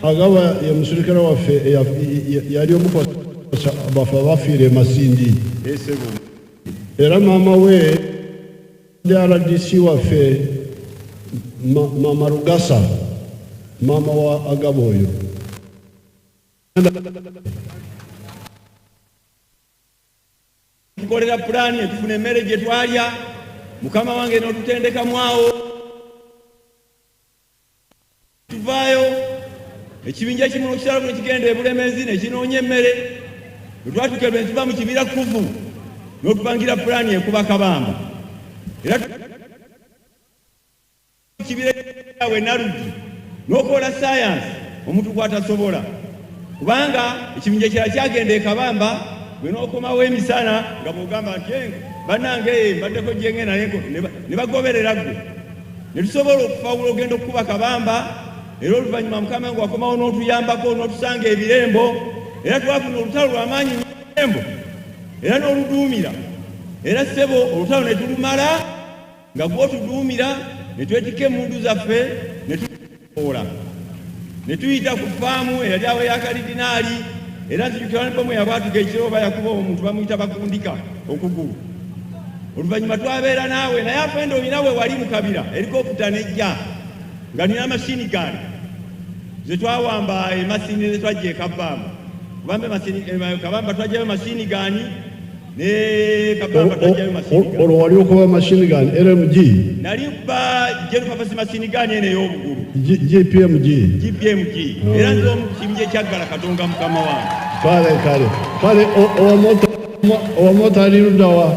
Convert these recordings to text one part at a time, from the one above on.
agaba ya musirikare waffe yali omukwasa bafa bafiire Masindi era mama we RDC waffe mama Rugasa mama wa agaba oyo tukolera pulaani etufuna emmere gye twalya mukama wange n'otutendeka mwawo tuvaayo ekibinja ekimu n'okitalo bwe kigenda e Bulemeezi ne kinoonya emmere bwe twatuuka ne tuva mu kibira Kuvu n'otupangira pulaani ekuba Kabamba era kibira we Narudi n'okola sayansi omuntu gw'atasobola kubanga ekibinja ekirala kyagenda e Kabamba bwe n'okomawo emisana nga bw'ogamba nti bannange mbaddeko jenge naye ne bagoberera ggwe ne tusobola okufawula ogenda okukuba Kabamba era oluvannyuma mukama wange wakomawo n'otuyambako n'otusanga ebirembo era twafuna olutalo lw'amaanyi mu birembo era n'oluduumira era ssebo olutalo ne tulumala nga gw'otuduumira ne twetika emmundu zaffe ne tukola ne tuyita ku faamu eyali awo ya kalidinaali era nzijukira n'ebomu yabwatuka ekiro oba yakuba omuntu bamuyita bakundika okugulu oluvannyuma twabeera naawe naye afende olina we wali mu kabira erikoputa nejja nga nina mashini gaani ze twawamba emasini ze twajja ekabamba Kabamba twajjayo mashini gaani ne Kabamba twajjayo mashini gaani olwo wali okuba mashini gaani LMG nali kuba Jerupapasi mashini gaani eno ey'obugulu GPMG era nze omukibinja ekyaggala Katonga mukama wange kale owamota ali ludda wa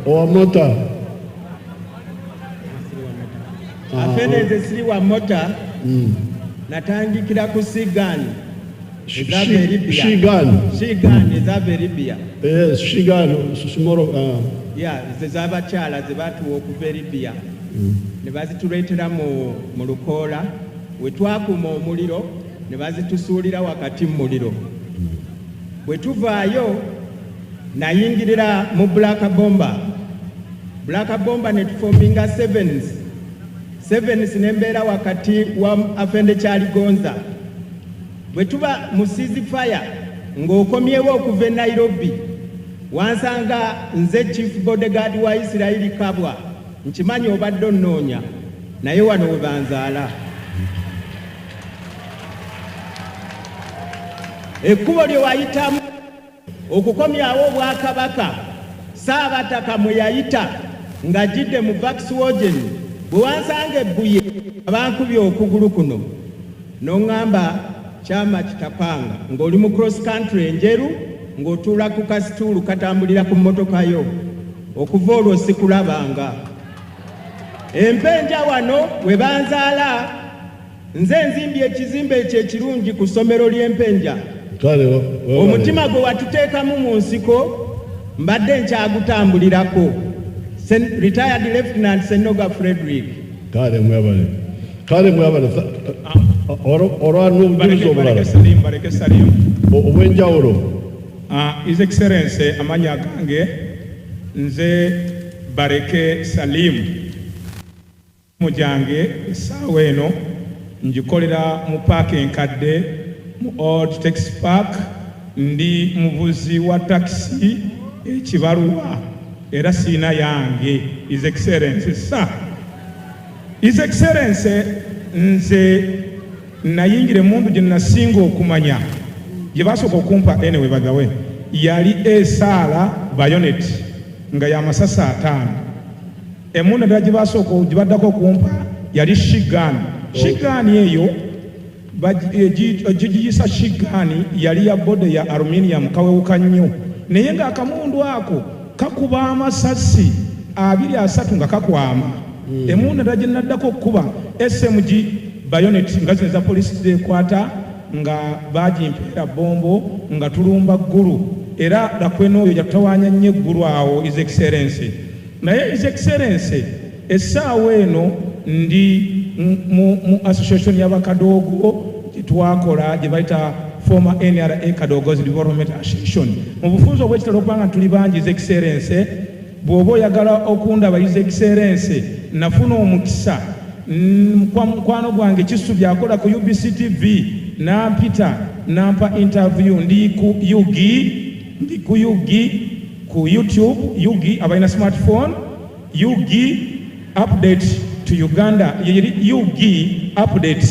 owamota afene nze siri wa mota natandikira ku Shigani ezava Libya zez'abakyala ze baatuwa okuva e Libya ne bazituleetera mu lukoola we twakuma omuliro ne bazitusuulira wakati mu muliro bwe tuvaayo nayingirira mu Black Bomba ne tufominga Sevens nembeera wakati wa afende Kyali-Gonza bwe tuba mu ceasefire ng'okomyewo okuva e Nairobi wansanga nze chief bodyguard wa Israeli Kabwa nkimanyi obadde onnoonya naye wano we banzaala ekkubo lye wayitamu okukomyawo obwakabaka Saabataka mwe yayita ng'ajjidde mu Vaxwogen bwe wansanga ebbuye abankubye okugulu kuno n'oŋŋamba kyama kitapanga ng'oli mu cross country enjeru ng'otuula ku kasituulu katambulira ku mmotoka yo okuva olwo sikulabanga empenja wano we banzaala nze nzimbye ekizimbe ekyo ekirungi ku ssomero ly'empenja omutima gwe watuteekamu mu nsiko mbadde nkyagutambulirako retired Lieutenant Senoga Frederick kale mwabale olwanubujulizi obulala obwenjawulo His Excellency amanya gange nze Bareke Salim mujange essaawa eno ngikolera mu paaka enkadde mu Old Taxi Park ndi muvuzi wa taxi ekibaluwa era siina yange His Excellency His Excellency nze nayingira emundu gye nasinga okumanya gye basooka okumpa anyway by the way yali esaala bayonet nga y'amasasi 5 emundu endala gye baddako okumpa yali shigani eyo gigiyisa shigani yali ya bode ya aluminium kawewuka nnyo naye ng'akamundu ako kakuba amasasi 2-3 nga kakwama emundu endala gye naddako okukuba SMG bayonet nga zino za polisi zekwata nga bagimpeera bombo nga tulumba ggulu era lakweno oyo yatawanya nnyo eggulu awo His Excellency naye His Excellency essaawa eno ndi mu association y'abakadoogo gitwakola gye bayita former NRA Kadoogo's Development Association mu bufunzo obwekitalo okubanga tuli bangi His Excellency bw'oba oyagala okundaba His Excellency nafuna omukisa kwa mukwano gwange Kisubi akola ku UBC TV nampita nampa interview ndi ku Yugi ku YouTube Yugi abalina smartphone Yugi update to Uganda yeri Yugi update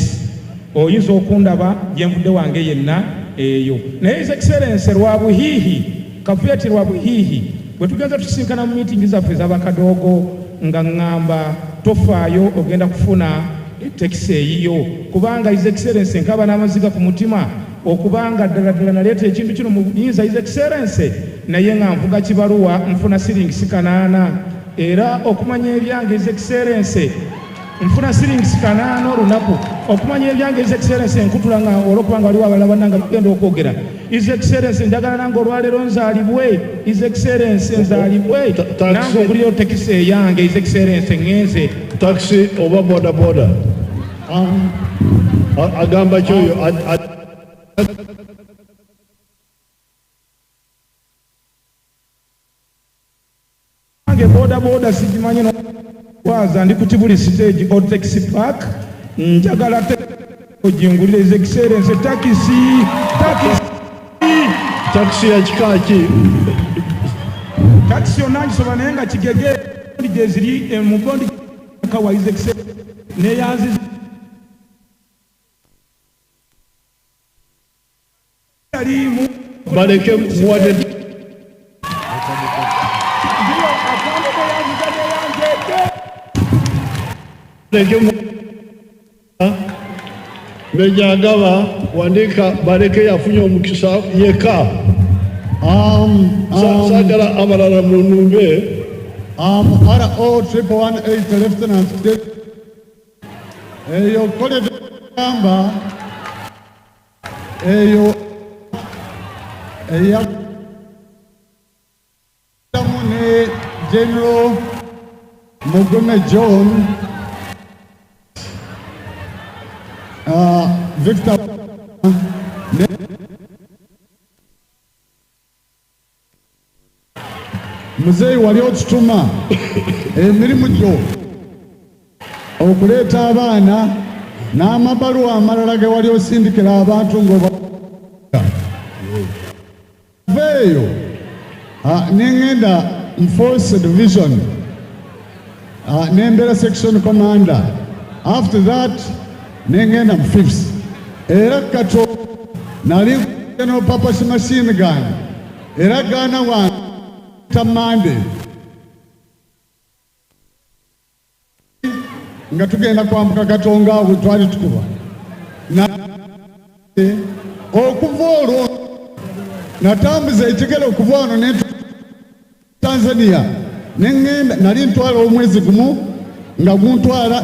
oyinza okundaba yenvudde wange yenna eyo naye His Excellency Rwabuhihi Kavuyati Rwabuhihi bwe tugenza tusinkana mu meeting zaffe z'abakadoogo nga ngamba tofaayo ogenda kufuna taxi eyiyo kubanga His Excellency nkaba n'amaziga ku mutima okubanga ddala naleeta ekintu kino mu buyinza His Excellency naye nga nvuga kibaluwa nfuna siringisi 8 era okumanya ebyange His Excellency nfuna siringisi 8 olunaku okumanya ebyange His Excellency nkutula nga olwokubanga waliwo abalala bannanga tugenda okwogera His Excellency njagala nange olwaleero nzaalibwe His Excellency nzaalibwe nange ogulira otekisi eyange His Excellency ngenze taxi oba boda boda agamba kyoyo ange boda sigimanyi waza ndi ku Kibuli stage or taxi park njagala ojingulira His Excellency taxi ya kikaki taxi onangisoba naye nga kigege gye ziri mu bondi kawa His Excellency neyanzi alimu baleke muwade Mejagaba wandika baleke yafunye omukisa yeka sagala abalala munumbe RO 118 Lieutenant eyo kole kamba eyo eya tamune General Mugume John Victor Muzeyi wali otutuma emirimu gyo okuleeta abaana n'amabaluwa amalala ge wali osindikira abantu ng'obaveeyo nengenda mu Force Division nembera Section Commander. After that nengenda mu 5th era kato nali no papa machine gun era gana wange tamande nga tugenda kwambuka Katonga awo twali tukuba na okuva olwo natambuza ekigere okuva wano ne Tanzania nengenda nali ntwala omwezi gumu nga guntwala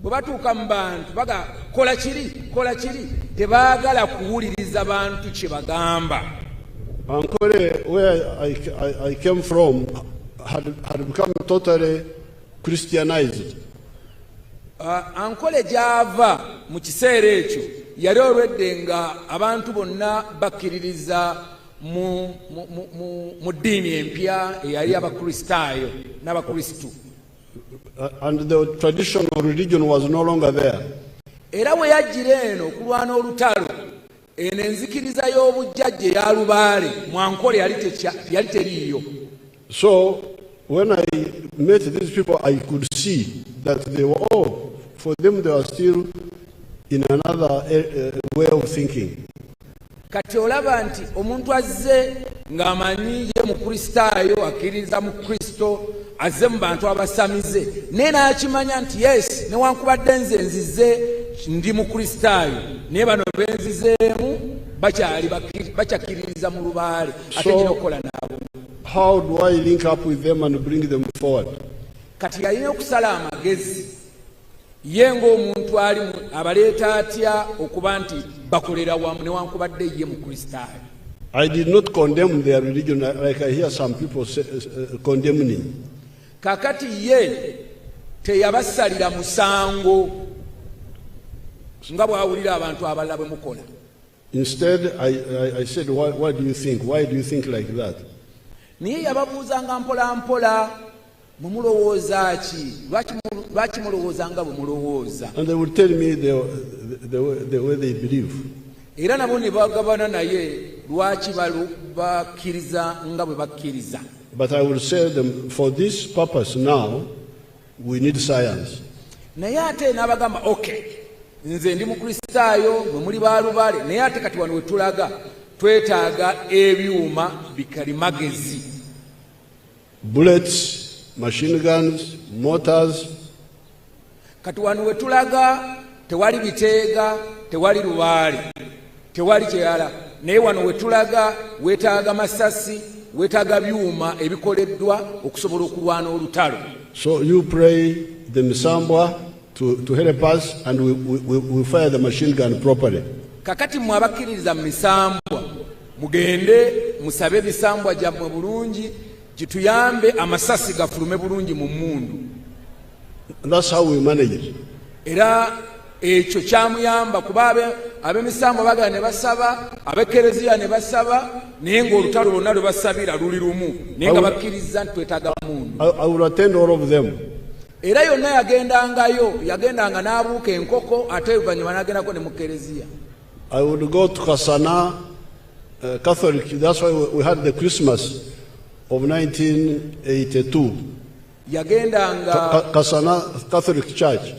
bwe batuuka mu bantu baga kola kiri tebaagala kuwuliriza bantu kye bagamba. Ankole, where I came from, had become totally Christianized. Ankole gy'ava mu kiseera ekyo yali olwedde nga abantu bonna bakkiririza mu ddiini empya eyali abakristaayo n'abakristu. And the traditional religion was no longer there. Era bwe yajjira eno okulwana olutalo eno enzikiriza y'obujjajja eya lubaale mu Ankole yali teriiyo. So when I met these people, I could see that they were all, for them they were still in another way of thinking. Kati olaba nti omuntu azze ng'amanyi ye mukristaayo akkiririza mu Kristo azze mu bantu abasamize naye n'akimanya nti yes newankubadde nze nzize ndi mukristaayo naye bano benzizeemu bakyakkiririza mu lubaale ate nyina okukola nabo. How do I link up with them and bring them forward? Kati yalina okusala amagezi ye ng'omuntu ali abaleeta atya okuba nti bakolera wamu newankubadde ye mukristaayo. I did not condemn their religion like I hear some people condemning. Kakati ye teyabasalira musango nga bw'awulira abantu abalala bwe mukola. Instead, I said, what do you think? Why do you think like that? Naye yababuuzanga mpola mpola mwe mulowooza ki lwaki mulowooza nga bwe mulowooza. And they would tell me the way they believe. Era nabo ne bagabana naye lwaki bakkiriza nga bwe bakkiriza. But I will say them, for this purpose now, we need science. Naye ate n'abagamba okay nze ndi mukristaayo mwe muli baalubaale naye ate kati wano we tulaga twetaaga ebyuma bikalimagezi. Bullets, machine guns, mortars. Kati wano we tulaga tewali biteega, tewali lubaale, tewali kyeyala. Naye wano we tulaga weetaaga masasi, weetaaga byuma ebikoleddwa okusobola okulwana olutalo. So you pray the Misambwa to help us and we fire the machine gun properly. Kakati mmwe abakkiririza mu misambwa mugende musabe ebisambwa gyammwe bulungi kituyambe amasasi gafulume bulungi mu mmundu. That's how we manage it. Era ekyo kyamuyamba kuba ab'emisambwa bagala ne basaba ab'ekereziya ne basaba naye ng'olutalo lwonna lwe basabira luli lumu naye nga bakkiriza nti twetaaga mmundu. I will attend all of them. Era yonna yagendanga n'abuuka enkoko ate oluvannyuma n'agendako ne mu kereziya. I would go to Kasana Catholic. That's why we had the Christmas of 1982. Yagendanga Kasana Catholic Church.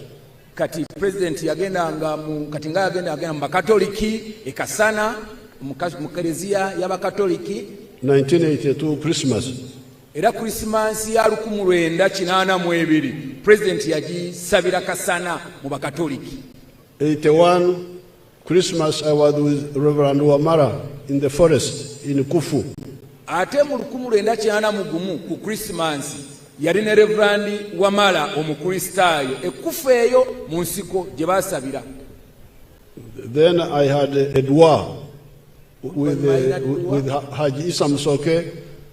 Kati president yagendanga kati nga yagenda mu bakatoliki ekasana mu kereziya y'abakatoliki 1982 Christmas. Era Christmas ya 1982 president yagisabira kasana mu bakatoliki. 81 Christmas I was with Reverend Wamara in the forest in Kufu. Ate mu 1981 ku Christmas yali ne Reverend Wamala omukristaayo ekufu eyo mu nsiko gye basabira. Then I had Edouard with Haji Isa Musoke,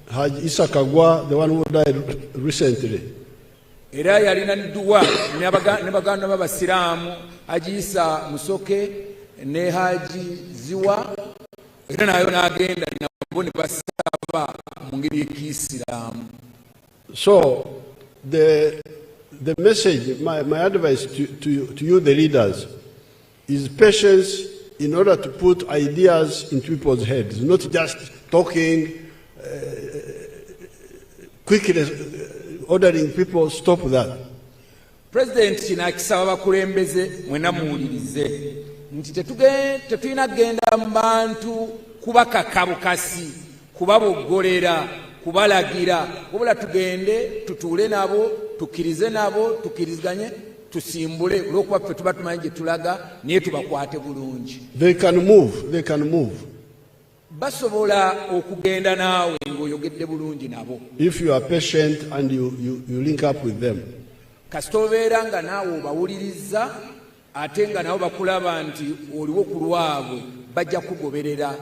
Haji Isa Kagwa, the one who died recently. Era yalina Dua ne baganda b'abasiraamu Haji Isa Musoke ne Haji Ziwa era nayo n'agenda nabo ne basaba mu ngeri y'Ekiyisiraamu. So the message, my advice to you, the leaders, is patience in order to put ideas in people's heads, not just talking, quickly ordering people, stop that. President kinakisaba bakulembeze mwena muwulirize nti tetulina kugenda mu bantu kubakaka bukasi, kubaboggolera, kubalagira, wabula tugende tutuule nabo, tukkirize nabo, tukkiriziganye, tusimbule olw'okuba ffe tuba tumanyi gye tulaga naye tubakwate bulungi. They can move. Basobola okugenda naawe ng'oyogedde bulungi nabo. If you are patient and you link up with them. kasitobeera nga naawe obawuliriza ate nga nabo bakulaba nti oliwo ku lwabwe bajja kugoberera.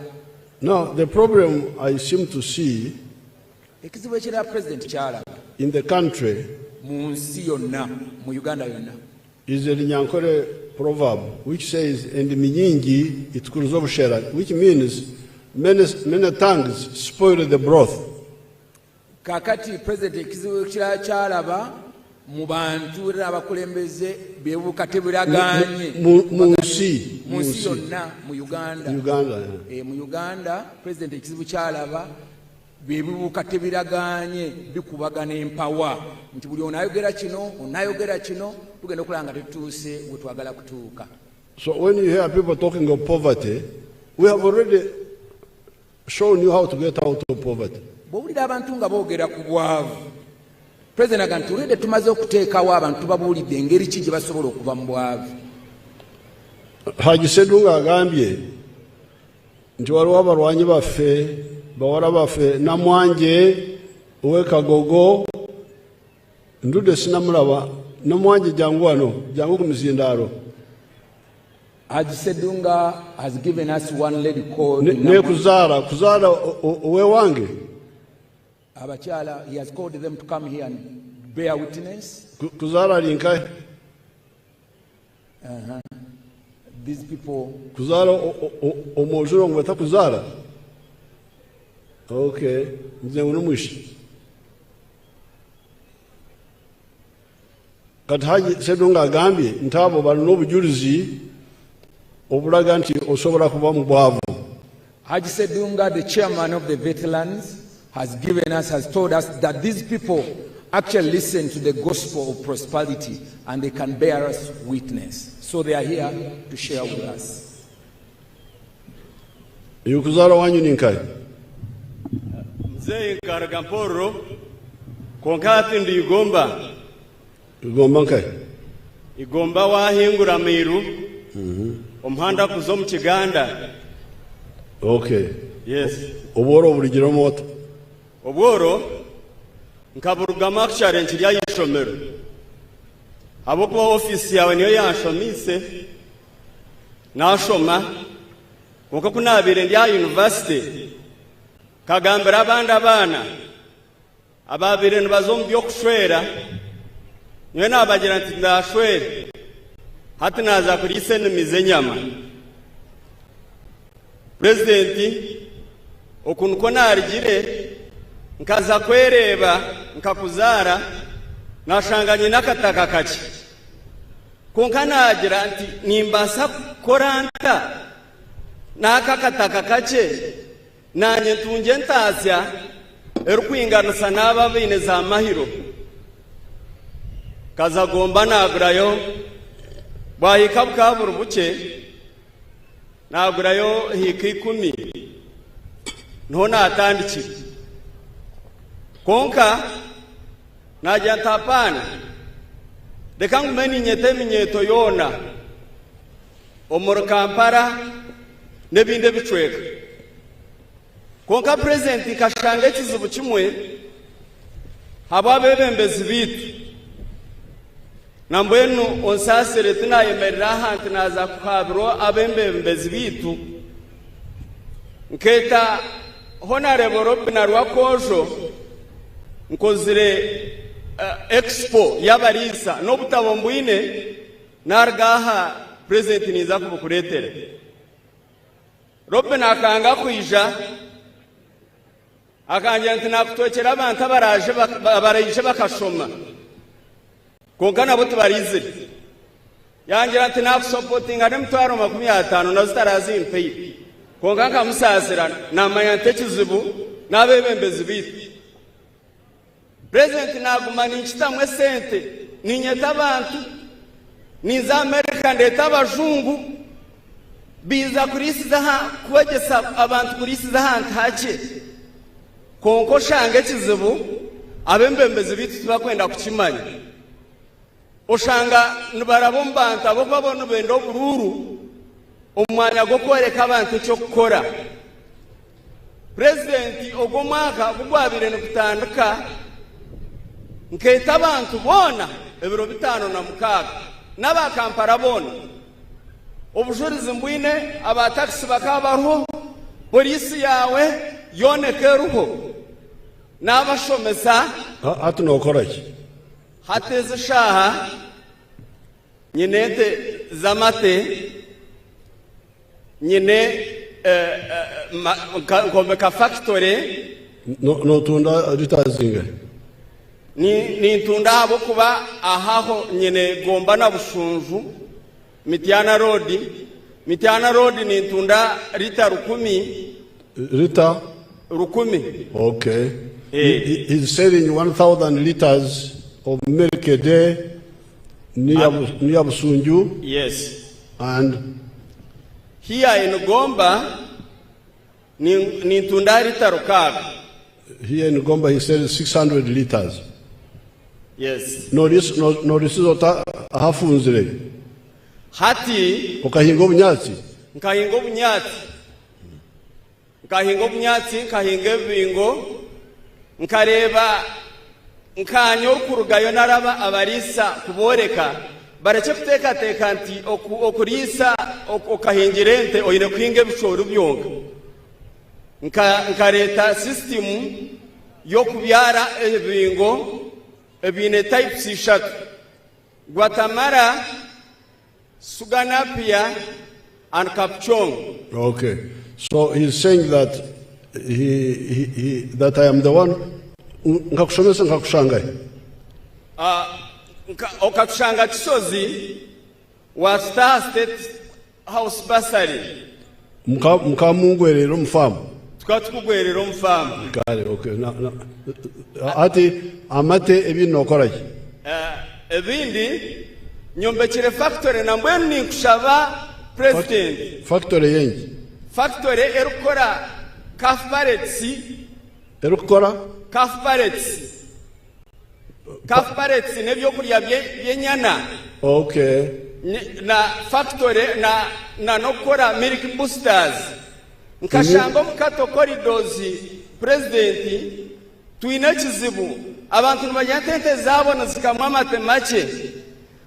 Now, the problem I seem to see ekizibu ekirala President kyalaba in the country mu nsi yonna, mu Uganda yonna, is a Linyankore proverb which says, "And minyingi itukuza obushera," which means many tongues spoil the broth. Kakati President ekizibu ekirala kyalaba mu bantu n'abakulembeze beebuuka tebiraganye mu nsi yonna mu Uganda. Mu Uganda President ekizibu kyalaba beebuuka tebiraganye bikubagana empawa nti buli onayogera kino tugenda okulaba nga tetutuuse we twagala kutuuka. So when you hear people talking of poverty, we have already shown you how to get out of poverty. Bw'owulira abantu nga boogera ku bwavu, President aga nti olwedde tumaze okuteekawo abantu babuulidde engeri ki gye basobola okuva mu bwavu. Haji Ssedunga agambye nti waliwo abalwanyi baffe bawala baffe Namwanje ow'Ekagogo ndude sinamulaba. Namwanje jangu wano, jangu ku Mizindaalo. Haji Ssedunga has given us one lady called ne Kuzaala owewange. Abakyala, he has called them to come here and bear witness. Kuzaala linkai. These people. Kuzaala omojuro ngweta Kuzaala. Okay, nze unumwishi. Kati Haji Ssedunga agambye nti abo balina obujulizi obulaga nti osobola kuba mu bwavu. Haji Ssedunga, the chairman of the veterans, has told us that these people actually listen to the gospel of prosperity and they can bear us witness. So they are here to share with us. Yukuzaala wanyu ninkai. Mzee Karagamporo konkati ndi Igomba. Igomba nkai. Igomba wahingura miru. Omuhanda kuzo mu Kiganda. Okay. Yes. Obworo buligiro moto. Obworo nkaburugama kushare nkirya yishomero. Abo kuba ofisi yawe niyo yanshomise nashoma kuko kunabire ndya university kagambira abana ababire nibazombi okushwera niyo nabagira nti ndashwere hati naza kurise nimize nyama. President okunuko narigire nkaza kwereba nkakuzara nashanganye nakataka kaki konka nagira nti nimbasa koranta nakakataka kace nanye tunje ntasya erukwinganisa n'aba bine za mahiro Kyanja-Gomba nagurayo bwahika bukabura buke nagurayo hika 10 niho natandikira konka najya ntapana reka ngumeni nyete minyeto yona omuri Kampala n'ebindi bicweka konka President kashanga ekizibu kimwe abo abebembezi bitu nambwenu onsasire tinayemerera ahantu naza kuhabiro abembembezi bitu nketa Honorable Robina Rwakojo nkozire expo yabarisa n'obutabo mbwine nargaha President niza kubukuretere Robina akanga kwija akanja nti nakutokera abantu abaraje bakashoma konka nabo tubarize yangira nti nakusupportinga n'emitwaro 50 nazo tarazimpeye konka nkamusasira namanya ntekizibu n'abebembezi bitu. President naguma ninchitamwe sente ninyeta abantu ninza America ndeta abajungu biza kurisiza kubagesa abantu kurisiza hantu hake konko shange kizibu abembembezi bitu tubakwenda kukimanya oshanga nibarabombantu abo babona benda obururu omwanya gwo kwereka abantu cyo gukora. President ogomwaka gugwabire nikutandika nketa abantu bona ebiro 56 n'abakampala bona obujulizi mbwine abatakisi bakabaruho polisi yawe yonekeruho n'abashomesa hati nokora ki hateze shaha nyinete zamate nyine ngomeka factory no tunda ritazinga ni tunda abo kuba ahaho nyine Gomba na Bushunju Mityana Road ni tunda rita 10 okay. He's selling 1,000 liters of milk a day near Busunju. Yes. And here in Gomba ni tunda rita 6. Here in Gomba he sells 600 liters. Yes. No risota hafunzire. Hati okahinga obunyatsi nkahinga ebingo nkareba nkanyo kurugayo naraba abarisa kuboreka bareke kutekateka nti okurisa okahingirente oyine kuhinga ebishoro byonka nkareta system yo kubyara ebingo ebine types 3 Guatemala, Suganapia, and Kapchong. Okay. So he's saying that that I am the one ngakushomesa ngakushanga. Okakushanga Chisozi was Star State House Bursary. Mkamungwerero mfamu. Tukatugwerero mfamu. Okay. Ati amate ebintu nokora ki? Ebindi nyombekere factory nambwe ni kushaba president factory yengi factory erukora calf pallets nebyo kulya byenyana. Okay. Na factory na nokora milk boosters nkashanga mukato corridors president tuine kizibu abantu nibanyatente zabo nazikamwa amate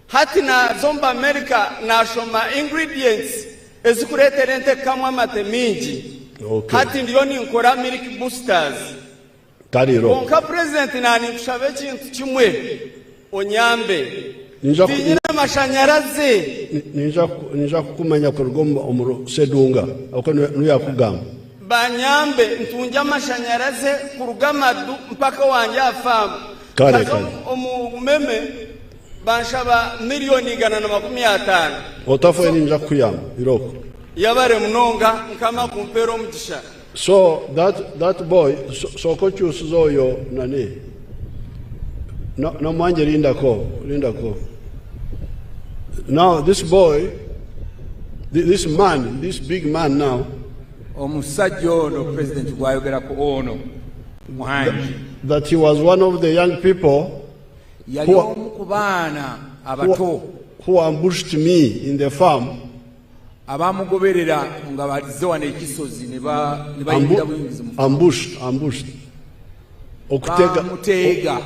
hati na zomba America na shoma ingredients ezikuretera ente kamwa amate mingi. Okay. Hati ndiyo ni nkora milk boosters Tariro onka president nani kushabe kintu kimwe onyambe tinyina amashanyarazi ninja kukumanya kurugomba omuro sedunga ako nuyakugamba banyambe ntunja amashanyarazi kurugamadu mpaka wanje afamu kare omumeme banshaba miliyoni 150 otafu ninja kuyama iroko yabare munonga nkama kumpero mugisha. So that boy so kochusuzoyo nani no mwanje linda ko now this boy this big man now omusajja ono president gwayogera ko ono muhanji that he was one of the young people yali omu ku baana abato who ambushed me in the farm abamugoberera nga balize wana ekisozi ne bayingira buyingizi mu ambushed okutega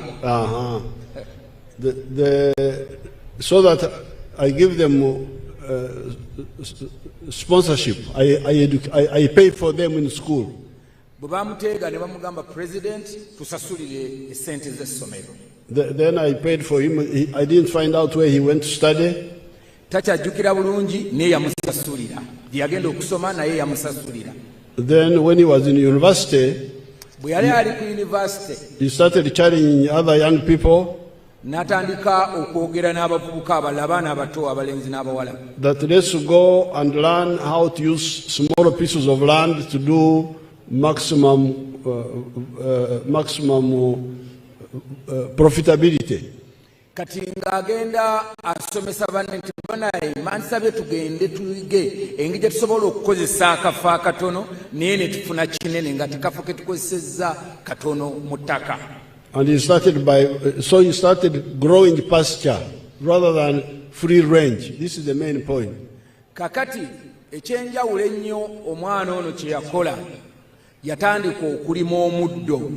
so that I give them sponsorship. I pay for them in school. bamutega ne bamugamba president tusasulire esente z'essomero. Then I paid for him. I didn't find out where he went to study. Takyajjukira bulungi naye yamusasulira yagenda okusoma naye yamusasulira. Then when he was in university, bwe yali ali ku university, he started challenging other young people n'atandika okwogera n'abavubuka abaana abato abalenzi n'abawala that let's go and learn how to use small pieces of land to do maximum profitability. kati ng'agenda asomesa banne nti banaye mansabye tugende tuyige engeri gye tusobola okukozesa akafa akatono naye ne tufuna kinene nga tekafo ke tukozesezza katono mu ttaka. And he started growing pasture rather than free range. This is the main point. Kakati ekyenjawulo ennyo omwana ono kye yakola yatandika okulima omuddo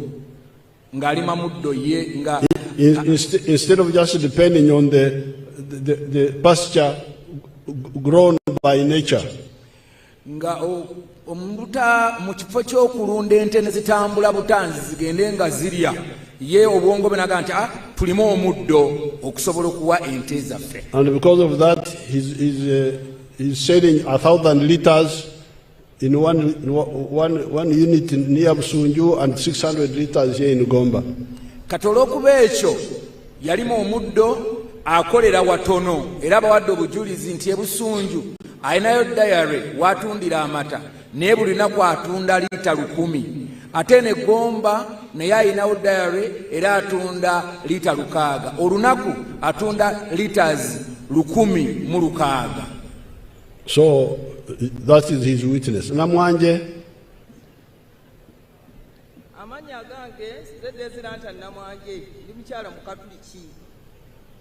ng'alima muddo ye nga instead of just depending on the pasture grown by nature. Nga omubuta mu kifo ky'okulunda ente ne zitambula butanzi zigende nga zirya ye obwongo bwe naga nti tulimu omuddo okusobola okuwa ente zaffe. And because of that he's selling 1,000 liters in one unit near Busunju and 600 liters here in Gomba. Katola okuba ekyo yalimu omuddo akolera watono era bawadde obujulizi nti ebusunju ayinayo diary watundira amata naye buli lunaku atunda lita 1,000 ate ne Gomba naye ayinawo diary era atunda lita 600 olunaku atunda liters 1,600. So that is his witness. Namwanje amanya gange zedeziranta namwanje ndi mukyala mukatuliki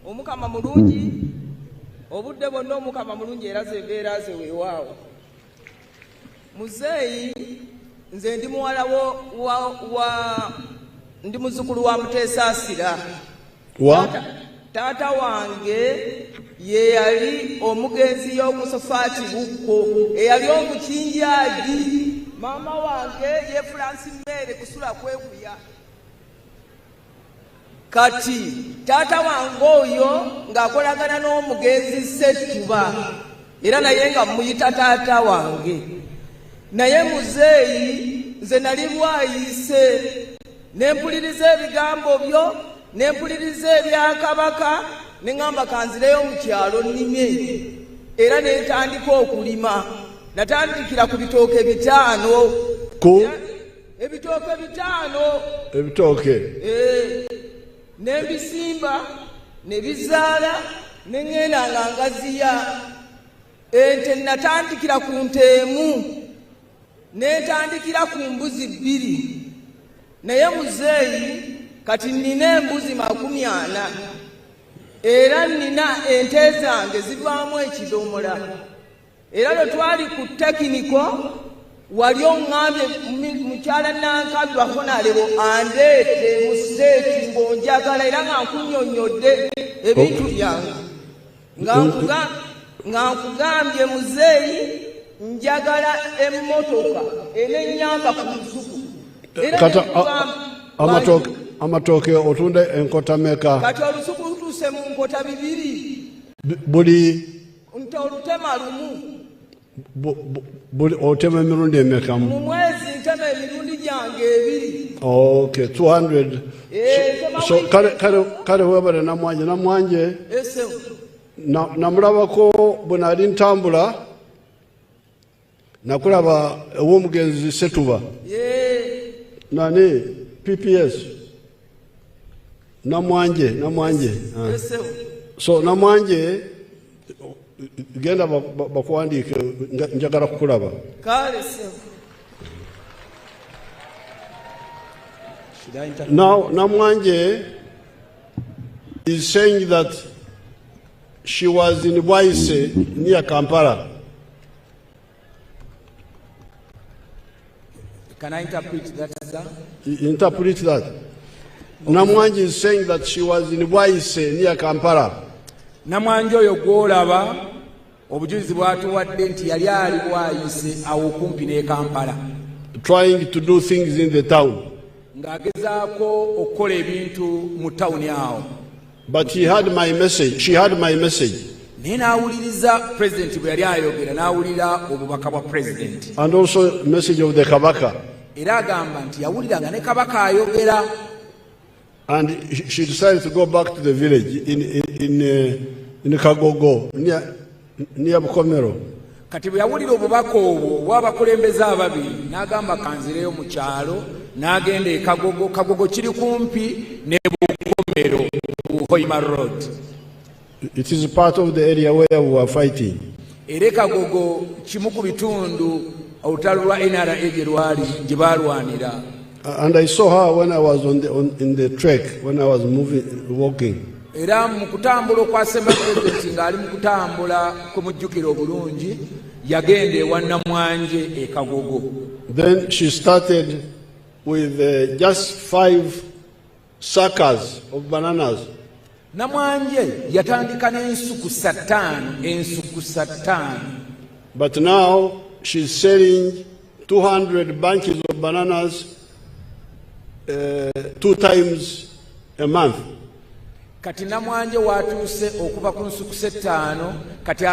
omukama mulungi obudde bonna omukama mulungi era zembeera ze weewaawo muzeeyi nze ndi muwala ndi muzukulu wa Muteesaasira. Taata wange ye yali omugenzi y'okusofaati Bukko eyali omukinjaaji. Maama wange ye Francis Mere kusula kwekuya. Kati taata wange oyo ng'akolagana n'omugenzi Ssettuba era naye nga muyita taata wange. Naye muzeeyi nze nali bwayise nempuliriza ebigambo byo nempuliriza ebya Kabaka ne ngamba kanzireyo mu kyalo nnime era ne ntandika okulima. Natandikira ku bitooke 5 ebitooke 5 ne bisimba ne bizaala ne ngenda nga ngaziya ente. Natandikira ku nteemu netandikira ku mbuzi 2 naye muzeeyi kati nina embuzi 40 era nina ente zange zivaamu ekidomola. Era lwe twali ku tekiniko wali oŋŋambye mukyala Nankabi Bafonalebo andeete mu siteeti ng'onjagala era nga nkunnyonnyodde ebintu byange nga nkugambye muzeeyi njagala emmotoka enennyamba ku Zuku. Kata amatooke otunda enkota meka? Kati olusuku lutuuse mu nkota 2 buli nti olutema lumu buli otema emirundi emeka mu mwezi ntema emirundi gyange 2. Okay, 200. So kale webale namwanje namulabako bwe nali ntambula nakulaba ew'omugenzi Ssettuba nani PPS namwanje so namwanje genda bakuwandiike njagala kukulaba. Now namwanje is saying that she was in Bwaise near Kampala. Can I interpret that, sir? Interpret that. Namwanje is saying that she was in Bwaise near Kampala. Namwanje oyo gwolaba obujulizi bwatuwadde nti yali ali Bwaise awo kumpi ne Kampala. Trying to do things in the town. Ng'agezaako okukola ebintu mu tawuni awo. But she had my message. Naye n'awuliriza President bwe yali ayogera n'awulira obubaka bwa President. And also message of the Kabaka. Era agamba nti yawuliranga ne Kabaka ayogera. And she decided to go back to the village in Kagogo near Bukomero. Kati bwe yawulira obubaka obwo bw'abakulembeze ababiri n'agamba kanzireyo mu kyalo n'agenda e Kagogo. Kagogo kiri kumpi ne Bukomero ku Hoima Road. It is part of the area where we were fighting. Era Kagogo kimu ku bitundu olutalo lwa NRA gye baalwanira. And I saw her when I was in the trek, when I was walking. Era mu kutambula kwa Assembly President ng'ali mu kutambula kumujjukira obulungi yagenda ewa Namwanje e Kagogo. Then she started with just 5 suckers of bananas. Namwanje yatandika n'ensuku ssataano. But now she's selling 200 bunches of bananas 2 times a month. Kati namwanje watuuse okuva ku nsuku 5 kati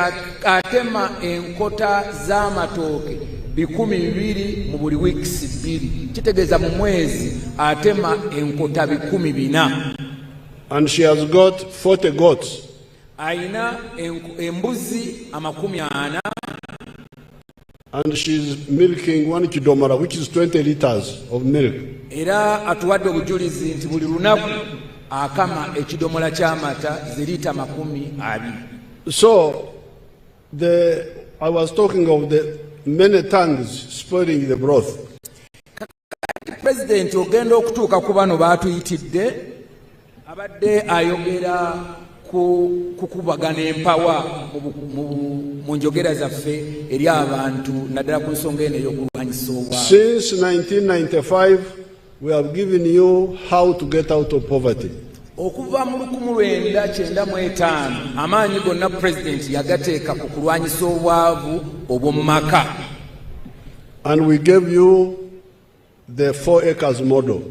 atema enkota z'amatooke 200 mu buli weeks 2. Kitegeeza mu mwezi atema enkota 400. And she has got 40 goats. Aina embuzi 40. And she's milking 1 kidomora, which is 20 liters of milk. Era atuwadde obujulizi nti buli lunaku akama ekidomola ky'amata zilita 20. So I was talking of the many tongues spoiling the broth. President ogenda okutuuka ku bano baatuyitidde abadde ayogera kukubagana empawa mu njogera zaffe eri abantu naddala ku nsonga eno ey'okulwanyisa obwavu. Since 1995 we have given you how to get out of poverty. Okuva mu 1995 amaanyi gonna president yagateeka ku kulwanyisa obwavu obw'omu maka. And we gave you the 4 acres model.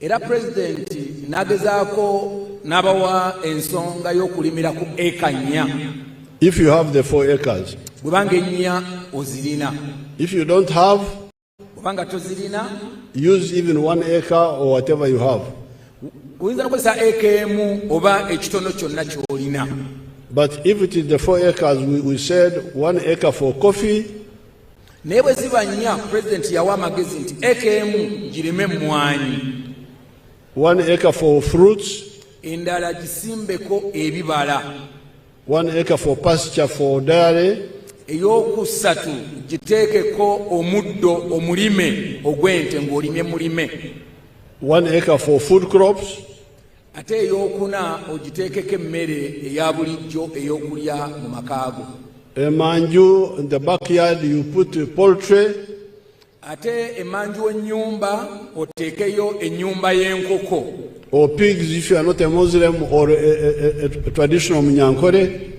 Era president nagezaako n'abawa ensonga y'okulimira ku eka 4. If you have the 4 acres. Bwebanga 4 ozirina. If you don't have, bwebanga tozirina, use even 1 acre or whatever you have. Oyinza n'okozesa eka emu oba ekitono kyonna ky'olina. But if it is the 4 acres, we said 1 acre for coffee. Naye bwe ziba 4, president yawa amagezi nti eka emu gireme mmwanyi. 1 acre for fruits. Endala gisimbeko ebibala. 1 acre for pasture for dairy. Eyokusatu giteekeko omuddo omulime ogw'ente ng'olimye mulime. 1 acre for food crops. Ate eyokuna ogiteekeko emmere eya bulijjo ey'okulya mu makaago. Emanju, in the backyard you put poultry. Ate emanju w'ennyumba oteekeyo ennyumba y'enkoko. Or pigs if you are not a Muslim or a traditional Munyankore.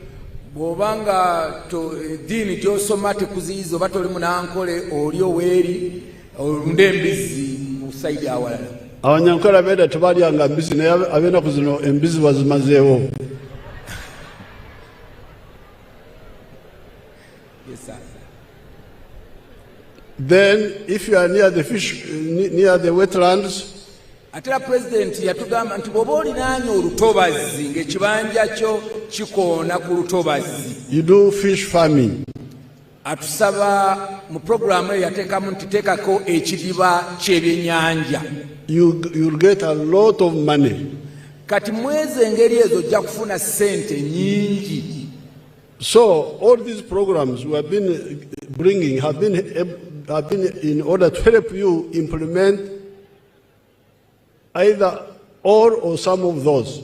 Bw'obanga eddiini gy'osoma tekuziyiza oba toli munankole oli oweeri olunda embizi mu sayidi awalala. Abanyankole abeera tebalyanga mbizi naye ab'ennaku zino embizi bazimazeewo. Then if you are near the wetlands, atera president yatugamba nti bw'oba olinaanye olutobazi ng'ekibanja kyo kikoona ku lutobazi. You do fish farming. Atusaba mu programu eyo yateekamu nti teekako ekidiba ky'ebyennyanja. You'll get a lot of money. Kati mwezi engeri ezo ojja kufuna ssente nyingi. So all these programs we have been bringing have been in order to help you implement either all or some of those.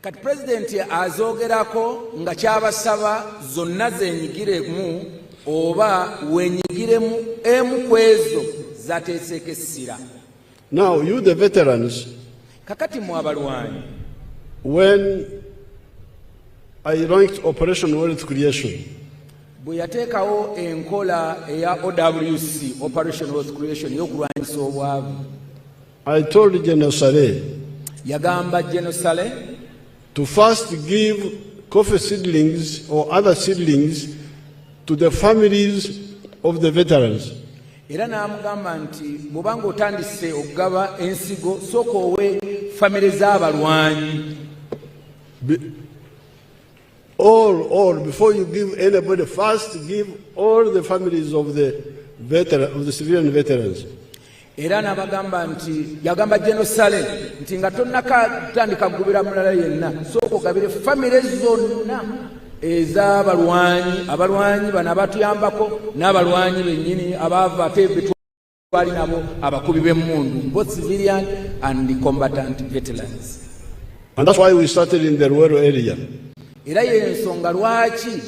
Kati president azoogerako nga kyabasaba zonna zenyigiremu oba wenyigiremu emu ku ezo zateeseko essira. Now you the veterans, kakati mu abalwanyi, when I launched Operation Wealth Creation, bwe yateekawo enkola eya OWC, Operation Wealth Creation, y'okulwanyisa obwavu, I told General Saleh, yagamba General Saleh, to first give coffee seedlings or other seedlings to the families of the veterans. Era n'amugamba nti bw'obanga otandise okugaba ensigo sooka owe famire z'abalwanyi. All before you give anybody, first give all the families of the civilian veterans. Era n'abagamba nti yagamba General Saleh nti nga tonnakatandika kugubira mulala yenna sooka ogabire famire zonna ez'abalwanyi, abalwanyi bano abatuyambako n'abalwanyi bennyini abaava ate betwali nabo abakubi b'emmundu, both civilian and the combatant veterans. And that's why we started in the rural area. Era y'ensonga lwaki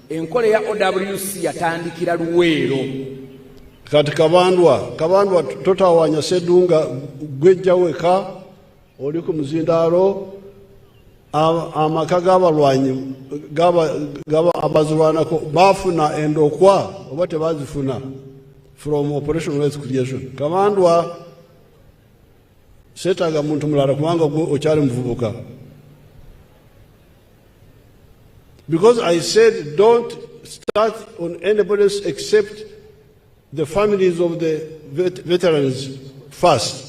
enkola ya OWC yatandikira Luweero. Kati kabandwa totawanya Sedunga gwejja weka oli ku muzindalo amaka g'abalwanyi abazirwanako bafuna endokwa oba tebazifuna from Operation Wealth Creation. Kamandwa setaga muntu mulala kubanga okyali muvubuka. Because I said don't start on anybody else except the families of the veterans first.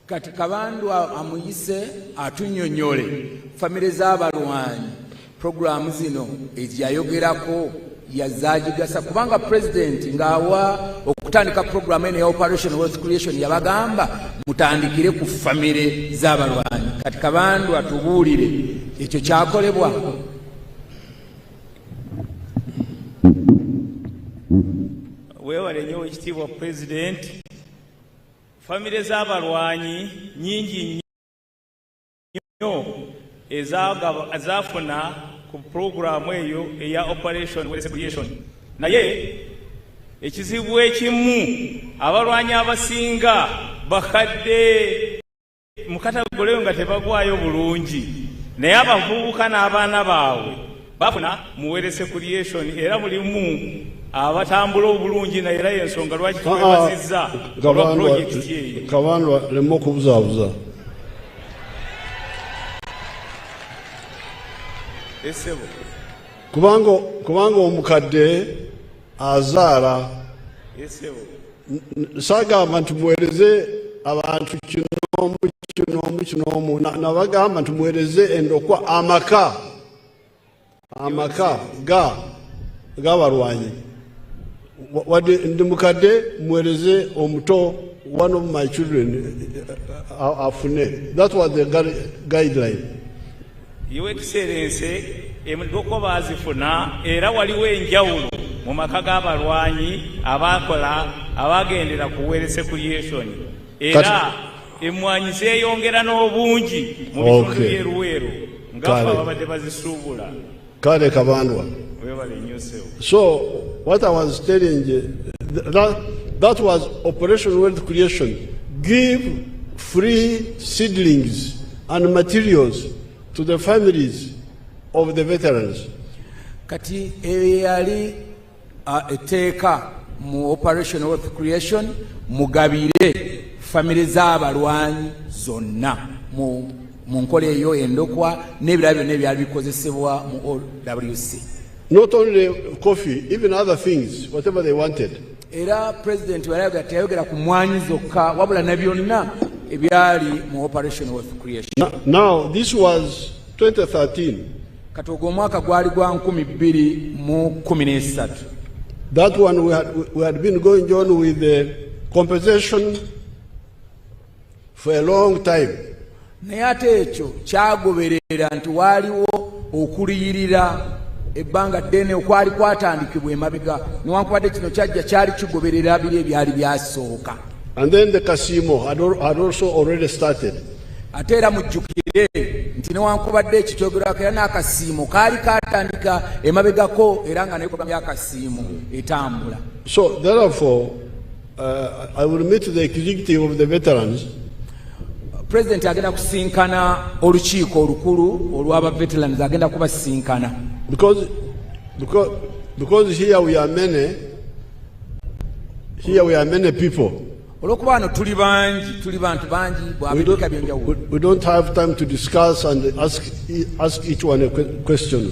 Kati Kabandwa amuyise atunyonyole family z'abalwanyi program zino eziyayogerako yazagigasa kubanga president ngaawa okutandika program ene ya Operation Wealth Creation yabagamba mutandikire ku family z'abalwanyi. Kati Kabandwa tubuulire ekyo kyakolebwa. Wewale nnyo ekitiibwa president, family z'abalwanyi nyingi nnyo ezafuna ku programu eyo eya Operation Wealth Creation. Naye ekizibu ekimu abalwanyi abasinga bakadde mukatagole nga tebagwayo bulungi, naye abavubuka n'abaana baabwe bafuna mu Wealth Creation era mulimu abatambula obulungi na era yensonga lwaki twebazizza olwa project eyo. Kabandwa lemo okubuzaabuza. Esebo kubanga omukadde azaala sagamba nti muweereze abantu kinoomu nabagamba nti muweereze endokwa amaka g'abalwanyi. Wadde ndi mukadde muweereze omuto, one of my children afune. That was the guideline. Your Excellency, emidoko bazifuna era waliwo enjawulo mu maka g'abalwanyi abakola abagendera ku Wealth Creation era emmwanyi zeeyongera n'obungi mu bitundu by'eruweero ngafa babadde bazisuubula. Kale Kabandwa. So what I was telling you, that was Operation Wealth Creation. Give free seedlings and materials to the families of the veterans. Kati eyali eteeka mu Operation Wealth Creation mugabire family z'abalwanyi zonna mu nkola eyo endokwa n'ebirala byonna ebyali bikozesebwa mu OWC. Not only coffee, even other things, whatever they wanted. Era president yayogera ku mwanyi zokka wabula na byonna ebyali mu Operation Wealth Creation. Now this was 2013. Kati ogwo omwaka gwali gwa 2013. That one we had been going on with the compensation for a long time. Naye ate ekyo kyagoberera nti waaliwo okuliyirira ebbanga ddene okwali kwatandikibwa emabega newankubadde kino kyajja kyali kigoberera biri ebyali byasooka. And then the casino had also already started. Ate era mujjukire nti newankubadde ekyo kyogerwako era n'akasiimo kaali katandika emabegako era nga naye programu y'akasiimo etambula. So therefore I will meet the executive of the veterans. President agenda kusinkana olukiiko olukulu olw'aba veterans agenda kubasinkana. Because here we are many people. Olwokuba wano tuli bantu bangi bw'abebika byenjawulo. We don't have time to discuss and ask each one a question.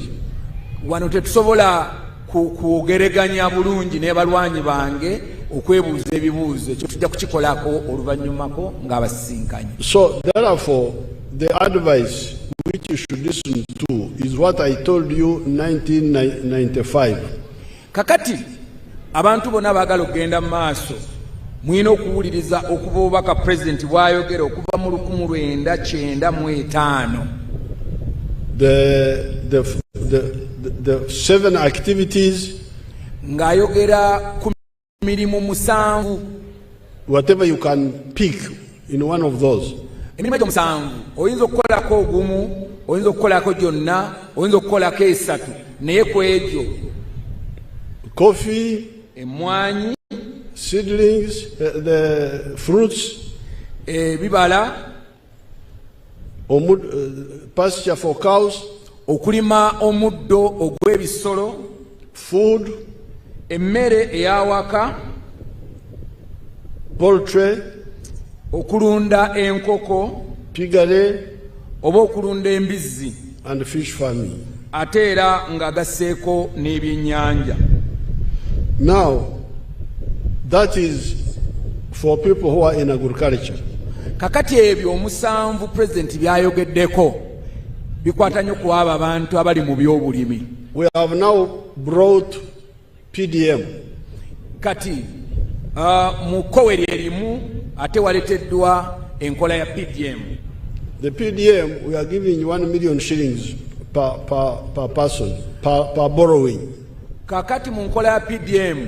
Wano tetusobola kwogeraganya bulungi n'abalwanyi bange okwebuuza ebibuuzo ekyo tujja kukikolako oluvannyumako ng'abasinkanye. So therefore the advice which you should listen to is what I told you 1995. Kakati abantu bonna baagala okugenda mu maaso mwina okuwuliriza okuva obubaka president bw'ayogera okuva mu 1995. The 7 activities ng'ayogera ku mirimu 7. Whatever you can pick in one of those. Emirimu egyo 7 oyinza okukolako ogumu, oyinza okukolako gyonna, oyinza okukolako 3 naye ku egyo coffee, emmwanyi, seedlings, the fruits, bibala, pasture for cows, okulima omuddo ogw'ebisolo, food, emmere ey'awaka, poultry, okulunda enkoko, piggery, oba okulunda embizzi, and fish farming. ate era ng'agasseeko n'ebyennyanja. Now, that is for people who are in agriculture. Kakati ebyo omusanvu President byayogeddeko bikwata nnyo ku abo abantu abali mu byobulimi. We have now brought PDM. Kati mu kkowe lyerimu ate waleteddwa enkola ya PDM. The PDM, we are giving 1 million shillings per person, per borrowing. Kakati mu nkola ya PDM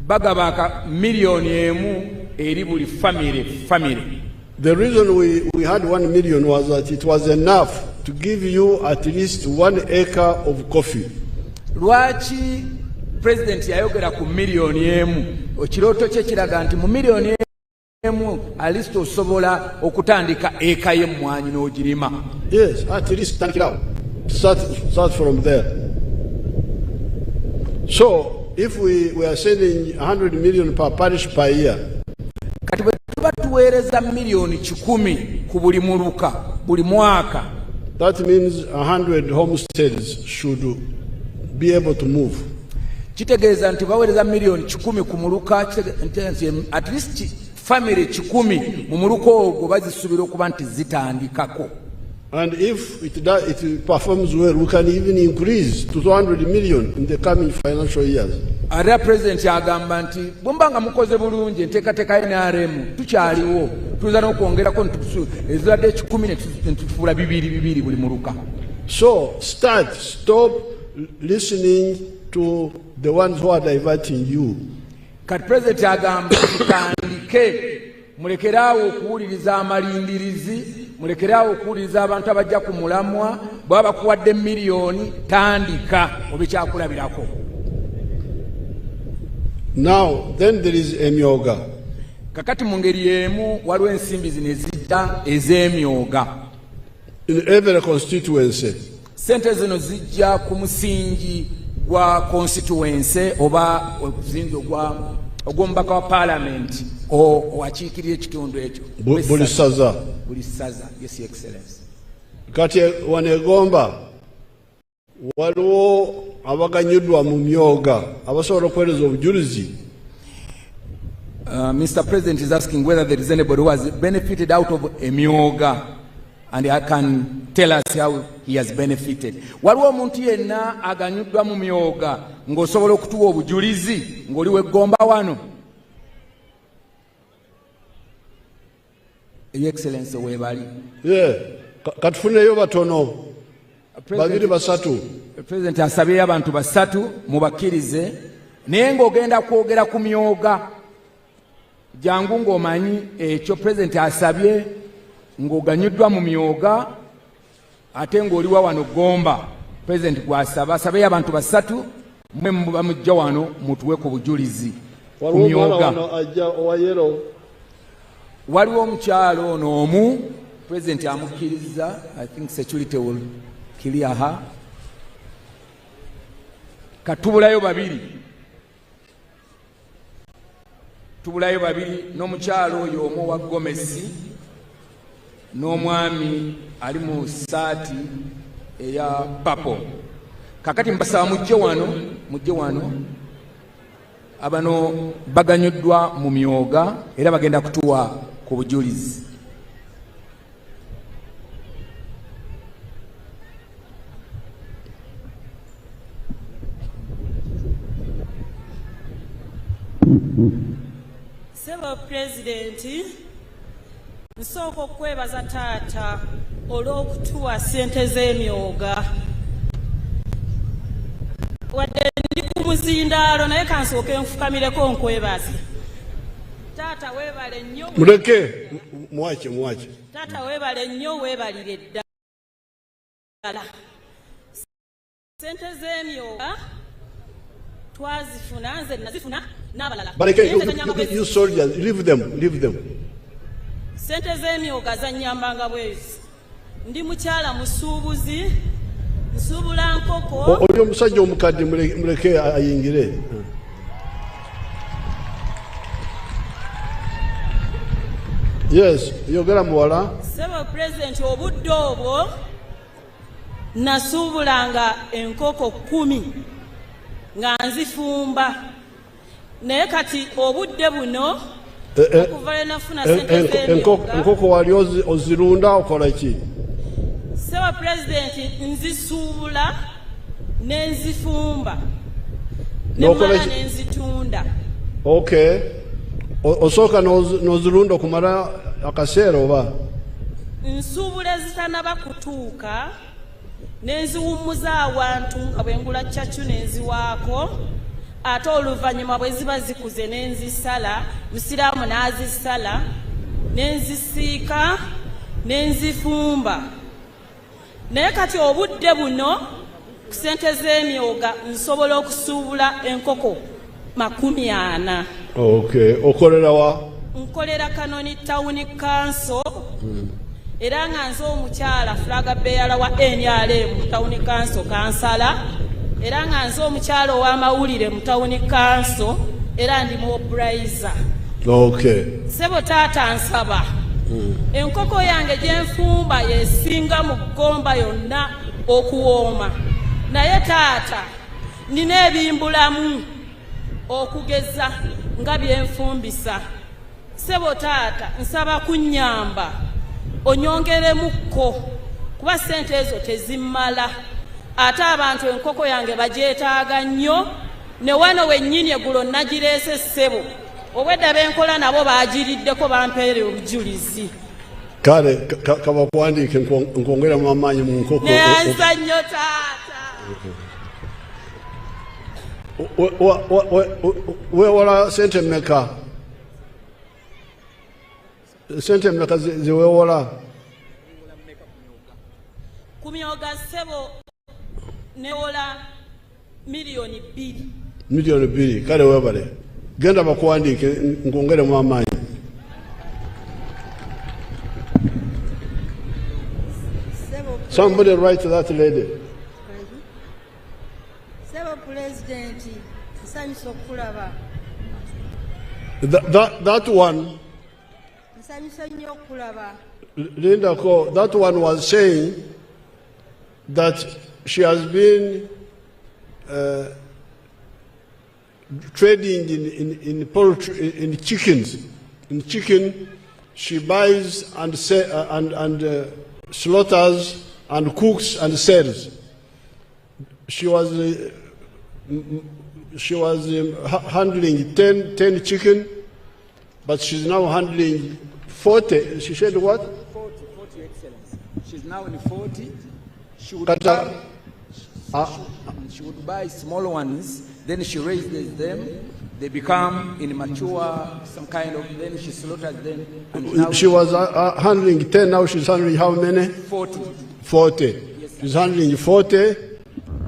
bagaba miliyoni emu eri buli family. The reason we had 1 million was that it was enough to give you at least 1 acre of coffee. Lwaki President yayogera ku miliyoni emu? Ekirooto kye kiraga nti mu miliyoni emu at least osobola okutandika eka y'emmwanyi n'ogirima. Yes, at least start from there. So if we are sending 100 million per parish per year, kati bwe tuba tuweereza miliyoni 10 ku buli muluka buli mwaka, that means 100 homesteads should be able to move. Kitegeeza nti baweereza miliyoni 10 ku muluka, at least family 10 mu muluka ogwo bazisuubira okuba nti zitandikako. And if it performs well, we can even increase to 200 million in the coming financial years. Ate President agamba nti bwemba nga mukoze bulungi enteekateeka NRM tukyaliwo, tuyinza n'okwongerako ezadde 10 ne tufuula 2 buli muluka. So stop listening to the ones who are diverting you. Kati President agamba tutandike, mulekeraawo okuwuliriza amalindirizi, mulekeraawo okuwuliriza abantu abajja ku mulamwa, bwaba bakuwadde miliyoni tandika obe kyakulabirako. Now then there is emyoga. Kakati mu ngeri emu waliwo ensimbi zino ezijja ez'emyoga. In every constituency. Sente zino zijja ku musingi gwa constituency oba omusingi ogw'omubaka wa parliament owakiikirira ekitundu ekyo. Buli saza. Yes, Your Excellency. Kati wanegomba waliwo abaganyuddwa mu myoga abasobola okuweereza obujulizi. Mr. President is asking whether there is anybody who has benefited out of a myoga, and I can tell us how he has benefited. Waliwo omuntu yenna aganyuddwa mu myoga ng'osobola okutuwa obujulizi ng'oli w'eggomba wano? Your Excellency weebali. Katufuneyo batono. Babiri basatu. President asabye abantu basatu mubakkirize, naye ng'ogenda kwogera ku myoga jangu ng'omanyi ekyo President asabye ng'oganyuddwa mu myoga ate ng'oliwa wano Gomba. President gwasaba asabye abantu basatu mwe bamujja wano mutuwe ku bujulizi ku myoga. Waliwo omukyalo ono omu President amukkiriza. I think security will clear her. Katubulayo babiri n'omukyalo oyo omu wa Gomesi n'omwami ali mu saati eya papo. Kakati mbasaba mujje wano abano baganyuddwa mu myoga era bagenda kutuwa ku bujulizi. Sebo President, nsooka okwebaza taata olw'okutuwa ssente z'emyoga. Wadde ndi ku muzindaalo naye kansooke nfukamireko nkwebaze. Taata weebale nnyo. Muleke mwache. Taata weebale nnyo, weebalire ddala. Ssente z'emyoga twazifuna, nze nazifuna n'abalala. But you soldiers, leave them. sente z'emyoga zannyambanga bwezi. Ndi mukyala musuubuzi, nsuubula nkoko. Oli omusajja omukadde muleke ayingire. Yes, yogera muwala. Sebo President, obudde obwo nasuubulanga enkoko 10 nga nzifumba. Naye kati obudde buno okuva nafuna sente z'emyoga. Enkoko wali ozirunda okola ki? Sebo President, nzisuubula nenzifumba nemala nenzitunda. Okay. Osooka n'ozirunda okumala akaseera oba? Nsuubula ezitanaba kutuuka nenziwummuza awantu nga bwe ngula ccacu nenziwaako, ate oluvannyuma bwe ziba zikuze nenzisala, musiraamu n'azisala nenzisiika nenzifumba. Naye kati obudde buno ku sente z'emyoga nsobola okusuubula enkoko 40. Okay. Okolera wa? Nkolera Kanoni Town Council. Era nga nze omukyala flaga bearer wa NRM mu Town Council kansala. Era nga nze omukyala ow'amawulire mu Town Council. Era ndi mobilizer. Okay. Sebo taata nsaba. Enkoko yange gyenfumba yesinga mu Gomba yonna okuwooma. Naye taata nina ebimbulamu okugeza nga byenfumbisa. Sebo taata nsaba kunnyamba onyongeremukko kuba sente ezo tezimmala. Ate abantu enkoko yange bagyetaaga nnyo, ne wano wennyini eggulo nagireese ssebo. Obwedda benkola nabo baagiriddeko bampeere obujulizi. Kale kabakuwandiike nkwongeramu amaanyi mu nkoko. Neyanza nnyo taata. Weewola sente mmeka? Sente mmeka ziweewola? Ku myoga ssebo newola miliyoni 2. Miliyoni 2. Kale weebale. Genda bakuwandiike nkwongeremu amaanyi. Somebody write to that lady. Sebo President, nsanyusa okulaba. That one. Nsanyusa nnyo okulaba. Linda Ko, that one was saying that she has been trading in poultry, in chickens. In chicken, she buys and slaughters and cooks and sells. She was handling 10 chicken, but she's now handling 40. She said what? 40, Excellency. She's now in 40. She would buy small ones, then she raises them. They become immature, some kind of, then she slaughters them. And now she was handling 10, now she's handling how many? 40. 40. Yes, she's handling 40.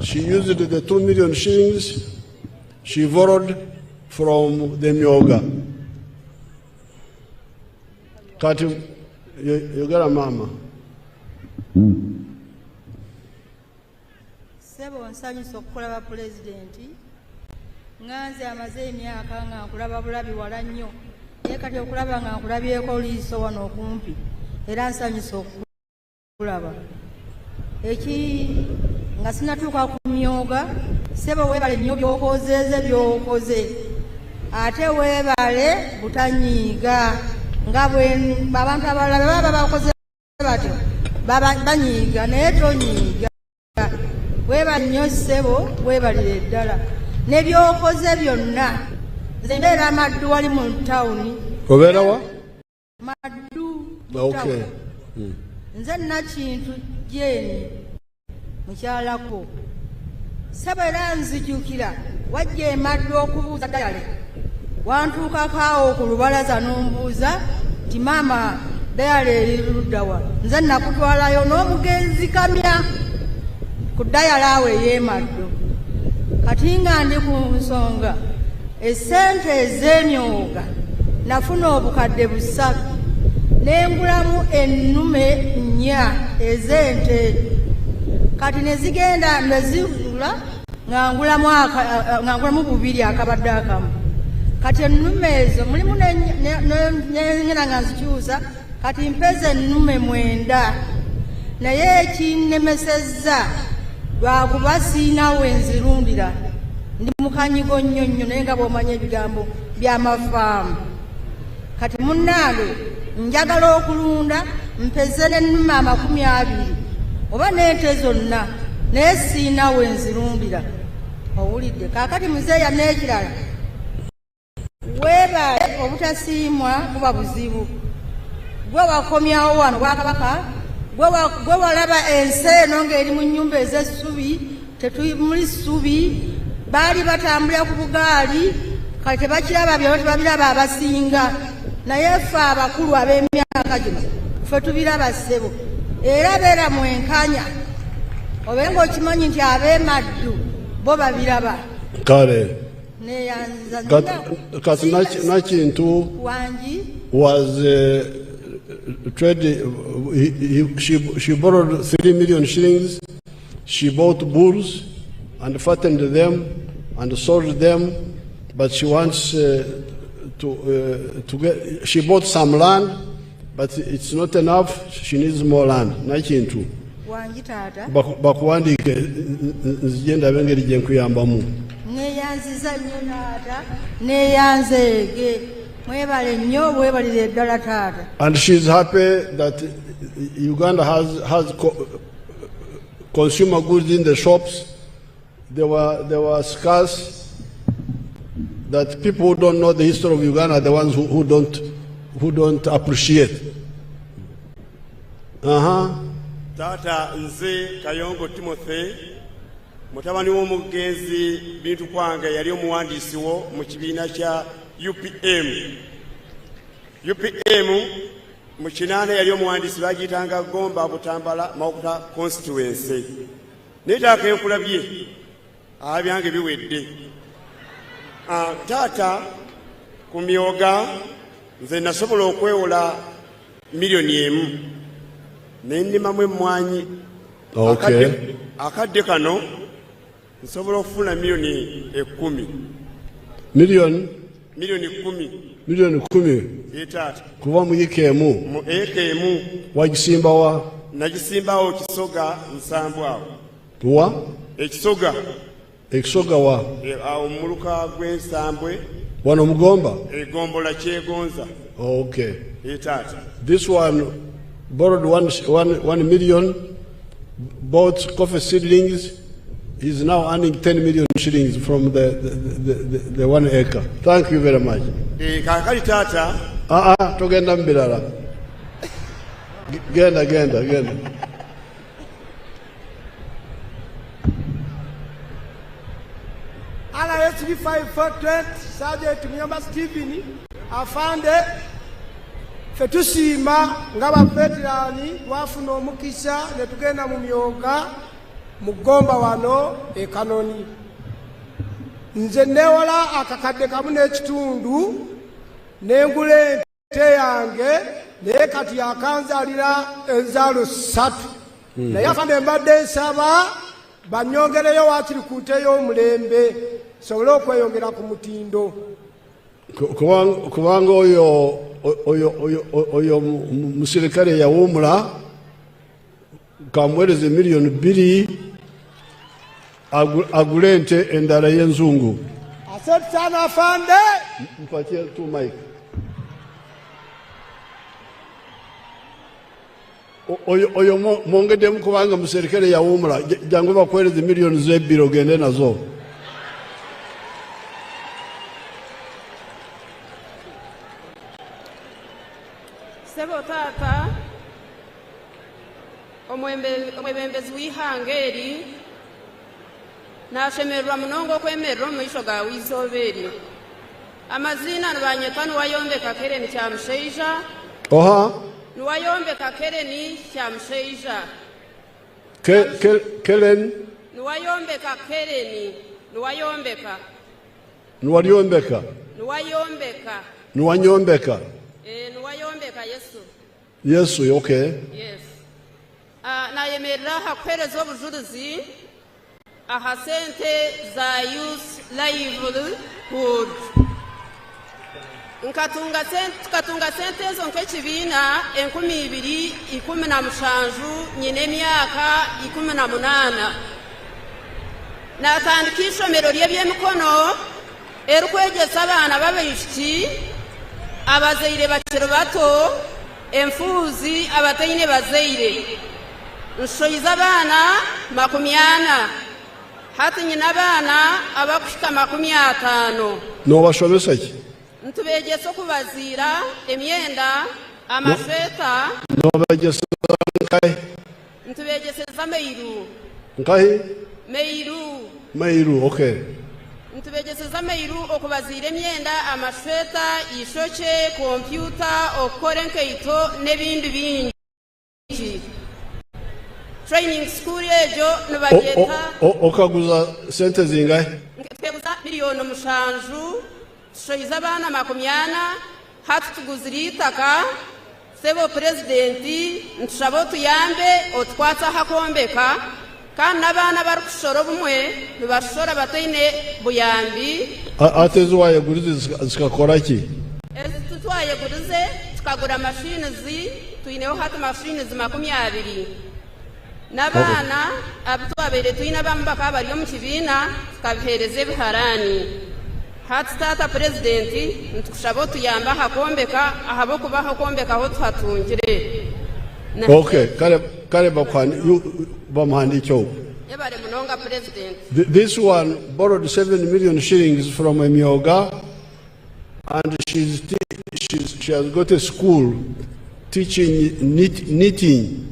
She used the 2 million shillings she borrowed from the myoga. Kati, you got a mama. Sebo nsanyusa okulaba Pulezidenti. Nganze amaze emyaka nga nkulaba bulabi wala nnyo. Naye kati okulaba nga nkulabyeko liiso wano okumpi. Era nsanyusa okulaba. Nga sinatuuka ku myoga, Sebo weebale nnyo by'okoze. Ate weebale butanyiiga. Nga bwe abantu abalala baba bakoze batyo. Banyiiga naye tonyiiga. Weebale nnyo Sebo, weebalire ddala. Ne by'okoze byonna. Nze ndeera Maddu wali mu tawuni. Obeera wa? Maddu. Okay. Nze Nakintu Jeeni mukyalako. Sebo era nzijukira wajja e Maddu okubuuza Dayale. Wantuukako awo ku lubalaza n'ombuuza ti maama Dayale eri ludda wa. Nze nakutwalayo n'omugenzi kamya ku Dayale awo ey'e Maddu. Kati nga ndi ku nsonga essente ez'emyoga nafuna obukadde 3 nengulamu ennume 4 ez'ente kati nezigenda nezigula ngangulamu 2 akabadde akamu kati ennume ezo mulimu nengenda nga nzikyusa kati mpeze ennume 9 naye ekinnemesezza lwakuba siinawe nzirundira ndi mukanyigo nnyo naye nga bw'omanya ebigambo by'amafaamu kati munnange njagala okulunda mpeze n'ennume 20 oba n'ente zonna naye siinawe nzirundira owulidde kaakati muzeeya n'ekirala weebaale obutasiimwa buba buzibu gwe wakomyawo wano bwakabaka gwe walaba ensi eno ng'eri mu nnyumba ez'essubi tetumuli ssubi baali batambulira ku bugaali kati tebakiraba byabo tebabiraba abasinga naye ffe abakulu ab'emyaka gino ffe tubiraba ssebo era beera mwenkanya obe ng'okimanyi nti ab'emaddu bo babiraba kale neyanziza kati nakintu was trade. She borrowed 3 million shillings. She bought bulls and fattened them and sold them, but she wants to get. She bought some land, but it's not enough. She needs more land. Nakintu. Bakuwandike nzigenda bengeri gyenkuyambamu. Neyanziza nnyo taata neyanzeege mwebale nnyo bwebalire eddala taata. And she's happy that Uganda has consumer goods in the shops. They were scarce. That people who don't know the history of Uganda are the ones who don't appreciate. Tata nze Kayongo Timothy mutabani w'omugenzi Bintu Kwange yali omuwandiisi wo mu kibiina kya UPM mu kinaana yali omuwandiisi bagiyitanga Gomba Butambala Mawukuta constituency. Neetaaka ekulabye abyange biwedde. Taata ku myoga nze nasobola okwewola miliyoni 1 nendimamu emmwanyi. Akadde kano nsobola okufuna miliyoni 10. Miliyoni 10. Miliyoni 10. Taata kuva mu eka emu. Mu eka emu. Wagisimbawa? Nagisimbawo Kisoga Nsambu awo. Wa? Ekisoga. Ekisoga wa? Awo muluka gw'Ensambwe. Wano Mugomba? Egombola Kyegonza. Okay. Taata. This one borrowed 1 million, bought coffee seedlings. He's now earning 10 million shillings from the 1 acre. Thank you very much. Kakali taata. Togenda mbirala. Genda. RSB 5420 Sergeant Muyamba Stephen afande fetusiima nga bafetirani twafuna omukisa ne tugenda mu myoga mu Gomba wano e Kanoni. Nze newola akakadde kamu n'ekitundu nengula ente yange naye kati yakanzalira enzaalo 3. Naye afande mbadde nsaba banyongereyo wakiri ku nte y'omulembe sobole okweyongera ku mutindo. Kubanga oyo musirikale yawumula kamwereze miliyoni 2 agule ente endala y'enzungu. Asante sana afande. Mpatie tu mic. Oyo mwongedemu kubanga musirikale yawumula jangu bakwereze miliyoni 2 ogende nazo. Sebo tata omwebembezi w'ihanga eri nashemererwa munonga okwemerera omu maisho ga w'izooba eri. Amazina nibanyeta Niwayombeka Kereni Kyamushaija. Niwayombeka Kereni Kyamushaija. Keren? Niwayombeka Kereni. Niwayombeka. Niwayombeka. Niwayombeka. Niwanyombeka. Niwayombeka Yesu. Yes, okay. Yes. Nayemerera hakuhereza obujulizi aha sente za youth livelihood. Nkatunga sente ezo nk'ekibiina 2017 nyina emyaka 18. Natandika ishomero ly'ebyemikono erikwegyesa abaana b'abaishiki, abazaire bakiri bato, enfuuzi abataine bazaire. Nshoiza abaana 40 hati nyina abaana abakushika 50. Nobashomesa ki? Ntubegyesa okubaziira emyenda, amashweta. Nobegyesa nkahi? Ntubegyeseza meiru. Nkahi? Meiru, okay. Ntubegyeseza meiru okubaziira emyenda, amashweta, ishoche, kompyuta, okukora enkaito n'ebindi bingi. Training school ejo nibagyeta. Okaguza sente zingahe? Tweguza miliyoni 7. Tushoiza abaana 40 hati tuguzira itaka. Sebo presidenti ntushaba tuyambe otwatsa hakombeka kandi n'abaana bari kushora obumwe nibashora bataine buyambi. Ate ziwayegurize zikakora ki? Twayegurize tukagura mashinizi, tuineho hati mashinizi 20. N'abaana abitwabaire tuine abamu bakaba bari omu kibiina tukabihereza ebiharani. Hati tata presidenti ntukushaba tuyamba hakombeka ahabwokuba hakombeka aho tuhatungire. Okay, kale bamuhandikyo. Yebare munonga president. This one borrowed 7 million shillings from Emyoga, and she has got a school teaching knitting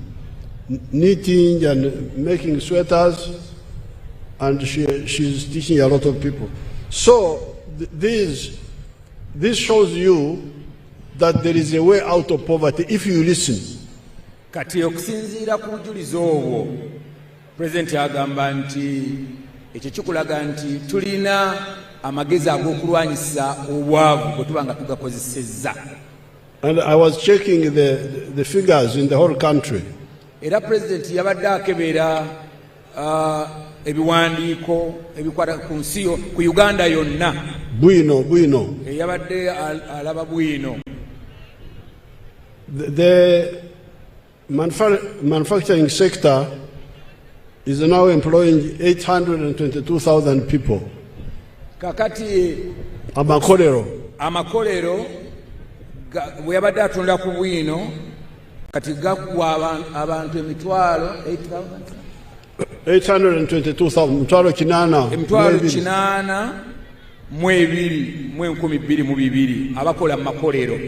and making sweaters, and she's teaching a lot of people. So this shows you that there is a way out of poverty if you listen. Kati okusinziira ku bujulizi obwo, President agamba nti ekyo kikulaga nti tulina amagezi ag'okulwanyisa obwavu bwe tuba nga tugakozesezza. And I was checking the figures in the whole country. Era President yabadde akebera ebiwandiiko ebikwata ku nsi ku Uganda yonna. Bwino. Yabadde alaba bwino. The manufacturing sector is now employing 822,000 people. Kakati amakolero bwe yabadde atunda ku bwino kati gakuwa abantu emitwalo 822,000 882,222 abakola mu makolero.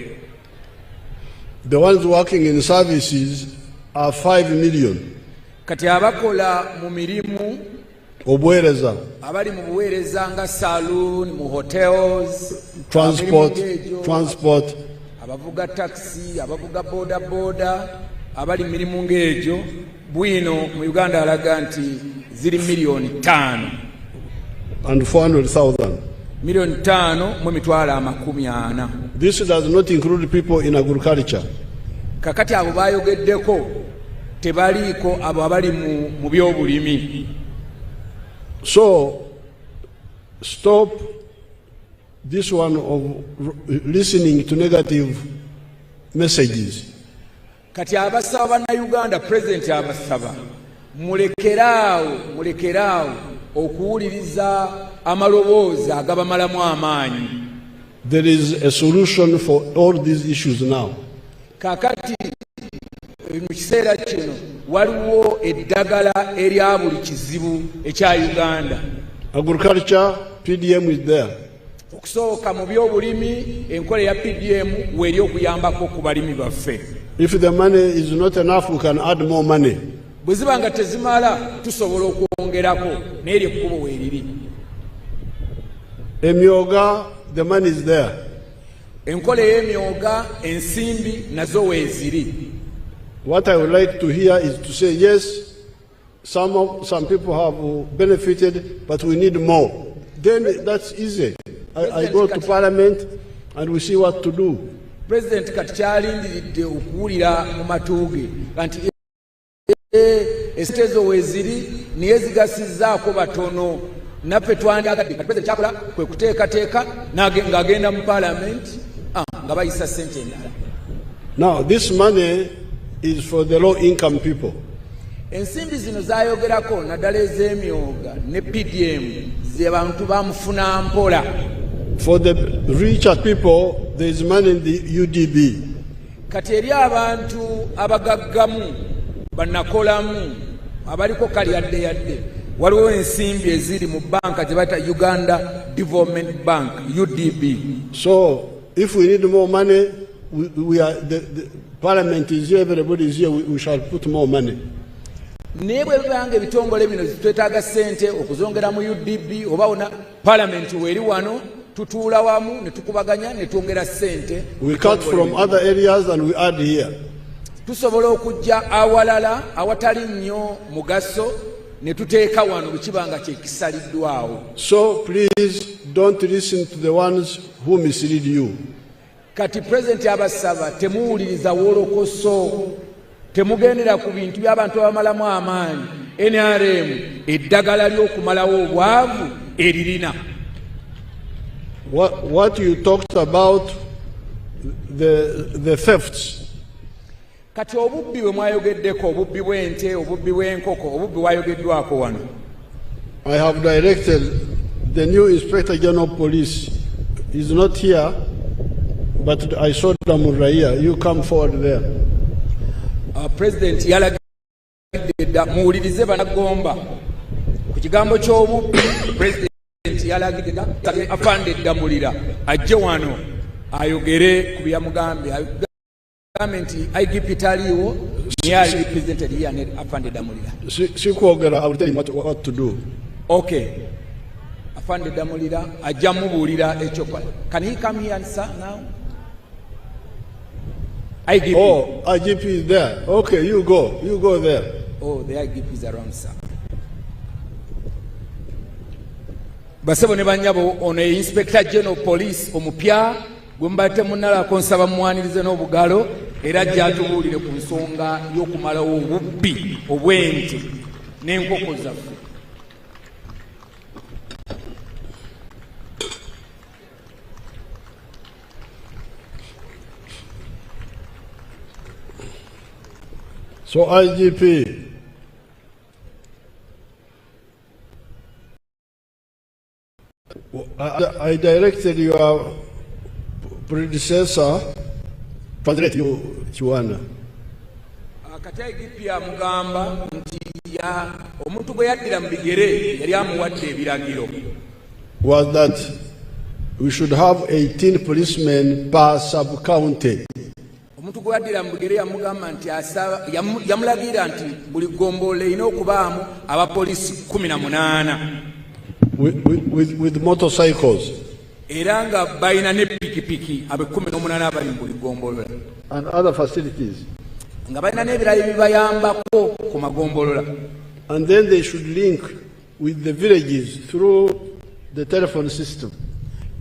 The ones working in services are 5 million. Kati abakola mu mirimu obuweereza, abali mu buweereza nga saloon, mu hotels, transport, abavuga taxi, abavuga boda, abali mirimu ng'egyo, bwino mu Uganda alaga nti ziri miliyoni 5 and 400,000. Miliyoni 5 mu mitwalo 40. This does not include people in agriculture. Kakati abo bayogeddeko tebaliko abo abali mu byobulimi. So stop this one of listening to negative messages. Kati abasaba bannayuganda, President abasaba mulekeraawo okuwuliriza amaloboozi agabamalamu amaanyi. There is a solution for all these issues now. Kakati mu kiseera kino waliwo eddagala erya buli kizibu ekya Uganda. Agriculture, PDM is there. Okusooka mu byobulimi enkola ya PDM weri okuyambako ku balimi baffe. If the money is not enough, we can add more money. Bwe ziba nga tezimala tusobola okwongerako n'eryo ekkubo weeriri. Emyoga, the money is there. Enkola y'emyoga ensimbi nazo weeziri. What I would like to hear is to say, yes, some people have benefited, but we need more. Then that's easy. I go to Parliament and we see what to do. President kati kyalindiridde okuwulira mu matuuge nti esitezo weziri niye zigasizzaako batono naffe twandiagadde kati President kyakola kwe kuteekateeka ng'agenda mu Parliament nga bayisa ssente endala. Now this money is for the low income people. Ensimbi zino zayogerako naddala ez'emyoga ne PDM ze bantu bamufuna mpola. For the richer people, there is money in the UDB. Kati eri abantu abagaggamu banakolamu abaliko kali yadde waliwo ensimbi eziri mu banka gye bayita Uganda Development Bank UDB. So if we need more money, we are the Parliament is here, everybody is here, we shall put more money. Naye bwe bibanga ebitongole bino twetaaga ssente okuzongera mu UDB oba wona Parliament weri wano tutuula wamu ne tukubaganya ne twongera ssente. We cut from other areas and we add here. Tusobola okujja awalala awatali nnyo mugaso ne tuteeka wano bwe kibanga kyekisaliddwawo. So please don't listen to the ones who mislead you. Kati President abasaba temuwuliriza wolokoso, temugendera ku bintu by'abantu abamalamu amaanyi. NRM eddagala ly'okumalawo obwavu eririna. What you talked about, the thefts. Kati obubbi bwe mwayogeddeko, obubbi bw'ente, obubbi bw'enkoko, obubbi bwayogeddwako wano. I have directed the new Inspector General of Police. He's not here, but I saw Damuraya. You come forward there. President yalagidde muwulirize Bannagomba ku kigambo ky'obubbi. President yalagidde afande Damulira ajje wano ayogere ku byamugambye. Government IGP taliwo niye ali represented here ne afande Damulira. Sikwogera, I will tell him what to do. Okay. Afande Damulira ajja mubuulira ekyokola. Can he come here sir now? IGP. Oh, IGP is there. Okay, you go there. Oh, the IGP is around, sir. Basebo ne banyabo ono Inspector General Police omupya gwembate munala konsaba mwanirize n'obugalo era jatubuulire ku nsonga y'okumalawo obubbi obw'ente n'enkoko zaffe. So IGP, I directed your predecessor, Padre Chuana. Kati IGP amugamba nti omuntu gwe yaddira mu bigere yali amuwadde ebiragiro. Was that we should have 18 policemen per sub-county. Omuntu gwe yaddira mu bigere yamugamba nti yamulagira nti buli ggombolola erina okubaamu abapoliisi 18 with motorcycles. Era nga balina ne pikipiki abe 18 abali mu buli ggombolola. And other facilities. Nga balina n'ebirala ebibayambako ku magombolola. And then they should link with the villages through the telephone system.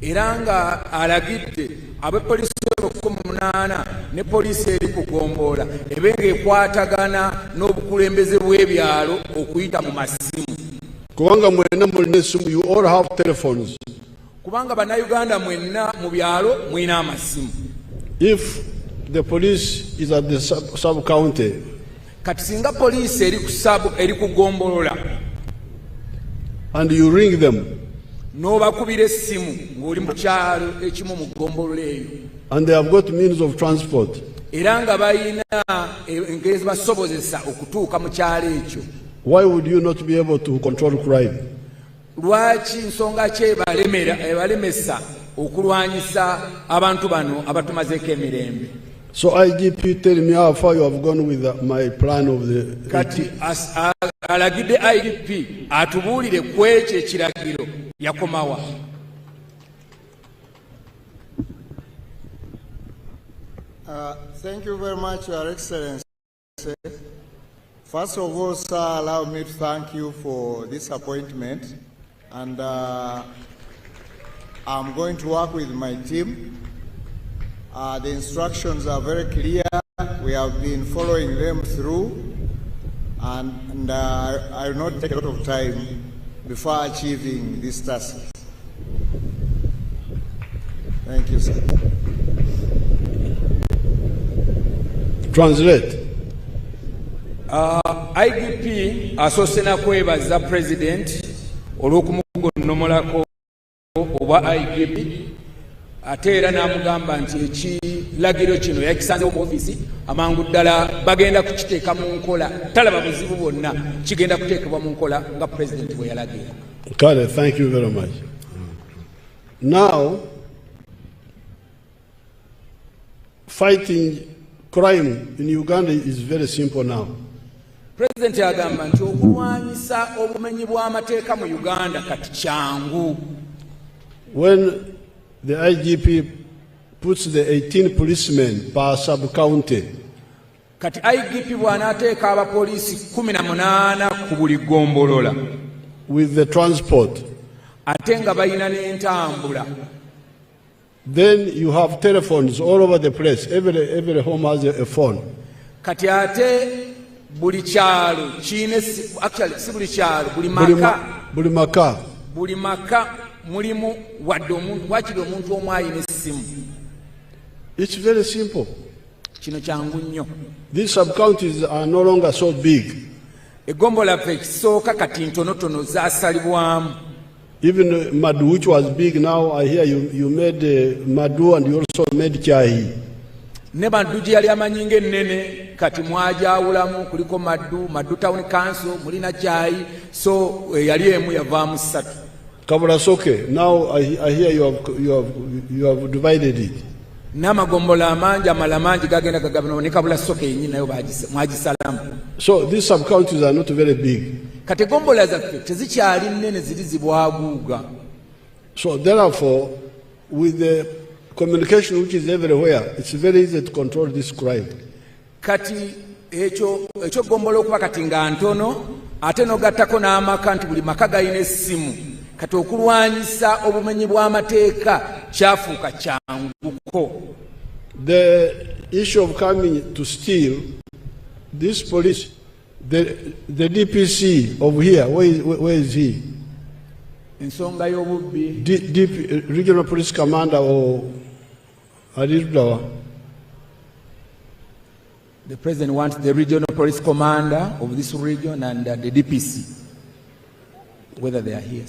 Era nga alagidde abepoliisi 18 ne poliisi eri ku ggombolola ebenga ekwatagana n'obukulembeze bw'ebyalo okuyita mu masimu. Kubanga mwenna mulina essimu, you all have telephones. Kubanga bannayuganda mwenna mu byalo mwina amasimu. If the police is at the sub-county, kati singa poliisi eri ku ggombolola and you ring them, n'obakubira essimu ng'oli mu kyalo ekimu mu ggombolola eyo, and they have got means of transport, era nga balina engeri zibasobozesa okutuuka mu kyalo ekyo, why would you not be able to control crime? Lwaki nsonga ki ebalemesa okulwanyisa abantu bano abatumazeeko emirembe? So IGP, tell me how far you have gone with my plan of the... Kati alagidde IGP atubuulire ku ekyo ekiragiro yakomawa. Thank you very much, Your Excellency. First of all, sir, allow me to thank you for this appointment. And I'm going to work with my team The instructions are very clear. We have been following them through, and I will not take a lot of time before achieving these tasks. Thank you, sir. Translate. IDP asosena kwebaza president olw'okumugonnomolako oba IDP ate era n'amugamba nti ekiragiro kino yakisanzewo mu ofisi amangu ddala bagenda kukiteeka mu nkola talaba buzibu bwonna kigenda kuteekebwa mu nkola nga president bwe yalagira. Kale, thank you very much. Now, fighting crime in Uganda is very simple now. President agamba nti okulwanyisa obumenyi bw'amateeka mu Uganda kati kyangu. When the IGP puts the 18 policemen per sub-county, kati IGP bw'anaateeka abapoliisi 18 ku buli gombolola with the transport, ate nga balina n'entambula, then you have telephones all over the place. Every home has a phone. Kati ate buli kyalo kiine, actually si buli kyalo, buli maka mulimu wadde omuntu wakiri omuntu omu ayina essimu. It's very simple. Kino kyangu nnyo. These sub-counties are no longer so big. Egombola pe kisooka kati ntonotono zaasalibwamu. Even Madu, which was big, now I hear you made Madu and you also made Kyai. Ne Madu gye yali amanyinga ennene kati mwajawulamu kuliko Madu Town Council mulina Kyai, so yali emu yavaamu 3. Kabulasoke, now I hear you have divided it. N'amagombola amangi amala mangi gagenda gagabana ne Kabulasoke yennyini nayo mwagisalamu. So these sub-counties are not very big. Kati gombola zaffe tezikyali nnene ziri zibwaguuga. So therefore, with the communication which is everywhere, it's very easy to control this crime. Kati ekyo gombola okuba kati nga ntono ate n'ogattako n'amaka nti buli maka galina essimu. Kati okulwanyisa obumenyi bw'amateeka kyafuuka kyanguko. The issue of coming to steal, this police, the DPC of here, where is he? Ensonga y'obubbi. Regional Police Commander or Adirudawa? The President wants the Regional Police Commander of this region and the DPC, whether they are here.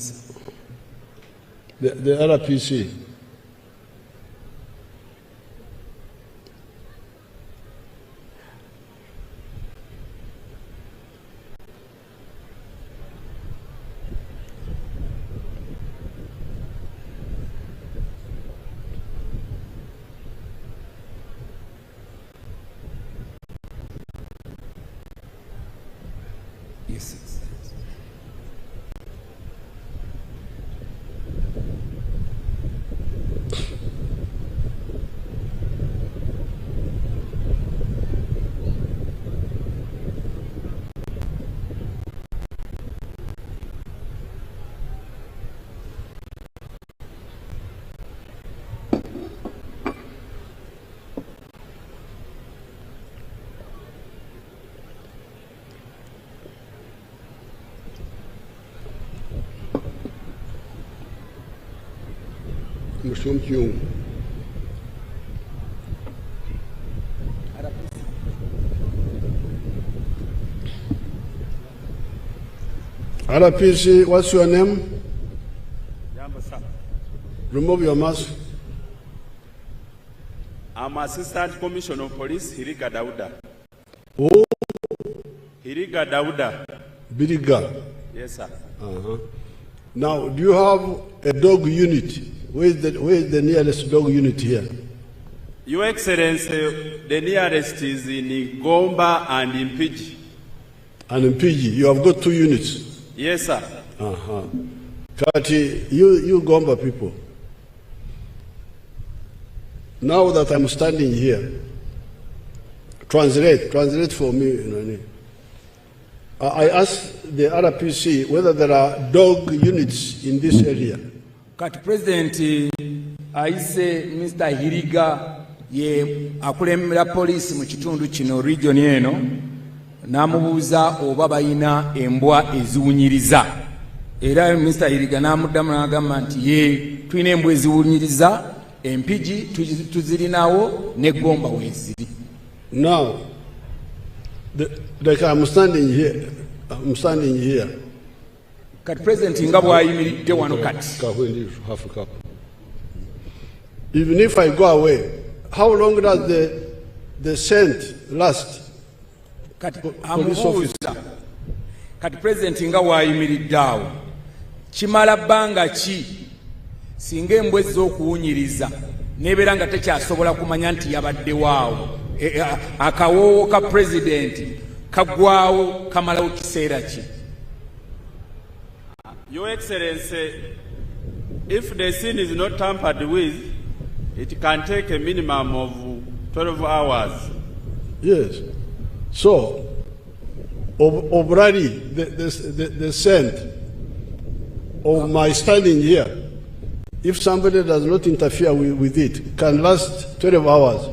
The RPC. Yes. RPC, what's your name? Remove your mask. I'm Assistant Commissioner of Police, Hiriga Dauda. Oh. Hiriga Dauda. Biriga. Yes, sir. Now, do you have a dog unit? Where is the nearest dog unit here? Your Excellency, the nearest is in Gomba and in Piji. And in Piji, you have got 2 units? Yes, sir. Kati, you Gomba people. Now that I'm standing here, translate for me. I asked the RPC whether there are dog units in this area. Kati President aise Mr. Hiriga ye akulembera poliisi mu kitundu kino region eno n'amubuuza oba balina embwa eziwunyiriza era Mr. Iriga n'amuddamu n'agamba nti ye tulina embwa eziwunyiriza empigi tuzirinawo ne Gomba weeziri. Now, like I'm standing here. Kati President nga bw'ayimiridde wano kati. Even if I go away, how long does the scent last? Kati amubuuza. Kati President nga bw'ayimiridde awo. Kimala bbanga ki singa embwa ez'okuwunyiriza n'ebeera nga tekyasobola kumanya nti yabaddewo awo. Akawoowo ka President kagwawo kamalawo kiseera ki? Your Excellency, if the scene is not tampered with, it can take a minimum of 12 hours. Yes. So, already the scent of my standing here, if somebody does not interfere with it, can last 12 hours.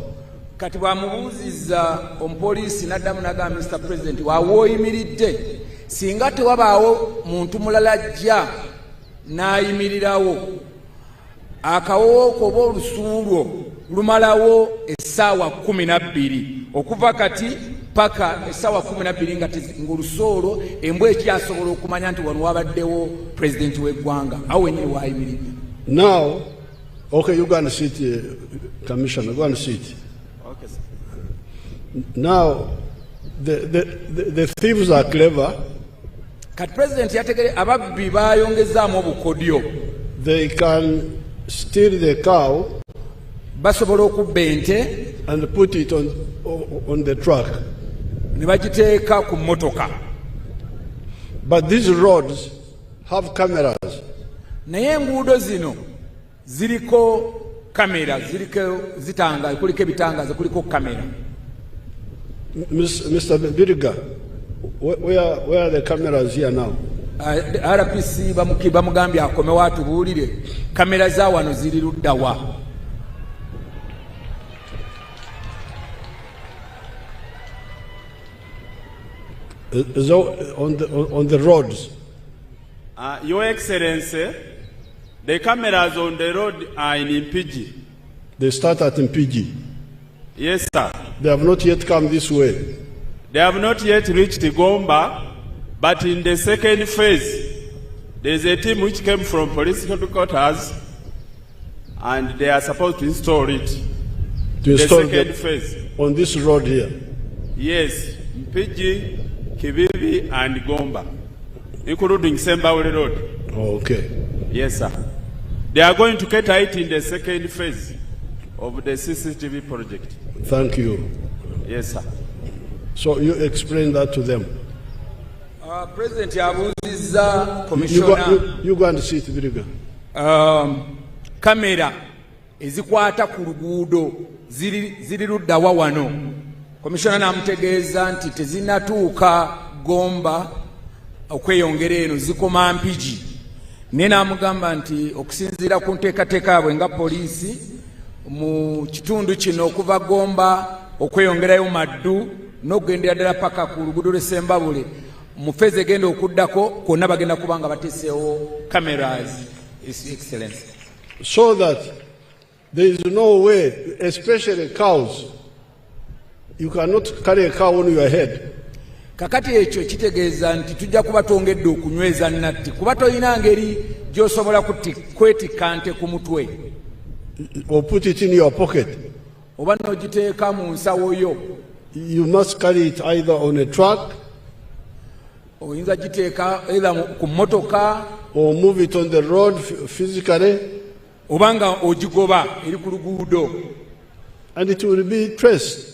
Kati bw'amubuuzizza omupoliisi n'addamu n'agamba Mr. President waawooyimiridde singa tewabaawo muntu mulala ajja n'ayimirirawo akawoowo ko oba olusuulwo lumalawo essaawa 12 okuva kati paka essaawa 12 ng'olusoolo embwa ekyasobola okumanya nti wano wabaddewo President w'eggwanga awo wennyini waayimiridde. Now, okay, you go and sit, Commissioner, go and sit. Okay, sir. Now, the thieves are clever. Kati President yategere ababbi baayongezaamu obukodyo. They can steal the cow basobola okubba ente and put it on the truck. Ne bagiteeka ku mmotoka. But these roads have cameras. Naye enguudo zino ziriko kamera, ziriko zitanga, kuliko ebitangaza, kuliko kamera. Mr. Biriga, where are the cameras here now? RPC bamugambye akomewo atubuulire kamera za wano ziri luddawa. On the roads. Your Excellency, the cameras on the road are in Mpigi. They start at Mpigi. Yes, sir. They have not yet come this way. They have not yet reached Gomba, but in the second phase, there is a team which came from police headquarters, and they are supposed to install it. To install the second phase on this road here. Yes, Mpigi, Kibibi, and Gomba, including Sembawele Road. Okay. Yes, sir. They are going to cater it in the second phase of the CCTV project. Thank you. Yes, sir. So you explain that to them. President yabuuzizza Commissioner. You go and sit, Biriga. Kamera ezikwata ku luguudo ziri luddawa wano. Commissioner n'amutegeeza nti tezinnatuuka Gomba okweyongera eno zikoma Mpigi. Naye n'amugamba nti okusinziira ku nteekateeka yaabwe nga poliisi mu kitundu kino okuva Gomba okweyongerayo Maddu n'okugendera ddala paka ku luguudo lw'e Sembabule mu feezi egenda okuddako kwonna bagenda kuba nga bateeseewo cameras, His Excellency. So that there is no way, especially cows, you cannot carry a cow on your head. Kakati ekyo kitegeeza nti tujja kuba twongedde okunyweza nnatti kuba toyina ngeri gy'osobola kwetikka nte ku mutwe. Or put it in your pocket. Oba n'ogiteeka mu nsawo yo. You must carry it either on a truck, oyinza giteeka either ku mmotoka, or move it on the road physically, obanga ogigoba eri ku luguudo, and it will be traced.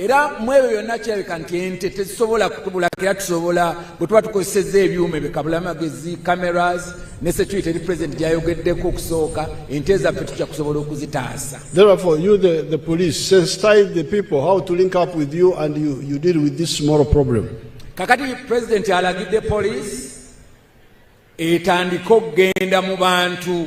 Era mu ebyo byonna kirabika nti ente tezisobola kutubulakira, tusobola bwe tuba tukozesezza ebyuma ebikabulamagezi, cameras ne security eri President gyayogeddeko okusooka, ente zaffe tujja kusobola okuzitaasa. Therefore, you the police, sensitize the people how to link up with you, and you deal with this small problem. Kakati President alagidde police etandika okugenda mu bantu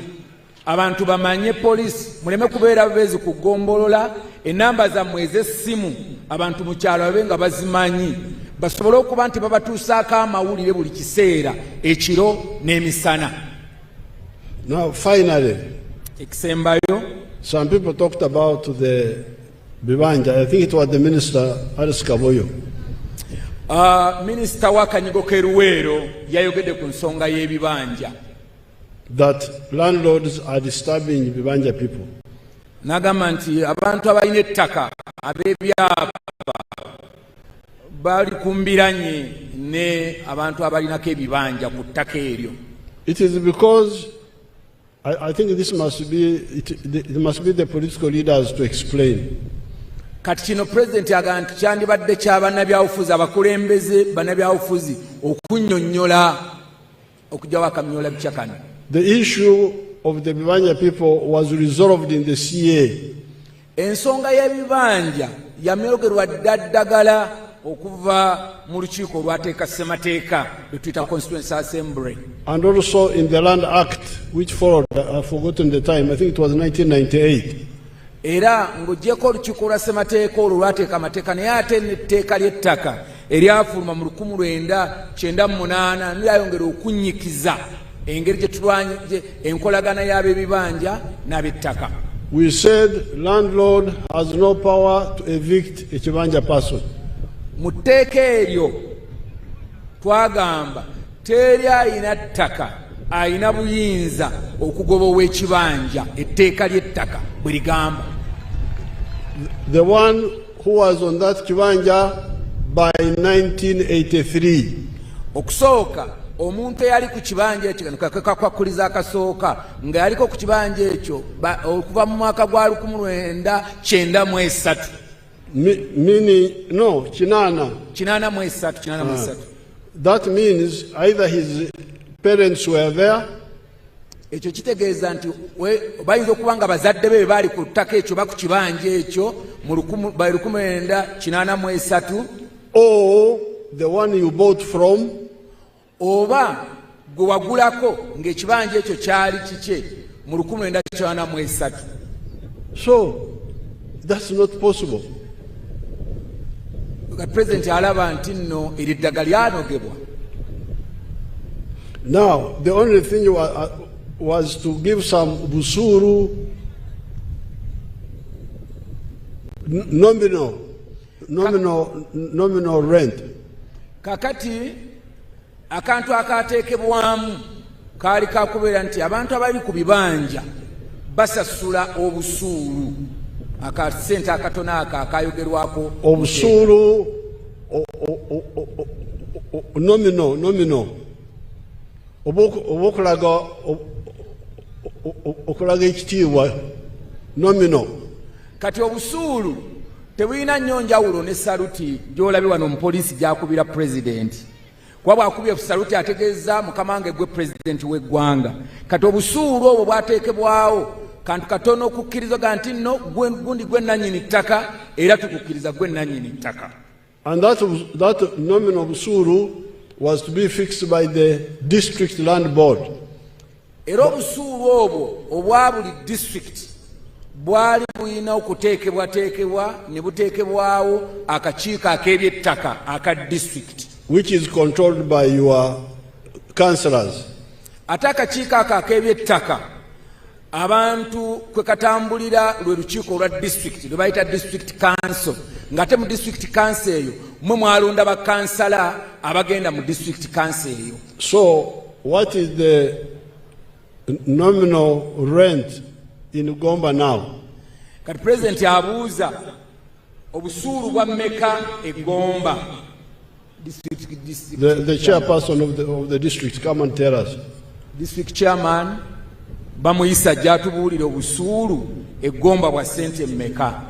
abantu bamanye poliisi muleme kubeera bezi kugombolola enamba zammwe ez'essimu abantu mu kyalo babe nga bazimanyi basobole okuba nti babatuusaako amawulire buli kiseera ekiro n'emisana. Now finally, ekisembayo, some people talked about the Bibanja. I think it was the minister Aris Kaboyo. Minisita wa Kanyigo Keruwero yayogedde ku nsonga y'ebibanja. That landlords are disturbing Bibanja people. N'agamba nti abantu abalina ettaka ab'ebyapa bali kumbiranye ne abantu abalinako ebibanja ku ttaka eryo. It is because I think this must be the political leaders to explain. Kati kino President agamba nti kyandibadde ky'abannabyabufuzi abakulembeze bannabyabufuzi okunnyonnyola okugyawo akamyola bikyakano. The issue of the Bibanja people was resolved in the CA. Ensonga y'ebibanja yamyogerwa ddala okuva mu lukiiko olwateeka ssemateeka lwe tuyita Constituency Assembly. And also in the Land Act which followed, I've forgotten the time, I think it was 1998. Era ng'oggyeko olukiiko lwa ssemateeka olwo lwateeka amateeka naye ate n'etteeka ly'ettaka eryafuluma mu 1998 lyayongera okunnyikiza engeri gye tulwanye enkolagana y'ab'ebibanja n'ab'ettaka. We said landlord has no power to evict a kibanja person. Mu tteeka eryo twagamba teri alina ttaka alina buyinza okugoba ow'ekibanja etteeka ly'ettaka bwe ligamba. The one who was on that kibanja by 1983. Okusooka omuntu eyali ku kibanja ekyo kakwakuliza akasooka nga yaliko ku kibanja ekyo okuva mu mwaka gwa 1993. Meaning, no, Chinana. That means either his parents were there, ekyo kitegeeza nti bayinza okuba nga bazadde be baali ku ttaka ekyo ba ku kibanja ekyo mu 1983, or the one you bought from, oba gwe wagulako ng'ekibanja ekyo kyali kikye mu 1983. So that's not possible. President alaba nti nno eriddaga lyanogebwa. Now the only thing was to give some busuru nominal rent. Kakati akantu akateekebwamu kaali kakubeera nti abantu abali ku bibanja basasula obusuulu akasente akatono akayogerwako obusuulu nomino okulaga ekitiibwa nomino. Kati obusuulu tebulina nnyo njawulo ne saluti gy'olabye wano omupoliisi gy'akubira President. Kuba bw'akubye saluti ategeeza mukama wange gwe President w'eggwanga. Kati obusuulu obwo bwateekebwawo kantu katono okukkiriza nti nno gundi gwe nannyini ttaka era tukukkiriza gwe nannyini ttaka. And that nominal busuru was to be fixed by the district land board. Era obusuulu obwo obwa buli district bwali bulina okuteekebwateekebwa ne buteekebwawo akakiiko ak'ebyettaka aka district, which is controlled by your councillors. Ate akakiiko ako ak'ebyettaka abantu kwe katambulira lwe lukiiko olwa district lwe bayita district council, ng'ate mu district council eyo mwe mwalonda bakansala abagenda mu district council eyo. So what is the nominal rent in Gomba now? Kati President abuuza obusuulu bwa mmeka e Gomba. The chairperson of the district, come and tell us. District chairman bamuyisa gy'atubuulira obusuulu e Gomba bwa ssente mmeka.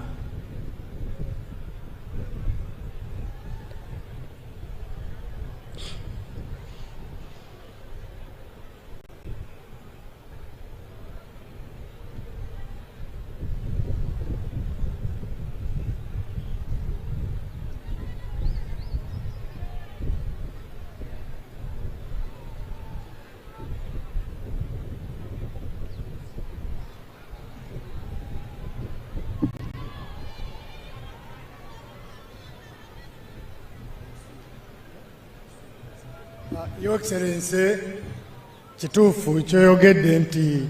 Your Excellency, kituufu kyoyogedde nti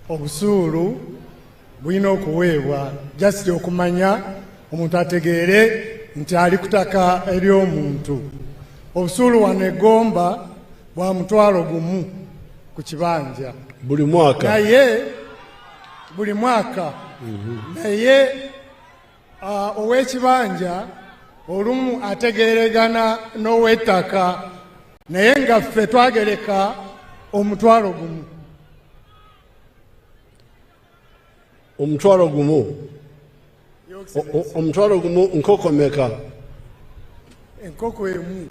obusuulu bulina okuweebwa just okumanya omuntu ategeere nti ali ku ttaka ery'omuntu. Obusuulu wano e Gomba bwa $1,000 ku kibanja buli mwaka, naye buli mwaka naye ow'ekibanja olumu ategeeregana n'ow'ettaka naye nga ffe twagereka $1,000. $1,000 nkoko meka? Enkoko emu.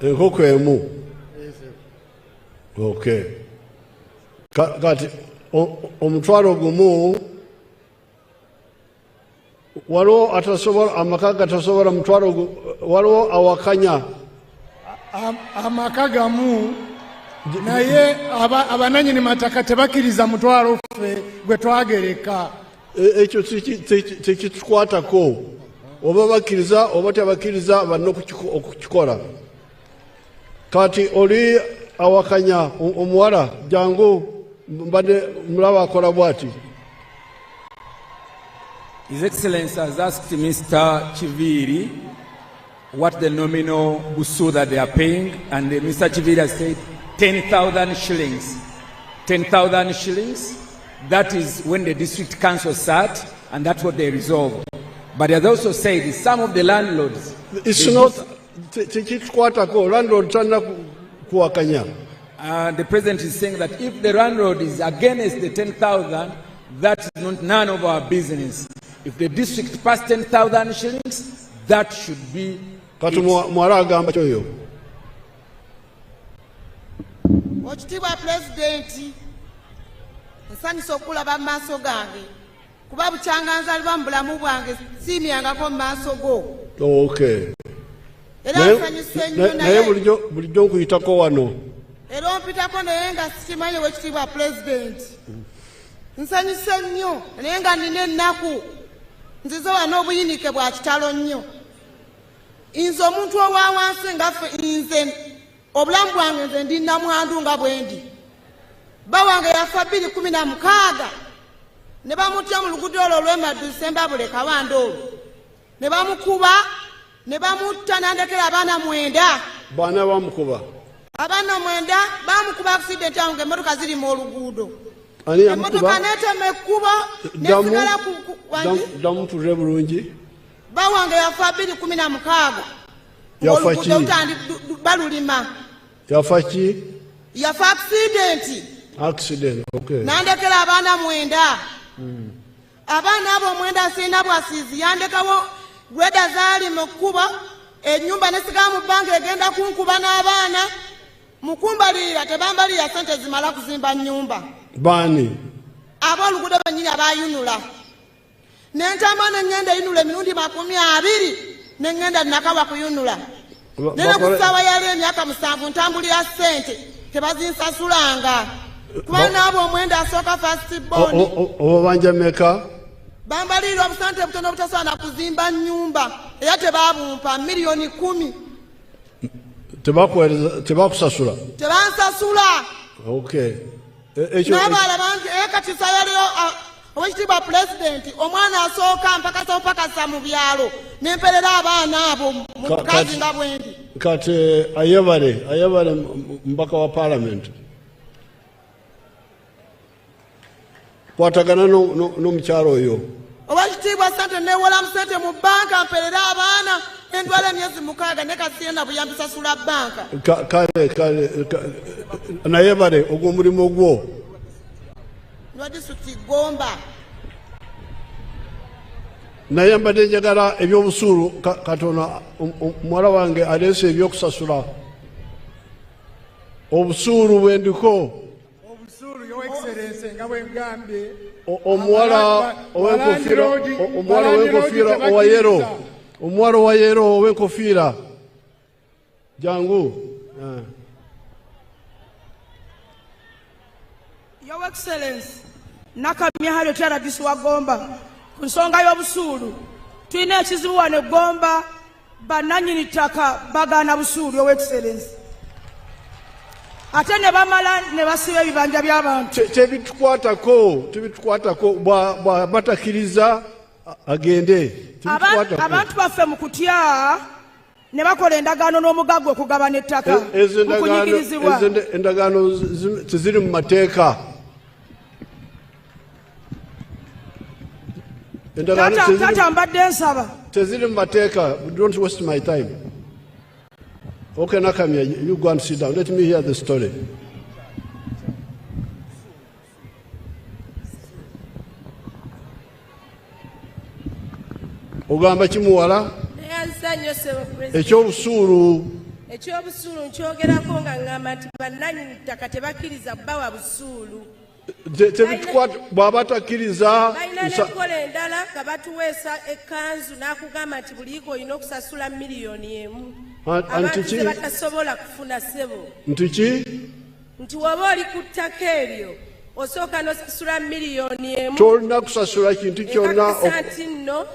Enkoko emu. Okay. Kati $1,000 waliwo atasobola amaka gatasobola $1,000 waliwo awakanya amaka gamu naye abananyini mataka tebakkiriza mutwalo ffe gwe twagereka. Ekyo tekitukwatako oba bakkiriza oba tebakkiriza balina okukikola. Kati oli awakanya omuwala jangu mbadde mulaba akola bw'ati. His Excellency has asked Mr. Chiviri what the nominal busu that they are paying, and Mr. Chiviri has said 10,000 shillings. 10,000 shillings, that is when the district council sat, and that's what they resolved. But he has also said some of the landlords... It's not... landlord tana kuwakanya. The president is saying that if the landlord is against the 10,000, that is not none of our business. If the district passed 10,000 shillings, that should be kati mwala agamba kyoyo. Okitiibwa Pulezidenti, nsanyusa okulaba mu maaso gange kuba bukyanga nzalibwa mu bulamu bwange siimyangako mu maaso go. Okay. Era nsanyuse nnyo naye bulijjo nkuyitako wano. Era ompitako naye nga sikimanyi Oweekitiibwa Pulezidenti. Nsanyuse nnyo naye nga nina ennaku nzize wano obuyinike bwa kitalo nnyo. Nze omuntu owa wansi nga ffe nze obulamu bwange nze ndi nnamwandu nga bwendi. Bba wange yafa 2016 ne bamutya mu luguudo olwo olw'Emadduusa Embabule Kawanda olwo ne bamukuba ne bamutta n'andekera abaana 9. Baana bamukuba? Abaana 9 bamukuba accident awo ng'emmotoka ziri mu oluguudo. Ani yamukuba? Emmotoka n'etema ekkubo n'esigala ku damutulire bulungi. Bba wange yafa 2016. Yafa ki? Balulima. Yafa ki? Yafa accident. Accident, okay. N'andekera abaana 9. Abaana abo 9 sirina bwasiizi yandekawo gweda zaali mu kkubo ennyumba nesigala mu bbanga egenda kunkuba n'abaana mukumbalirira tebambalirira sente zimala kuzimba nnyumba. Baani? Ab'oluguudo bennyini abayunula. N'entamba n'engenda eyunula emirundi 20 n'engenda nakawa kuyunula. Nene ku ssaawa yali emyaka 7 ntambulira ssente tebazinsasulanga. Kuba n'abo 9 asooka first born. Obanja meka? Bambalirira obusante butono obutasaana kuzimba nnyumba era tebabumpa miliyoni 10. Tebakusasula? Tebansasula. Okay. N'abaala bangi kati sayaliyo Oweekitiibwa Pulezidenti omwana asooka mpakasa mu byalo n'emperera abaana abo mu bukazi nga bwendi. Kati ayebale mbaka wa Parliament. Kwatagana n'omukyalo oyo. Oweekitiibwa ssente neewola mu ssente mu bbanka mperera abaana endwala emyezi 6 ne kasiyena buyambi sasula bbanka. Kale nayebale ogw'omulimu gwo. Lwa disitulikiti Gomba. Naye mbadde njagala ebyobusuulu katono muwala wange aleese ebyokusasula. Obusuulu bwendiko. Obusuulu Your Excellency nga bwengambye. Omuwala ow'enkofiira owa yero. Omuwala owa yero ow'enkofiira. Jangu. Your Excellency, nakamya hali otera diswa Gomba. Ku nsonga y'obusuulu tulina ekizibu wano Gomba bannannyini ttaka bagaana busuulu Your Excellency. ate ne bamala ne basiba ebibanja by'abantu. Tebitukwatako bwabatakiriza agende. Abantu baffe mu kutya ne bakola endagaano n'omugagga okugabana ettaka mu kunyigirizibwa. Endagaano teziri mu mateeka. Taata mbadde nsaba. Teziri mu mateeka. Don't waste my time. Okay, now come here. You go and sit down. Let me hear the story. Ogamba kimuwala? Ekyobusuulu. Ekyobusuulu nkyogerako nga ngamba nti bannannyini ttaka tebakkiriza bbawa busuulu. Bw'aba takkiriza balina n'enkola endala nga batuweesa ekkanzu n'akugamba nti buliiko olina okusasula miliyoni emu. Abantu ze batasobola kufuna ssebo. Nti ki? Nti woba oli ku ttaka eryo osooka n'osasula miliyoni emu. Tolina kusasula kintu kyonna. Ekakasa nti nno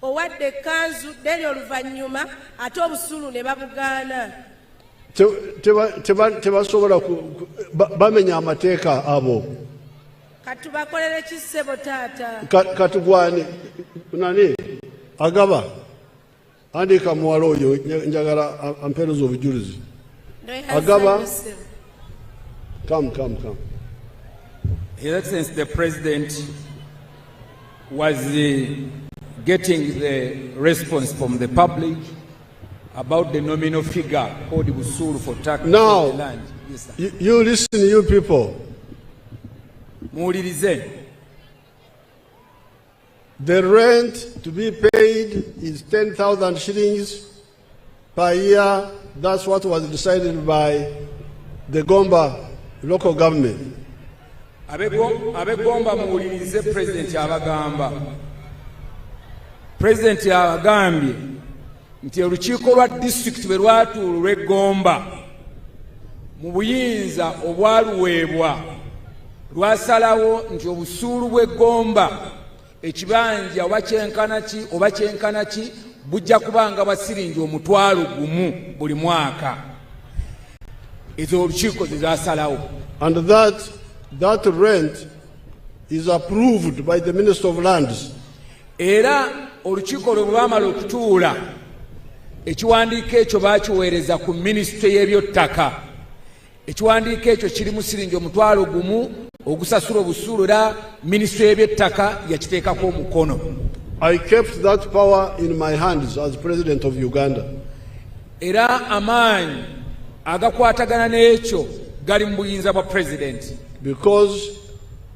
owadde ekkanzu deri oluvannyuma ate obusuulu ne babugaana. Tebasobola bamenya amateeka abo. Katubakolere ki ssebo taata? Katugwani nani agaba andika muwala oyo njagala ampeereza obujulizi. Agaba. Come. His Excellency the President was getting the response from the public about the nominal figure called Busuru for tax on the land. Yes, sir. You listen, you people. The rent to be paid is 10,000 shillings per year. That's what was decided by the Gomba local government. Abegomba muwulirize President abagamba. President abagambye nti olukiiko lwa district bwe lwatuulwa eGomba mu buyinza obwaluweebwa lwasalawo nti obusuulu bw'eGomba ekibanja oba kyenkana ki bujja kubanga bwa siringi 1,000 buli mwaka. Ezo olukiiko ze zasalawo. And that rent is approved by the Minister of Lands. Era olukiiko lwe lwamala okutuula ekiwandiiko ekyo baakiweereza ku minisitule y'ebyottaka. Ekiwandiiko ekyo kirimu siringi 1,000 ogusasula obusuulu era minisitule y'ebyottaka yakiteekako omukono. I kept that power in my hands as President of Uganda. Era amaanyi agakwatagana n'ekyo gali mu buyinza bwa President. Because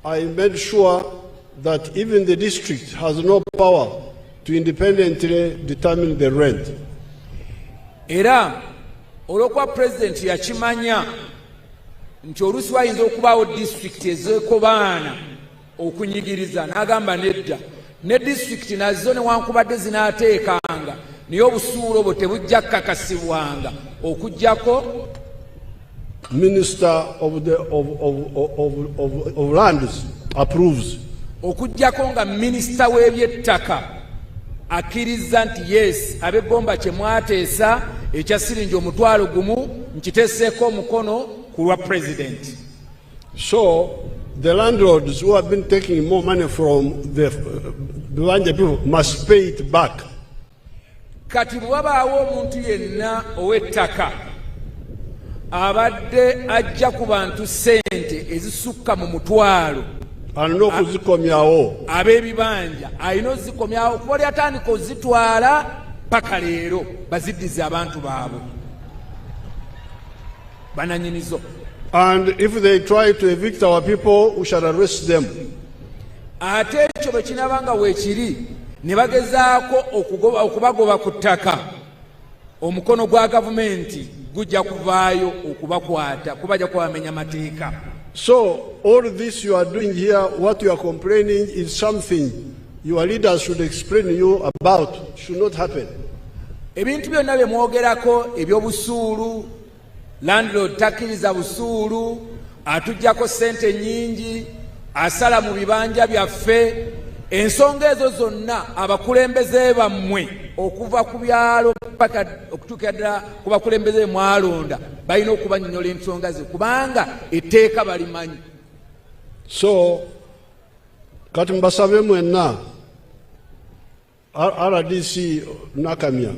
I made sure that even the district has no power to independently determine the rent. Era olw'okuba President yakimanya nti oluusi wayinza okubaawo district ezeekobaana okunyigiriza n'agamba nedda ne district nazo newankubadde zinaateekanga naye obusuulu obwo tebujja kukakasibwanga okuggyako Minister of Lands approves. Okuggyako nga minisita w'ebyettaka akkiriza nti yes ab'eGomba kye mwateesa ekya siringi 1,000 nkiteeseeko omukono ku lwa President. So the landlords who have been taking more money from the Bwanja people must pay it back. Kati bwabaawo omuntu yenna ow'ettaka abadde ajja ku bantu ssente ezisukka mu 1,000 alina okuzikomyawo. Ab'ebibanja alina ozikomyawo kuba oli atandika ozitwala paka leero baziddize abantu baabwe bananyinizo. And if they try to evict our people, we shall arrest them. Ate ekyo bwe kinabanga weekiri ne bagezaako okubagoba ku ttaka omukono gwa gavumenti gujja kuvaayo okubakwata kubajja kubamenya mateeka. So all this you are doing here, what you are complaining is something your leaders should explain to you about. Should not happen. Ebintu byonna bye mwogerako ebyobusuulu, landlord takkiriza busuulu, atuggyako ssente nnyingi, asala mu bibanja byaffe, ensonga ezo zonna abakulembeze bammwe okuva ku byalo paka okutuukira ddala ku bakulembeze mwalonda balina okubannyonnyola ensonga ze kubanga etteeka balimanyi. So kati mbasabe mwenna RDC nakamya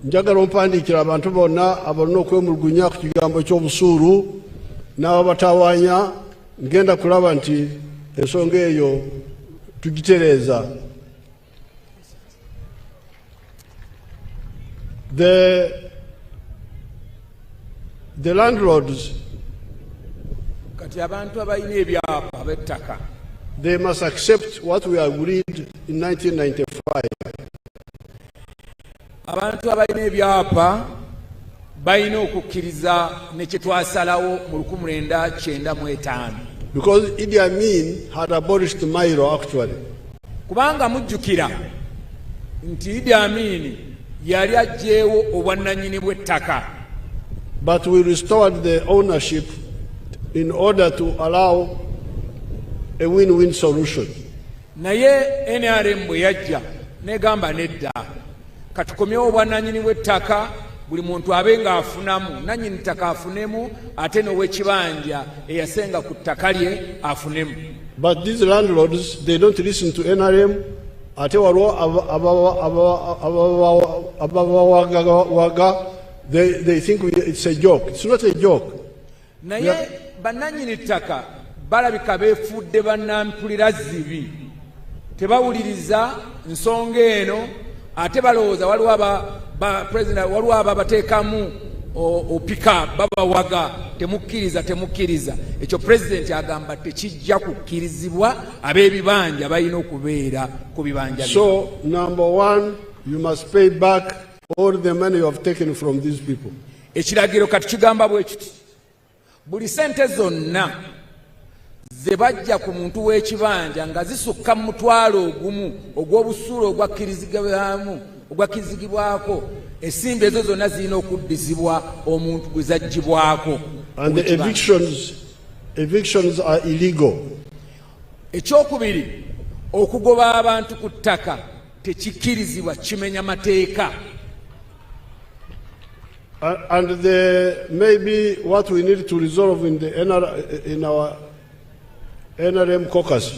njagala ompandiikira abantu bonna abalina okwemulugunya ku kigambo ky'obusuulu n'ababatawaanya ngenda kulaba nti ensonga eyo tugitereeza. The landlords, kati abantu abalina ebyapa ab'ettaka, they must accept what we agreed in 1995. abantu abalina ebyapa balina okukkiriza ne kye twasalawo mu 1995. Because Idi Amin had abolished Mairo actually. Kubanga mujjukira nti Idi Amin yali aggyeewo obwannannyini bw'ettaka. But we restored the ownership in order to allow a win-win solution. Naye NRM bwe yajja negamba nedda katukomyewo obwannannyini bw'ettaka buli muntu abe ng'afunamu nannyini ttaka afunemu ate n'ow'ekibanja eyasenga ku ttaka lye afunemu. But these landlords, they don't listen to NRM. Ate waliwo abawaga, they think it's a joke. It's not a joke. Naye bannannyini ttaka balabika beefudde bannampulira zibi, tebawuliriza nsonga eno ate balowooza waliwo president waliwo ababateekamu opika babawaga temukkiriza. Ekyo president agamba tekijja kukkirizibwa, ab'ebibanja balina okubeera ku bibanja. So number one, you must pay back all the money you have taken from these people. Ekiragiro kati kigamba bwe kiti buli sente zonna ze bajja ku muntu w'ekibanja nga zisukka mu mutwalo ogumu ogw'obusuulu ogwakkirizigibwako, ensimbi ezo zonna zirina okuddizibwa omuntu gwe zaggibwako. And the evictions are illegal. Ekyokubiri, okugoba abantu ku ttaka tekikkirizibwa, kimenya mateeka. And maybe what we need to resolve in our NRM caucus.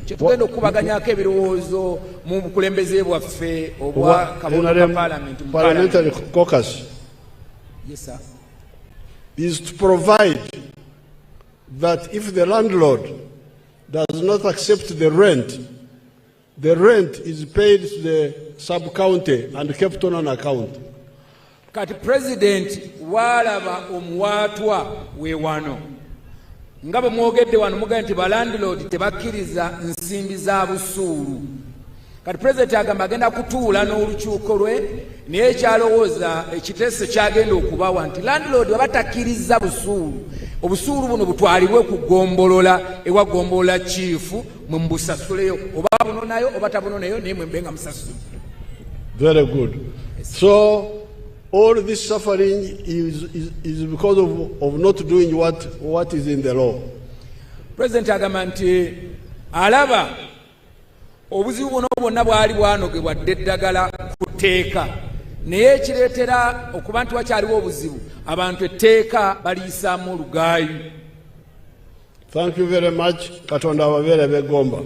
Kyetugenda okubaganyako ebirowoozo mu bukulembeze bwaffe obwa parliamentary caucus. Yes, sir. Is to provide that if the landlord does not accept the rent is paid to the sub-county and kept on an account. Kati president walaba omuwaatwa we wano nga bwe mwogedde wano mugambye nti balandlord tebakkiriza nsimbi za busuulu. Kati president agamba agenda kutuula n'olukiiko lwe naye ekyalowooza ekiteeso kyagenda okubawa nti landlord bwe batakkiriza busuulu, obusuulu buno butwalibwe ku gombolola ewa gombolola chiifu mwe mbusasuleyo, oba bunonayo oba tabunonayo naye mwe mbenga musasule. Very good. So all this suffering is because of not doing what is in the law. President agamba nti alaba obuzibu bwonna bwali bwanogebwa dde eddagala ku tteeka, naye ekireetera okuba nti wakyaliwo obuzibu abantu etteeka baliyisaamu olugaayi. Thank you very much. Katonda ababeere b'eggomba.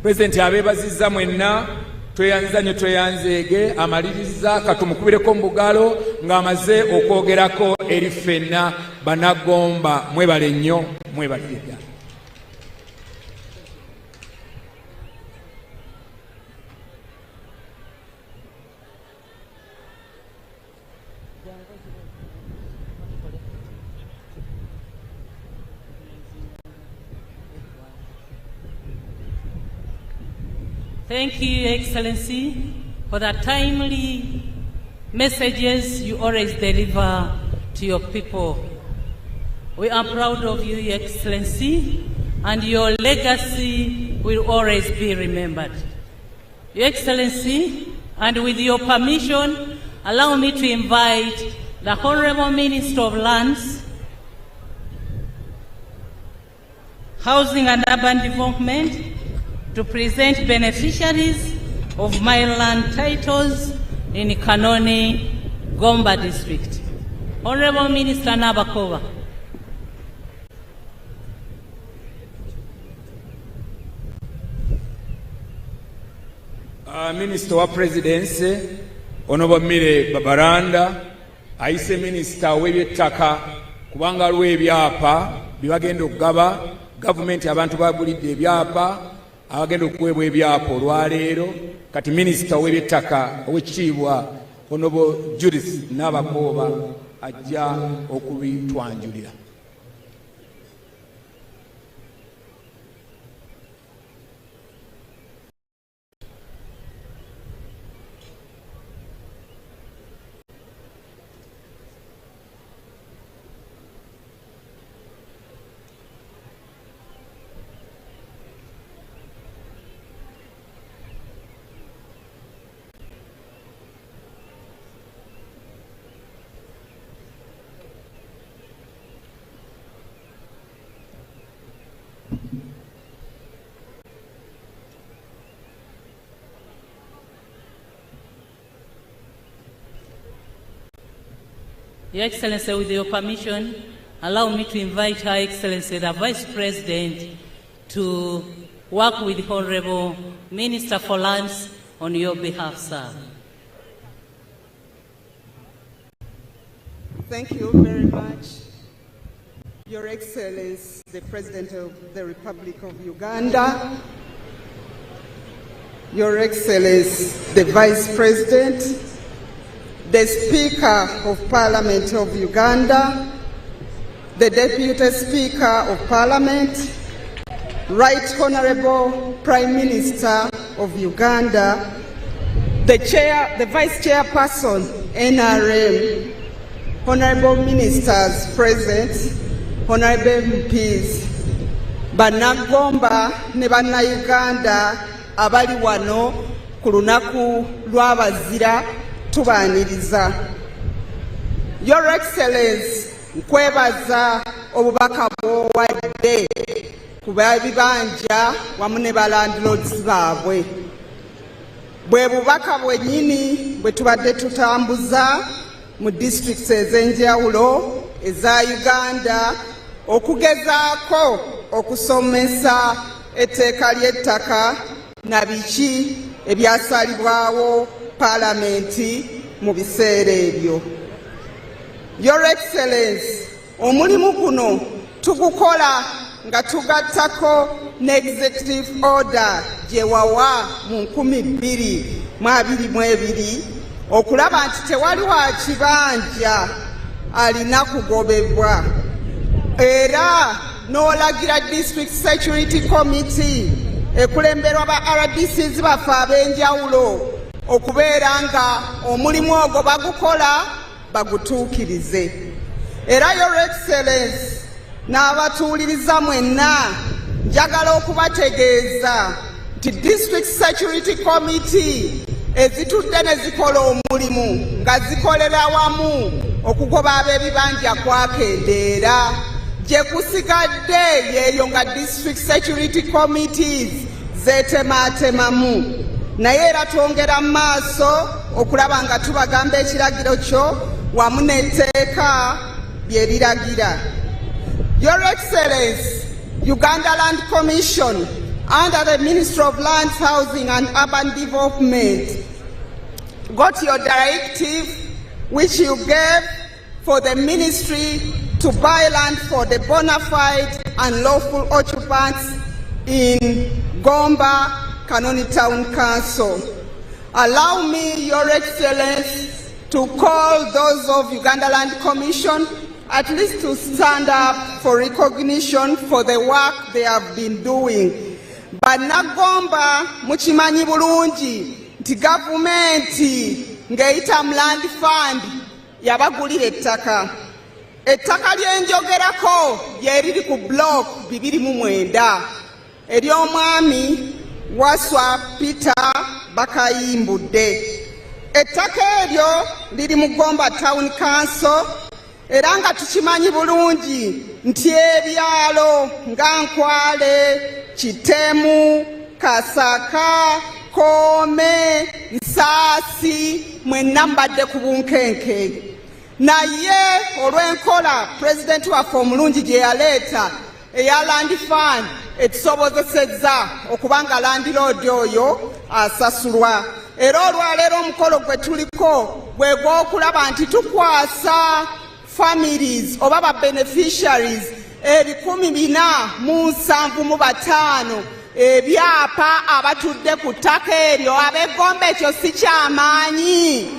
President abeebazizza mwenna, tweyanziza ne tweyanzeege, amaliriza katumukubireko mu bugalo ng'amaze okwogerako eri ffenna Bannagomba. Mwebale nnyo, mwebalire ddala. Thank you, Excellency, for the timely messages you always deliver to your people. We are proud of you, Your Excellency, and your legacy will always be remembered. Your Excellency, And with your permission, allow me to invite the Honorable Minister of Lands, Housing and Urban Development to present beneficiaries of my land titles in Kyanja-Gomba district. Honorable Minister Nabakova. Minister wa Presidency, Honorable Mire Babaranda, ayise Minister w'ebyettaka kubanga lw'ebyapa bibagenda okugaba gavumenti abantu bagulidde ebyapa abagenda okuweebwa ebyapa olwaleero kati Minister w'ebyettaka ow'ekitiibwa Honorable Judith Nabakooba ajja okubitwanjulira. Your Excellency, with your permission, allow me to invite Her Excellency, the Vice President, to work with the Honorable Minister for Lands on your behalf, sir. Thank you very much. Your Excellency, the President of the Republic of Uganda, Your Excellency, the Vice President, the Speaker of Parliament of Uganda, the Deputy Speaker of Parliament, Right Honourable Prime Minister of Uganda, the Vice Chairperson, NRM, Honourable Ministers present, Honourable MPs, Bannagomba ne Bannayuganda abali wano ku lunaku lw'abazira tubaaniriza. Your Excellency, nkwebaza obubaka bw'owadde ku b'ebibanja wamu ne balandlords baabwe. Bwe bubaka bwennyini bwe tubadde tutambuza mu districts ez'enjawulo eza Uganda okugezaako okusomesa etteeka ly'ettaka na biki ebyasalibwawo Parliamenti mu biseera ebyo. Your Excellency, omulimu guno tugukola nga tugattako ne executive order gye wawa mu 2022 okulaba nti tewali wa kibanja alina kugobebwa, era n'olagira District Security Committee ekulemberwa ba RDCs baffe ab'enjawulo okubeera nga omulimu ogwo bagukola bagutuukirize. Era Your Excellency, n'abatuuliriza mwenna njagala okubategeeza nti District Security Committee ezitudde ne zikola omulimu nga zikolera wamu okugoba ab'ebibanja kwakendeera. Gye kusigadde yeeyo nga District Security Committees zeetemaatemamu. Naye era twongera mu maaso okulaba nga tubagamba ekiragiro kyo wamu n'etteeka bye liragira. Your Excellency, Uganda Land Commission under the Ministry of Lands, Housing and Urban Development got your directive which you gave for the ministry to buy land for the bona fide and lawful occupants in Gomba, Kanoni Town Council. Allow me, Your Excellency, to call those of Uganda Land Commission at least to stand up for recognition for the work they have been doing. Bannagomba mukimanyi bulungi nti gavumenti ng'eyita mu Land Fund yabagulira ettaka. Ettaka lyenjogerako lyeriri ku block 29 ery'omwami Waswa Peter Bakayimbudde. ettaka eryo liri mu Gomba Town Council era nga tukimanyi bulungi nti ebyalo nga Nkwale, Kitemu, Kasaka, Kome, Nsaasi mwenna mbadde ku bunkenke. Naye olw'enkola Pulezidenti waffe omulungi gye yaleeta eya Land Fund etusobozesezza okubanga landlord oyo asasulwa. Era olwaleero omukolo gwe tuliko gwe gw'okulaba nti tukwasa families oba ba beneficiaries 475 ebyapa abatudde ku ttaka eryo ab'eggomba. Ekyo si kyamaanyi,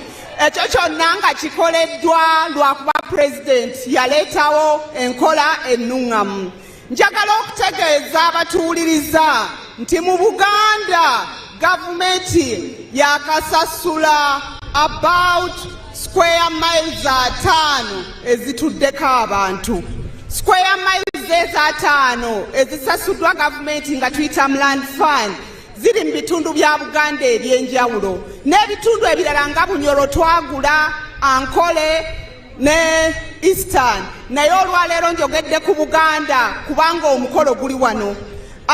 ekyo kyonna nga kikoleddwa lwakuba pulezidenti yaleetawo enkola ennuŋŋamu. Njagala okutegeeza abatuwuliriza nti mu Buganda gavumenti yakasasula about square miles 5 ezituddeko abantu. Square miles 5 ezisasuddwa gavumenti nga tuyita mu Land Fund ziri mu bitundu bya Buganda ebyenjawulo, n'ebitundu ebirala nga Bunyoro twagula, Ankole ne Eastern. Naye olwaleero njogedde ku Buganda kubanga omukolo guli wano.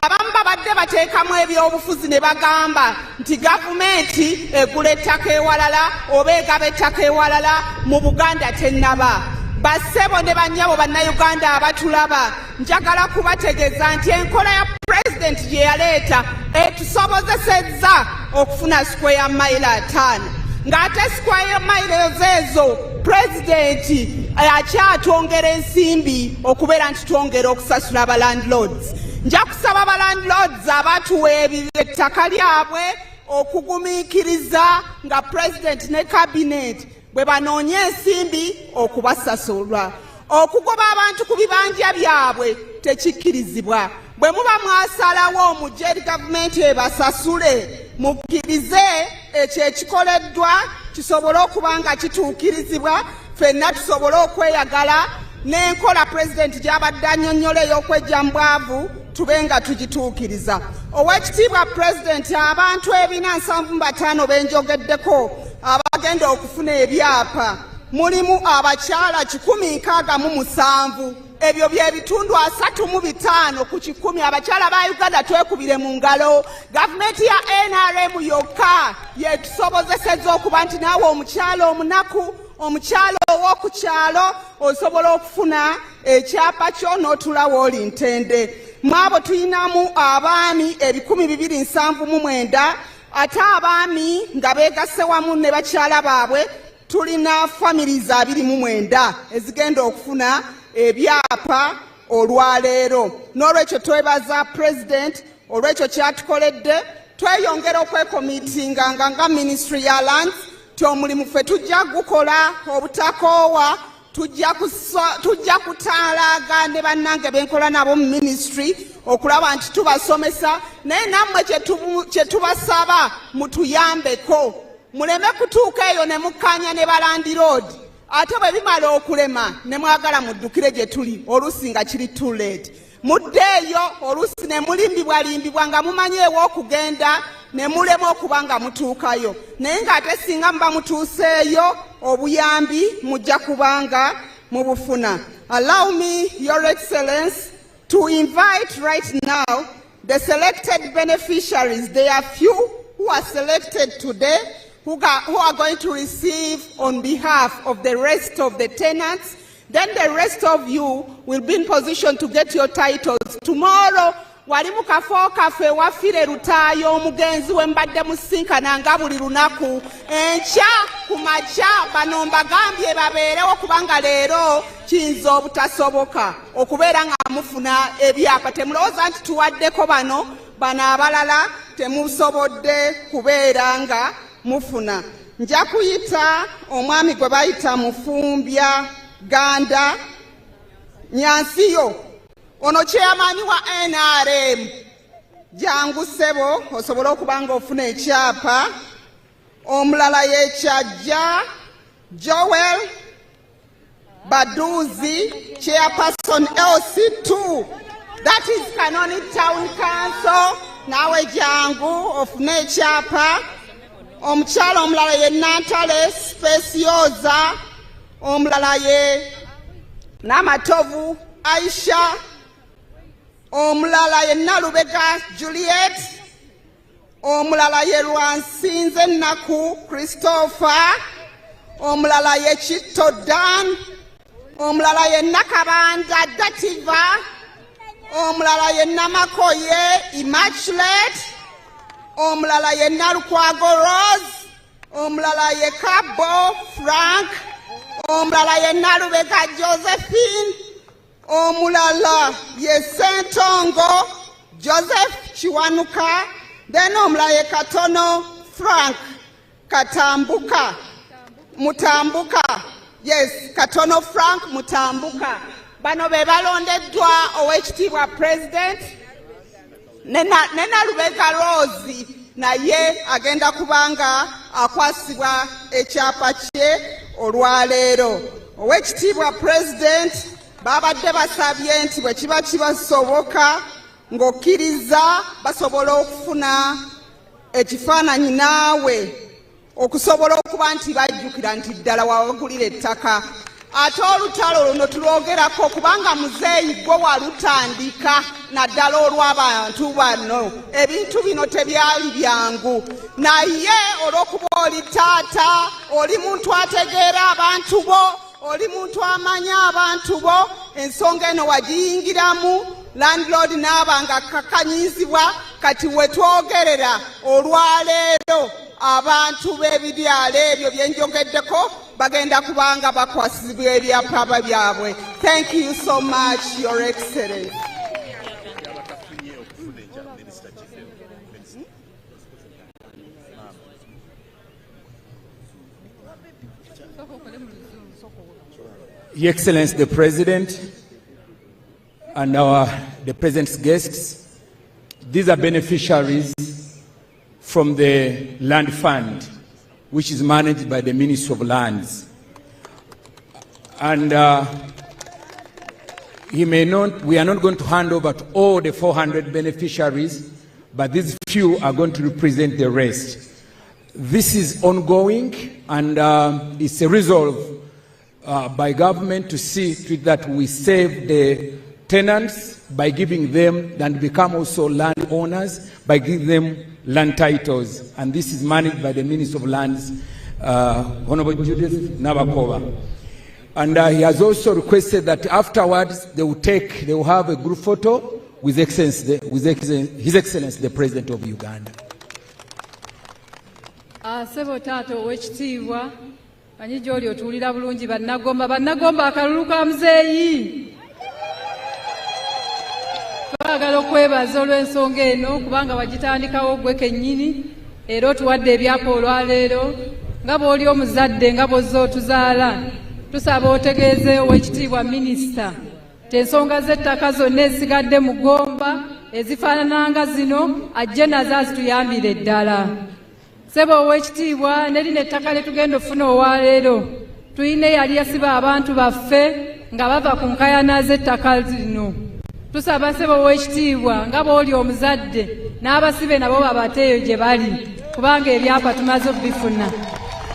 Abamu babadde bateekamu ebyobufuzi ne bagamba nti gavumenti egula ettaka ewalala oba egaba ettaka ewalala mu Buganda tennaba. Bassebo ne bannyabo bannayuganda abatulaba, njagala kubategeeza nti enkola ya pulezidenti gye yaleeta etusobozesezza okufuna square mile 5 ng'ate square miles ezo pulezidenti akyatwongera ensimbi okubeera nti twongera okusasula abalandlords. Nja kusaba abalandlords abatuwa ettaka lyabwe okugumiikiriza nga pulezidenti ne kabineeti bwe banoonya ensimbi okubasasulwa. Okugoba abantu ku bibanja byabwe tekikkirizibwa. Bwe muba mwasalawo mujje eri gavumenti ebasasule, mukkirize ekyo ekikoleddwa kisobole okuba nga kituukirizibwa, ffenna tusobole okweyagala n'enkola pulezidenti gy'abadde annyonnyola ey'okwejja mu bwavu tube nga tugituukiriza. Oweekitiibwa pulezidenti, abantu 475 benjogeddeko abagenda okufuna ebyapa mulimu abakyala 167. Ebyo bye bitundu 35 ku 100. Abakyala ba Uganda twekubire mu ngalo. Gavumenti ya NRM yokka yetusobozesezza okuba nti naawe omukyalo omunaku, omukyalo ow'okukyalo osobola okufuna ekyapa kyo n'otulawo oli ntende. Mwabo tuyinamu abaami 279 ate abaami nga beegasse wamu ne bakyala baabwe tulina families 29 ezigenda okufuna ebyapa olwaleero. N'olwekyo twebaza pulezidenti olw'ekyo kyatukoledde. Tweyongera okwekomitinga nga ministry ya lands ti omulimu ffe tujja gukola obutakoowa, tujja kutaalaaga ne bannange benkola nabo mu ministry okulaba nti tubasomesa, naye nammwe kye tubasaba mutuyambeko, muleme kutuuka eyo ne mukkaanya ne balandiroodi ate bwe bimala okulema ne mwagala muddukire gye tuli oluusi nga kiri too late. Muddeeyo oluusi ne mulimbibwalimbibwa nga mumanyi ew'okugenda ne mulema okuba nga mutuukayo, naye ng'ate singa muba mutuuseeyo obuyambi mujja kubanga mubufuna. Allow me, Your Excellency, to invite right now the selected beneficiaries. There are few who are selected today who are going to receive on behalf of the rest of the tenants. Then the rest of you will be in position to get your titles. Tomorrow, wali mu kafo kaffe wafire Lutaayo omugenzi we mbadde musinkananga buli lunaku. Enkya ku makya bano mbagambye babeerewo kubanga leero kiyinza obutasoboka okubeera nga mufuna ebyapa. Temulowooza nti tuwaddeko bano abalala temusobodde kubeera nga mufuna. Nja kuyita omwami gwe bayita Mufumbya Ganda Nyansiyo, ono chairman wa NRM. Jangu ssebo osobola okuba nga ofuna ekyapa. Omulala y'ekyajja Joel Baduzi, chairperson LC2, that is Kanoni Town Council. Nawe jangu ofune ekyapa. omukyala omulala ye Nantale Specioza, omulala ye Namatovu Aisha, omulala ye Nalubega Juliet, omulala ye Lwansinze Naku Christopher, omulala ye Chitto Dan, omulala ye Nakabanda Dativa, omulala ye Namakoye Immaculate, omulala ye Narukwago Rose, omulala ye Kabo Frank, omulala ye Nalubega Josephine, omulala ye Sentongo Joseph Chiwanuka, then omulala ye Katono Frank Katambuka Mutambuka, yes, Katono Frank Mutambuka. Bano be balondeddwa Oweekitiibwa President nena Lubega Rose naye agenda kubanga akwasibwa ekyapa kye olwaleero. Oweekitiibwa President babadde basabye nti bwe kiba kibasoboka ng'okkiriza basobola okufuna ekifaananyi naawe okusobola okuba nti bajjukira nti ddala wabagulira ettaka. Ate olutalo luno tulwogerako kubanga muzeeyi gwe walutandika naddala olw'abantu bano. Ebintu bino tebyali byangu, naye olw'okuba oli taata, oli muntu ategeera abantu bo, oli muntu amanya abantu bo, ensonga eno wagiyingiramu, landlord n'aba nga kakanyizibwa. Kati we twogerera olwaleero abantu b'ebibyalo ebyo bye njogeddeko bagenda kubanga bakwasibwa ebyapa byabwe. Thank you so much, Your Excellency. Your Excellency the President and the President's guests, these are beneficiaries from the Land Fund, which is managed by the Ministry of Lands. And we are not going to hand over to all the 400 beneficiaries, but these few are going to represent the rest. This is ongoing, and it's a resolve by government to see to it that we save the tenants by giving them and become also landowners by giving them land titles. And this is managed by the Minister of Lands, Honorable Judith Nabakova. And he has also requested that afterwards they will have a group photo with His Excellency the President of Uganda. Sebo tato Oweekitiibwa manyi gy'oli otuwulira bulungi bannagomba akalulu ka muzeeyi. Twagala okwebaza olw'ensonga eno kubanga wagitandikawo gwe kennyini era otuwadde ebyapa olwaleero nga bw'oli omuzadde nga bw'ozze otuzaala. Tusaba otegeeze Oweekitiibwa Minisita ti ensonga z'ettaka zonna ezisigadde mu Gomba ezifaanana nga zino ajje nazo azituyambire ddala. Sebo Oweekitiibwa ne lino ettaka lye tugenda okufuna olwaleero tuyina yali yasiba abantu baffe nga bava ku nkayana z'ettaka lino. Tusaba Sebo Oweekitiibwa nga bw'oli omuzadde n'abasibe nabo babateeyo gye bali kubanga ebyapa tumaze okubifuna.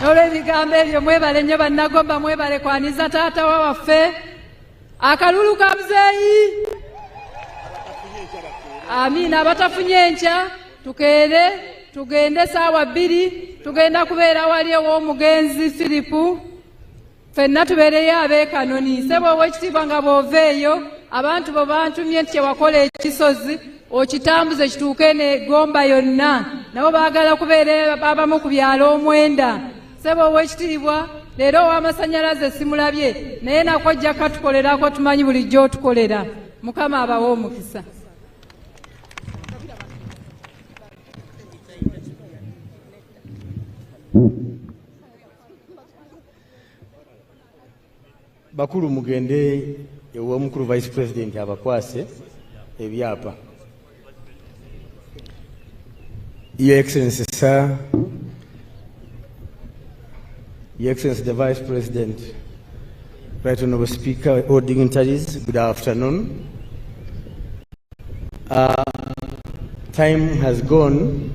N'olw'ebigambo ebyo mwebale nnyo bannagomba, mwebale kwaniza taata waffe akalulu ka muzeeyi. Amiina. Abatafunye enkya tukeere tugende saawa 2 tugenda kubeera wali ew'omugenzi Filipu, ffenna tubeereyo ab'ekanoni. Sebo Oweekitiibwa nga bw'oveeyo abantu bo bantumye nti kyewakola ekisozi okitambuze kituuke ne Gomba yonna, nabo baagala kubeera abamu ku byalo omwenda. Sebo Oweekitiibwa leero ow'amasannyalaze simulabye naye nako ajja katukolerako, tumanyi bulijjo otukolera. Mukama abawe omukisa. Bakulu mugende ew'omukulu Vice President abakwase ebyapa. Your Excellency, sir, Your Excellency the Vice President, Right Honorable Speaker, all dignitaries, good afternoon. Time has gone.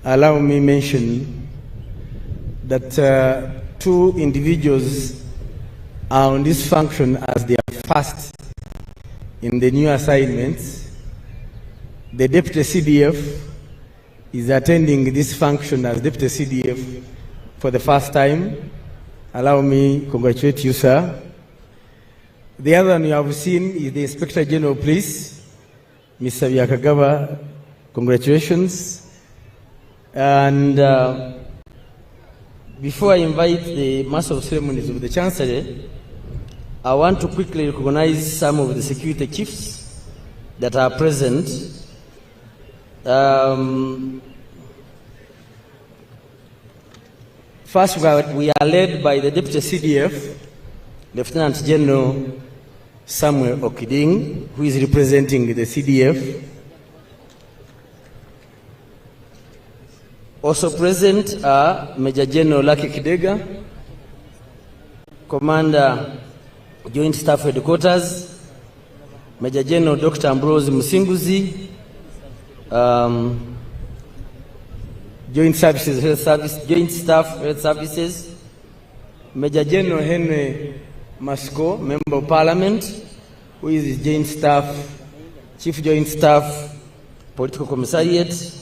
allow me mention that 2 individuals are on this function as their first in the new assignments. The Deputy CDF is attending this function as Deputy CDF for the first time. Allow me to congratulate you, sir. The other one you have seen is the Inspector General, please. Mr. Kyanja-Gomba, congratulations. And before I invite the Master of Ceremonies of the Chancellery, I want to quickly recognize some of the security chiefs that are present. First, we are led by the Deputy CDF, Lieutenant General Samuel Okiding, who is representing the CDF. Also present are Major General Lucky Kidega, Commander, Joint Staff Headquarters, Major General Dr. Ambrose Musinguzi, Joint Services, Health Service, Joint Staff Health Services, Major General Henry Masco, Member of Parliament, who is Joint Staff, Chief Joint Staff, Political Commissariat,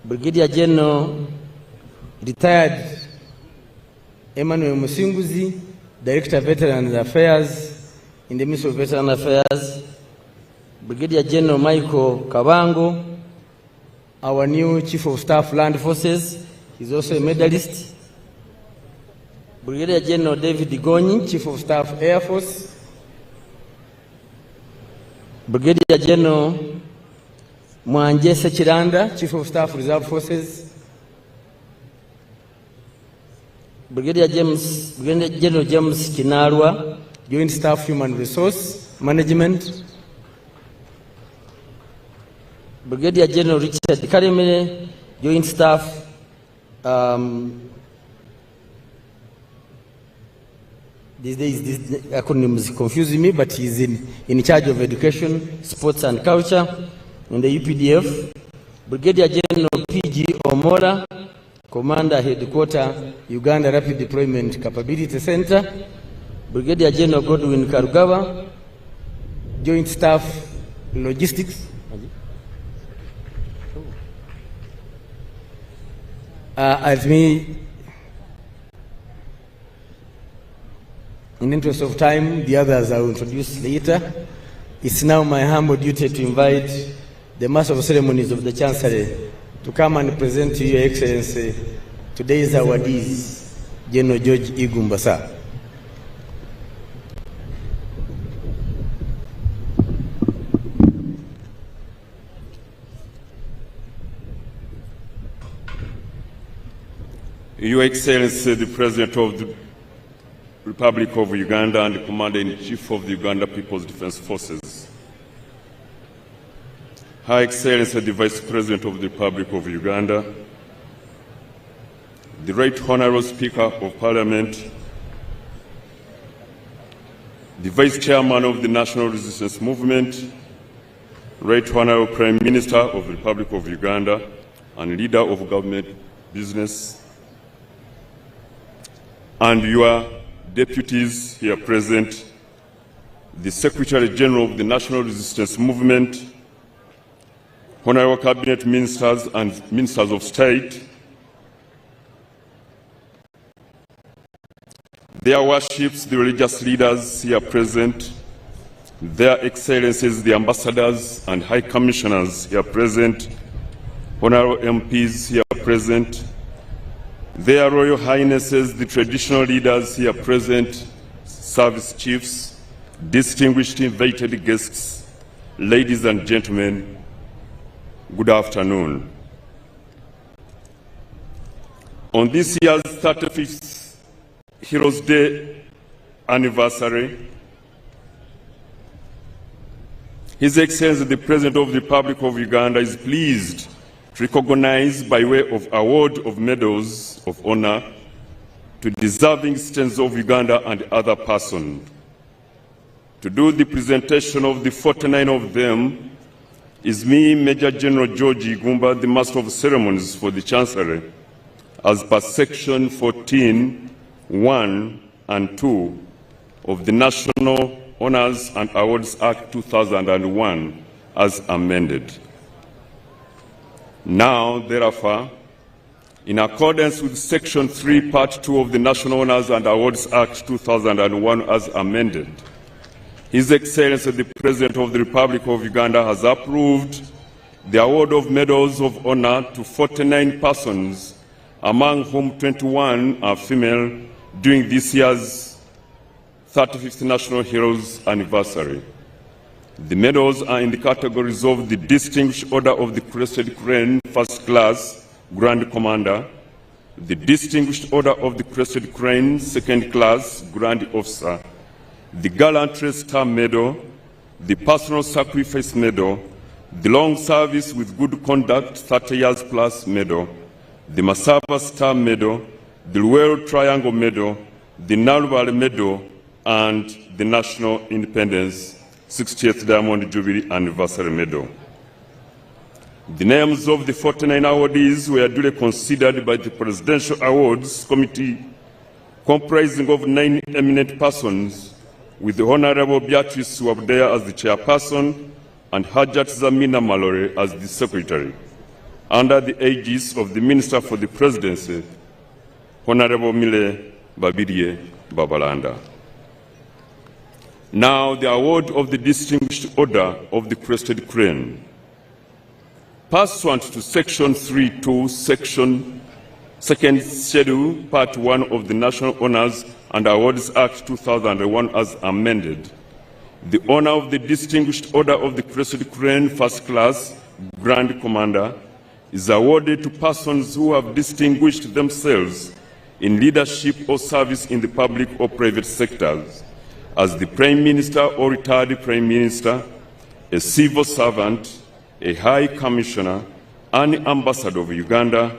Brigadier General, Retired Emmanuel Musinguzi, Director of Veterans Affairs in the Ministry of Veteran Affairs, Brigadier General Michael Kabango, our new Chief of Staff Land Forces, he's also a medalist, Brigadier General David Digonyi, Chief of Staff Air Force, Brigadier General Mwanje Sechiranda, Chief of Staff Reserve Forces, Brigadier General James Kinarwa, Joint Staff Human Resource Management, Brigadier General Richard Karimene, Joint Staff these days this acronym is confusing me, but he's in charge of education, sports and culture in the UPDF. Brigadier General PG Omora, Commander Headquarter, Uganda Rapid Deployment Capability Center. Brigadier General Godwin Karugawa, Joint Staff Logistics. As me, in the interest of time, the others I will introduce later. It's now my humble duty to invite the Master of Ceremonies of the Chancellery to come and present to Your Excellency today's awardees, General George Igumba, sir. Your Excellency, the President of the Republic of Uganda and the Commander-in-Chief of the Uganda People's Defense Forces, Her Excellency, the Vice President of the Republic of Uganda, the Right Honourable Speaker of Parliament, the Vice Chairman of the National Resistance Movement, Right Honourable Prime Minister of the Republic of Uganda and Leader of Government Business, and your deputies here present, the Secretary General of the National Resistance Movement, Honourable Cabinet Ministers and Ministers of State, their worships, the religious leaders here present, their excellencies, the ambassadors and high commissioners here present, honourable MPs here present, their royal highnesses, the traditional leaders here present, service chiefs, distinguished invited guests, ladies and gentlemen, good afternoon. On this year's 35th Heroes Day anniversary, His Excellency the President of the Republic of Uganda is pleased to recognize by way of award of medals of honor to deserving citizens of Uganda and other persons. To do the presentation of the 49 of them, is me, Major General Kyanja-Gomba, the Master of Ceremonies for the Chancellery, as per Section 14(1) and 2 of the National Honours and Awards Act 2001 as amended. Now, therefore, in accordance with Section 3, Part 2 of the National Honours and Awards Act 2001 as amended, His Excellency the President of the Republic of Uganda has approved the award of medals of honor to 49 persons, among whom 21 are female, during this year's 35th National Heroes Anniversary. The medals are in the categories of the Distinguished Order of the Crested Crane, First Class, Grand Commander, the Distinguished Order of the Crested Crane, Second Class, Grand Officer, the Gallantry Star Medal, the Personal Sacrifice Medal, the Long Service with Good Conduct 30 Years Plus Medal, the Masaba Star Medal, the Royal Triangle Medal, the Nalwal Medal, and the National Independence 60th Diamond Jubilee Anniversary Medal. The names of the 49 awardees were duly considered by the Presidential Awards Committee, comprising of 9 eminent persons, with the Honorable Beatrice Wabdea as the chairperson and Hajat Zamina Malore as the secretary, under the aegis of the Minister for the Presidency, Honorable Mile Babirie Babalanda. Now, the award of the Distinguished Order of the Crested Crane. Pursuant to Section 3.2, Section 2nd Schedule, Part 1 of the National Honours and Awards Act 2001 as amended, the honor of the Distinguished Order of the Crested Crane, First Class, Grand Commander, is awarded to persons who have distinguished themselves in leadership or service in the public or private sectors, as the Prime Minister or retired Prime Minister, a civil servant, a High Commissioner, an Ambassador of Uganda,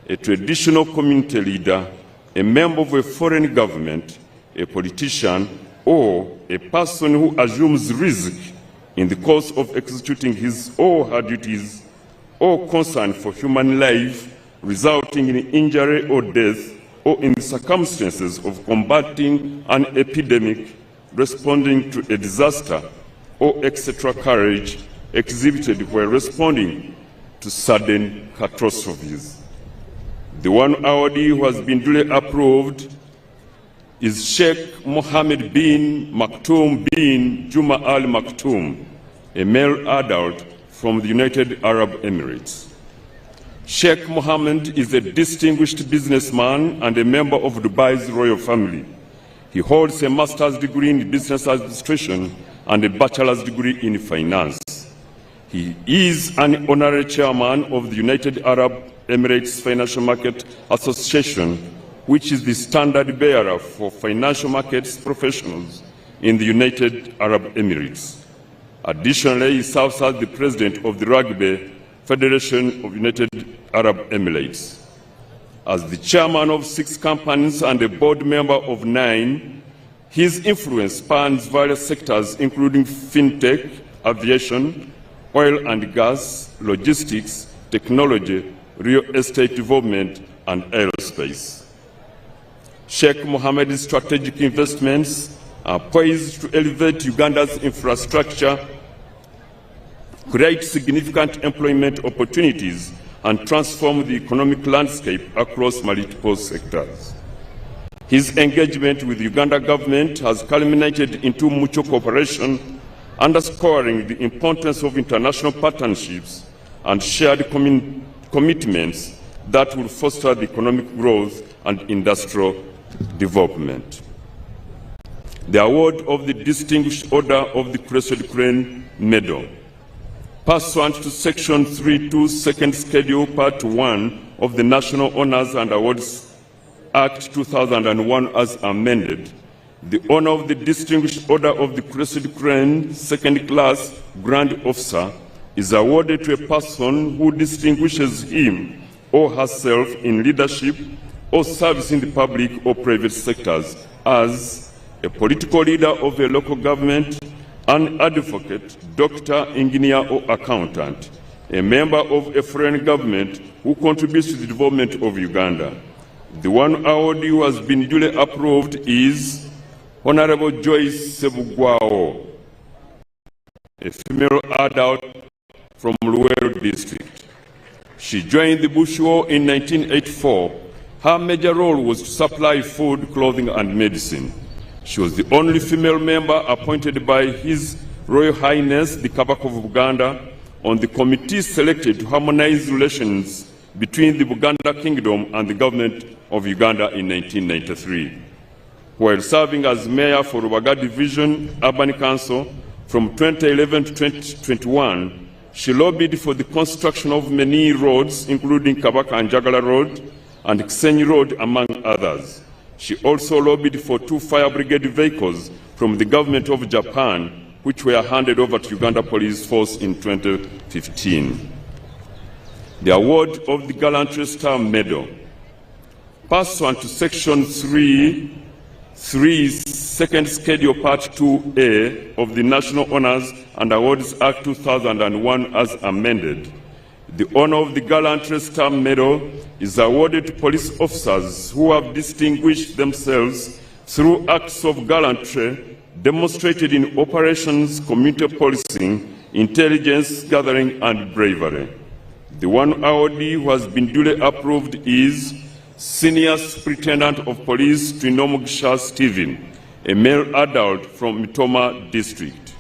a traditional community leader, a member of a foreign government, a politician, or a person who assumes risk in the course of executing his or her duties or concern for human life resulting in injury or death, or in the circumstances of combating an epidemic, responding to a disaster, or etc. courage exhibited while responding to sudden catastrophes. The one awardee who has been duly approved is Sheikh Mohammed bin Maktoum bin Juma Al Maktoum, a male adult from the United Arab Emirates. Sheikh Mohammed is a distinguished businessman and a member of Dubai's royal family. He holds a master's degree in business administration and a bachelor's degree in finance. He is an honorary chairman of the United Arab Emirates Financial Market Association, which is the standard bearer for financial markets professionals in the United Arab Emirates. Additionally, he serves as the president of the Rugby Federation of United Arab Emirates. As the chairman of 6 companies and a board member of 9, his influence spans various sectors including fintech, aviation, oil and gas, logistics, technology, real estate development, and aerospace. Sheikh Mohammed's strategic investments are poised to elevate Uganda's infrastructure, create significant employment opportunities, and transform the economic landscape across multiple sectors. His engagement with the Uganda government has culminated into mutual cooperation, underscoring the importance of international partnerships and shared commitments that will foster the economic growth and industrial development. The award of the Distinguished Order of the Crested Crane Medal. Pursuant to Section 3.2, Second Schedule, Part 1 of the National Honours and Awards Act 2001 as amended, the honor of the Distinguished Order of the Crested Crane, Second Class, Grand Officer, is awarded to a person who distinguishes him or herself in leadership or service in the public or private sectors as a political leader of a local government, an advocate, doctor, engineer, or accountant, a member of a foreign government who contributes to the development of Uganda. The one award who has been duly approved is Honorable Joyce Sebugwao, a female adult from Luweero district. She joined the Bush War in 1984. Her major role was to supply food, clothing, and medicine. She was the only female member appointed by His Royal Highness the Kabaka of Buganda on the committee selected to harmonize relations between the Buganda Kingdom and the government of Uganda in 1993. While serving as mayor for Rubaga Division Urban Council from 2011 to 2021, she lobbied for the construction of many roads, including Kabaka and Jagala Road and Kisenyi Road, among others. She also lobbied for 2 fire brigade vehicles from the government of Japan, which were handed over to Uganda Police Force in 2015. The award of the Gallantry Star Medal. Pursuant to Section 3, Second Schedule Part 2A of the National Honours and Awards Act 2001 as amended, the honour of the Gallantry Star Medal is awarded to police officers who have distinguished themselves through acts of gallantry demonstrated in operations, community policing, intelligence gathering, and bravery. The one awardee who has been duly approved is Senior Superintendent of Police Twinomugisha Stephen, a male adult from Mitoma District.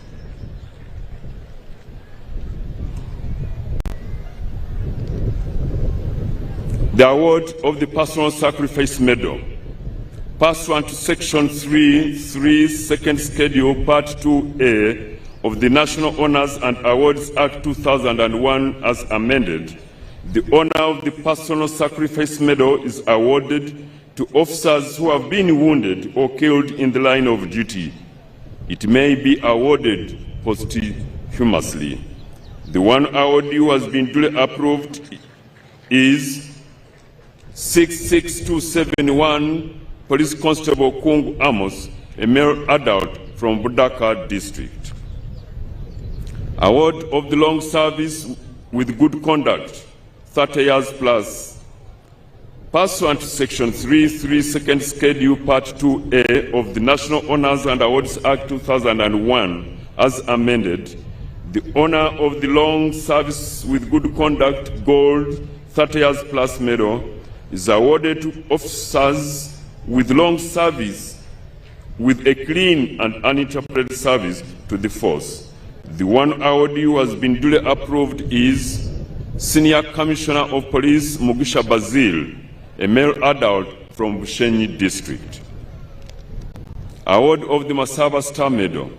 The award of the Personal Sacrifice Medal. Pursuant to Section 3, Second Schedule Part 2A of the National Honours and Awards Act 2001 as amended, the honour of the Personal Sacrifice Medal is awarded to officers who have been wounded or killed in the line of duty. It may be awarded posthumously. The one awardee who has been duly approved is 66271 Police Constable Kung Amos, a male adult from Budaka District. Award of the Long Service with Good Conduct, 30 years plus. Pursuant to Section 3, Second Schedule Part 2A of the National Honours and Awards Act 2001 as amended, the honour of the Long Service with Good Conduct Gold 30 years plus medal is awarded to officers with long service with a clean and uninterrupted service to the force. The one awardee who has been duly approved is Senior Commissioner of Police Mugisha Basil, a male adult from Bushenyi District. Award of the Masaba Star Medal.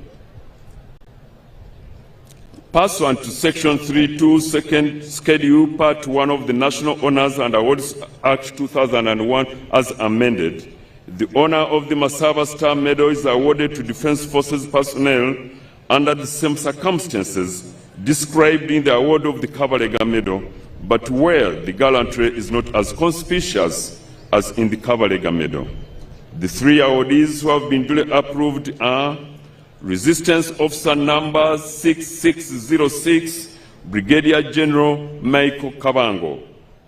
Pursuant to Section 3.2, Second Schedule, Part 1 of the National Honours and Awards Act 2001 as amended, the honour of the Masaba Star Medal is awarded to Defence Forces personnel under the same circumstances described in the award of the Kabalega Medal, but where the gallantry is not as conspicuous as in the Kabalega Medal. The 3 awardees who have been duly approved are Resistance Officer Number 6606, Brigadier General Michael Kabango,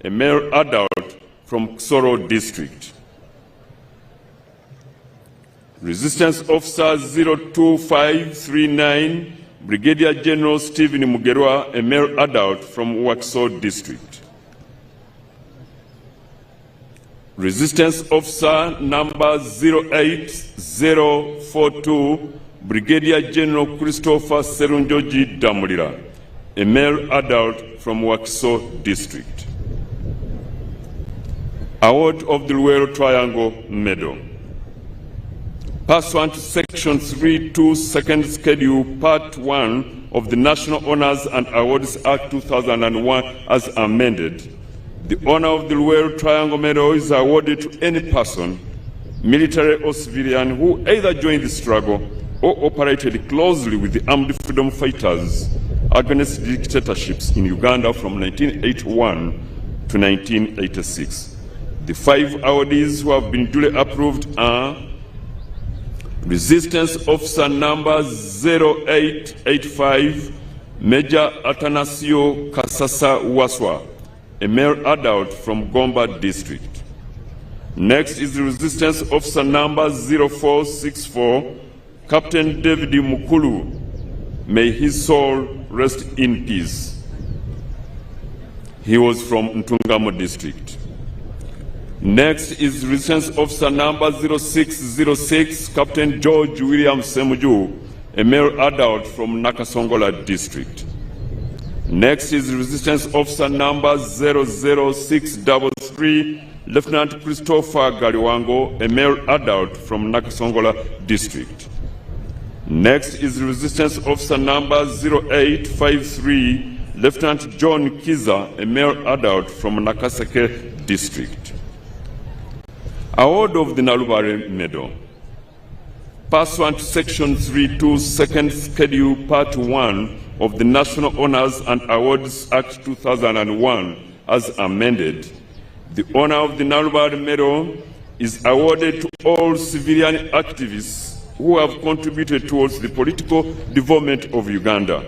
a male adult from Ksoro District. Resistance Officer 02539, Brigadier General Stephen Mugerwa, a male adult from Wakso District. Resistance Officer Number 08042, Brigadier General Christopher Serunjoji Damulira, a male adult from Wakso District. Award of the Luweero Triangle Medal. Pursuant to Section 3.2, Second Schedule, Part 1 of the National Honours and Awards Act 2001 as amended, the honour of the Luweero Triangle Medal is awarded to any person, military or civilian, who either joined the struggle or operated closely with the armed freedom fighters against dictatorships in Uganda from 1981 to 1986. The 5 awardees who have been duly approved are Resistance Officer number 0885, Major Atanasio Kasasa Waswa, a male adult from Gomba district. Next is the Resistance Officer number 0464, Captain David Mukulu. May his soul rest in peace. He was from Ntungamo district. Next is Resistance Officer number 0606, Captain George William Semuju, a male adult from Nakasongola district. Next is Resistance Officer number 00633, Lieutenant Christopher Galiwango, a male adult from Nakasongola district. Next is Resistance Officer number 0853, Lieutenant John Kiza, a male adult from Nakaseke district. Award of the Nalubare Medal. Pursuant to Section 3.2, Second Schedule, Part 1 of the National Honors and Awards Act 2001, as amended, the honor of the Nalubare Medal is awarded to all civilian activists who have contributed towards the political development of Uganda,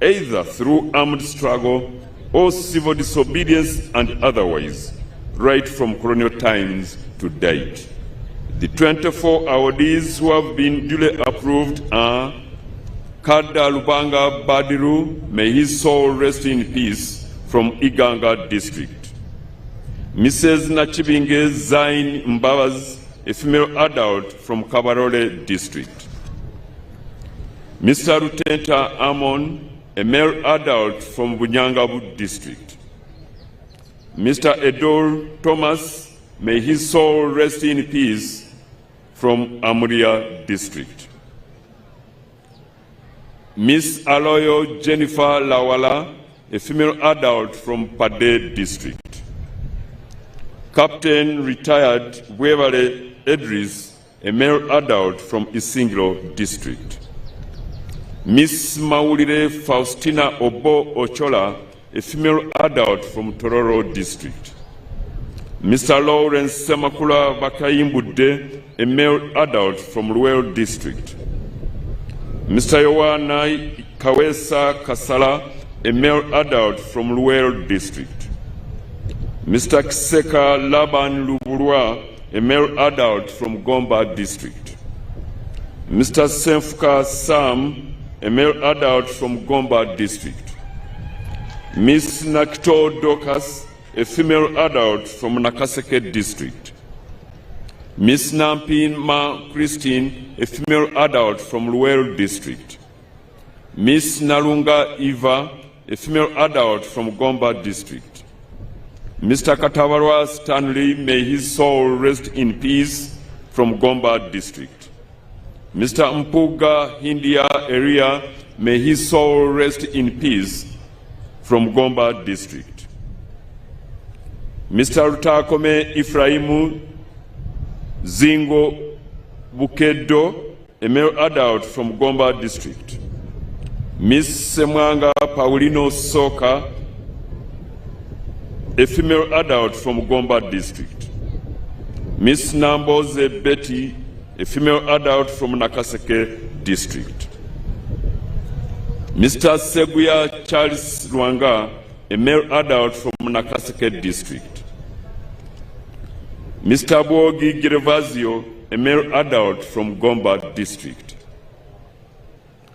either through armed struggle or civil disobedience and otherwise, right from colonial times to date. The 24 awardees who have been duly approved are Kada Lubanga Badiru, may his soul rest in peace, from Iganga district. Mrs. Nachibinge Zain Mbabaz, a female adult from Kabarole district. Mr. Rutenta Amon, a male adult from Bunyangabu district. Mr. Edor Thomas, may his soul rest in peace, from Amuria district. Miss Aloyo Jennifer Lawala, a female adult from Pade district. Captain retired Wevale Edris, a male adult from Isinglo district. Miss Maulire Faustina Obo Ochola, a female adult from Tororo district. Mr. Lawrence Semakula Bakayimbude, a male adult from Luel district. Mr. Yowana Kawesa Kasala, a male adult from Luel district. Mr. Kiseka Laban Luburua, a male adult from Gomba district. Mr. Senfuka Sam, a male adult from Gomba district. Miss Nakito Dokas, a female adult from Nakaseke district. Miss Nampin Ma Christine, a female adult from Luel district. Miss Nalunga Eva, a female adult from Gomba district. Mr. Katawarwa Stanley, may his soul rest in peace, from Gomba district. Mr. Mpuga Hindia Area, may his soul rest in peace, from Gomba district. Mr. Rutakome Ifraimu Zingo Bukedo, a male adult from Gomba district. Miss Semwanga Paulino Soka, a female adult from Gomba district. Miss Namboze Betty, a female adult from Nakaseke district. Mr. Seguya Charles Rwanga, a male adult from Nakaseke district. Mr. Bogi Gervasio, a male adult from Gomba district.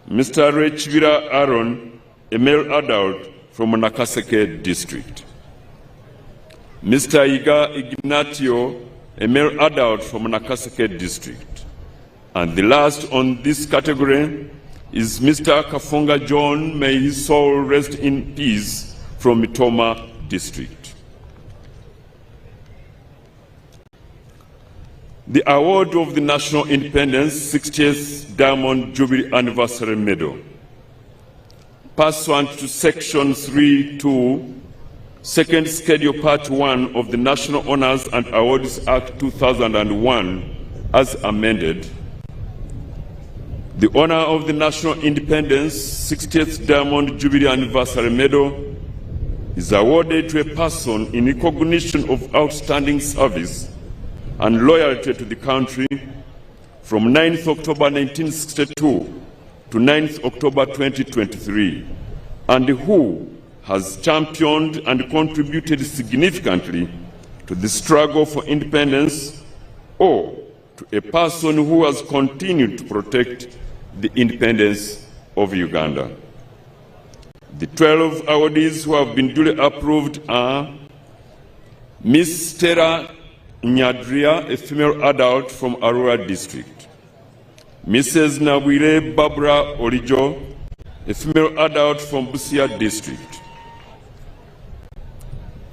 Mr. Rechvira Aaron, a male adult from Nakaseke district. Mr. Iga Ignatio, a male adult from Nakaseke district. And the last on this category is Mr. Kafunga John, may his soul rest in peace, from Mitoma district. The award of the National Independence 60th Diamond Jubilee Anniversary Medal. Pursuant to Section 3.2, Second Schedule Part 1 of the National Honors and Awards Act 2001, as amended, the honor of the National Independence 60th Diamond Jubilee Anniversary Medal is awarded to a person in recognition of outstanding service and loyalty to the country from 9th October 1962 to 9th October 2023, and who has championed and contributed significantly to the struggle for independence, or to a person who has continued to protect the independence of Uganda. The 12 awardees who have been duly approved are Miss Stella Nyadria, a female adult from Arua District; Mrs. Nabwire Barbara Orijo, a female adult from Busia District;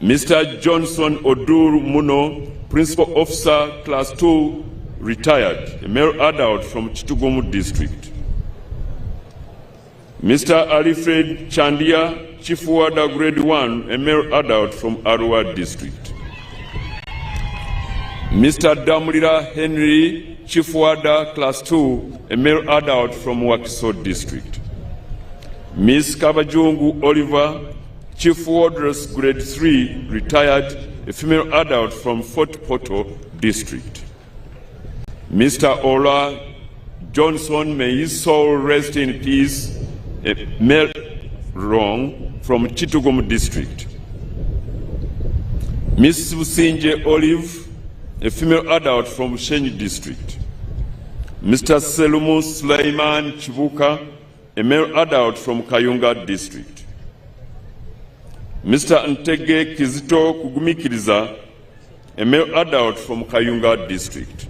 Mr. Johnson Odur Muno, Principal Officer, Class 2, retired, a male adult from Chitugumu District; Mr. Alfred Chandia, Chief Warder, Grade 1, a male adult from Arua District; Mr. Damulira Henry, Chief Warder, Class 2, a male adult from Wakiso District; Ms. Kabajungu Oliver, Chief Wardress, Grade 3, retired, a female adult from Fort Portal District; Mr. Ola Johnson, may his soul rest in peace, a male wrong from Chitugum District; Ms. Businje Olive, a female adult from Shenyi District; Mr. Selumu Sulaiman Chibuka, a male adult from Kayunga District; Mr. Ntege Kizito Kugumikiriza, a male adult from Kayunga District;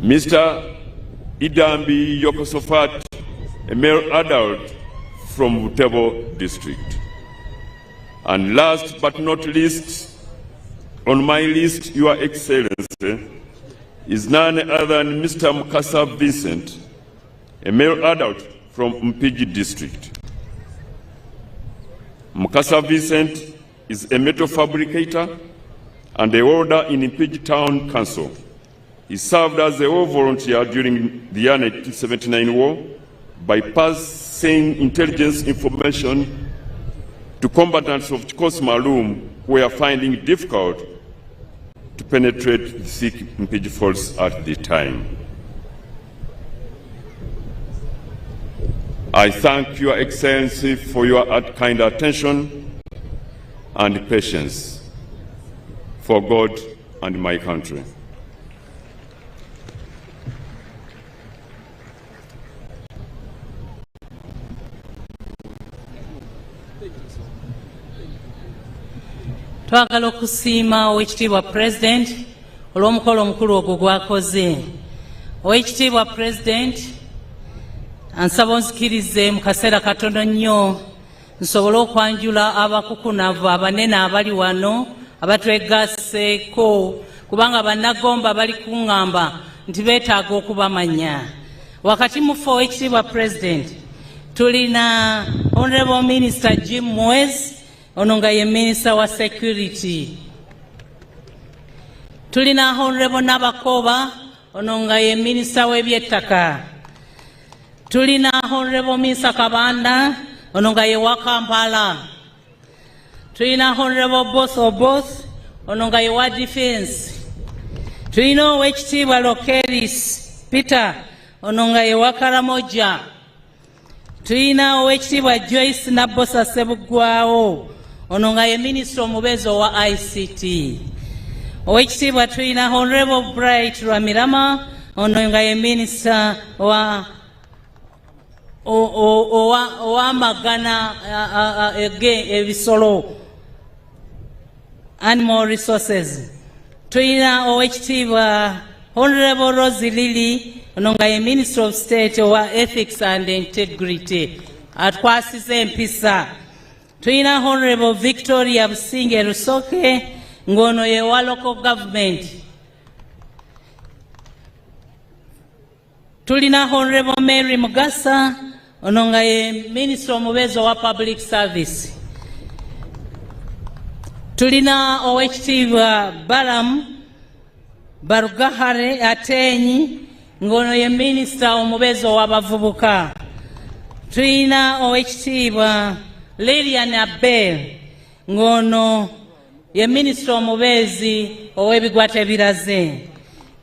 Mr. Idambi Yokosofat, a male adult from Butebo District. And last but not least, on my list, Your Excellency, is none other than Mr. Mukasa Vincent, a male adult from Mpigi District. Mukasa Vincent is a metal fabricator and a welder in Mpigi Town Council. He served as a war volunteer during the year 1979 war by passing intelligence information to combatants of Chikos Malum who were finding it difficult to penetrate the thick Mpigi force at the time. I thank Your Excellency for your kind attention and patience for God and my country. Twagala okusiima Oweekitiibwa President olw'omukolo omukulu ogwo gwakoze. Oweekitiibwa President, ansaba onzikirize mu kaseera katono nnyo nsobole okwanjula abakukunavu abanene abali wano abatwegasseeko, kubanga bannagomba bali kuŋŋamba nti beetaaga okubamanya. Wakati mufe Oweekitiibwa President, tulina Honorable Minister Jim Mwezi, ono nga ye Minister wa Security. Tulina Honorable Nabakoba, ono nga ye Minister w'ebyettaka. Tulina Honorable Minister Kabanda, ono nga ye wa Kampala. Tulina Honorable Boss Oboth, ono nga ye wa Defense. Tulina Oweekitiibwa Lokeris Peter, ono nga ye wa Karamoja. Tulina Oweekitiibwa Joyce Nabosa Sebugwawo, ono nga ye Minister omubeezi wa ICT. Oweekitiibwa tulina Honorable Bright Rwamirama, ono nga ye Minister wa Magana ebisolo, Animal Resources. Tulina Oweekitiibwa Honorable Rosie Lily, ono nga ye Minister of State wa Ethics and Integrity, atwasize empisa. Tulina Honorable Victoria Businge Rusoke, ngono ye wa Local Government. Tulina Honorable Mary Mugasa, ono nga ye Minister omubeezi wa Public Service. Tulina Oweekitiibwa Balaam Barugahare Atenyi, ngono ye Minister omubeezi w'abavubuka. Tulina Oweekitiibwa Lilian Abel, ngono ye Minister omubeezi ow'ebigwata ebiraze.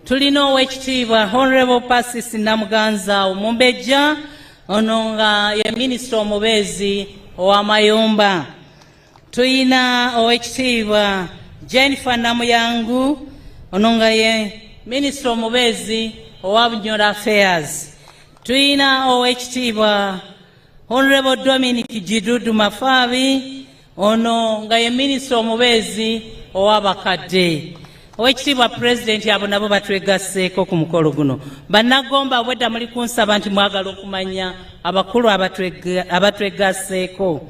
tulina owekitiibwa Honorable Pasis Namuganza Omumbejja ono nga ye minisita omubeezi ow'amayumba. Tuyina owekitiibwa Jennifer Namuyangu ono nga ye minisita omubeezi owa Bunyoro Affairs. Tuyina owekitiibwa Honorable Dominic Gidudu Mafabi ono nga ye minisita omubeezi ow'abakadde. Owekitiibwa President abo nabo batwegasseeko ku mukolo guno. Bannagomba bwedda muli kunsaba nti mwagala okumanya abakulu abatwegasseeko.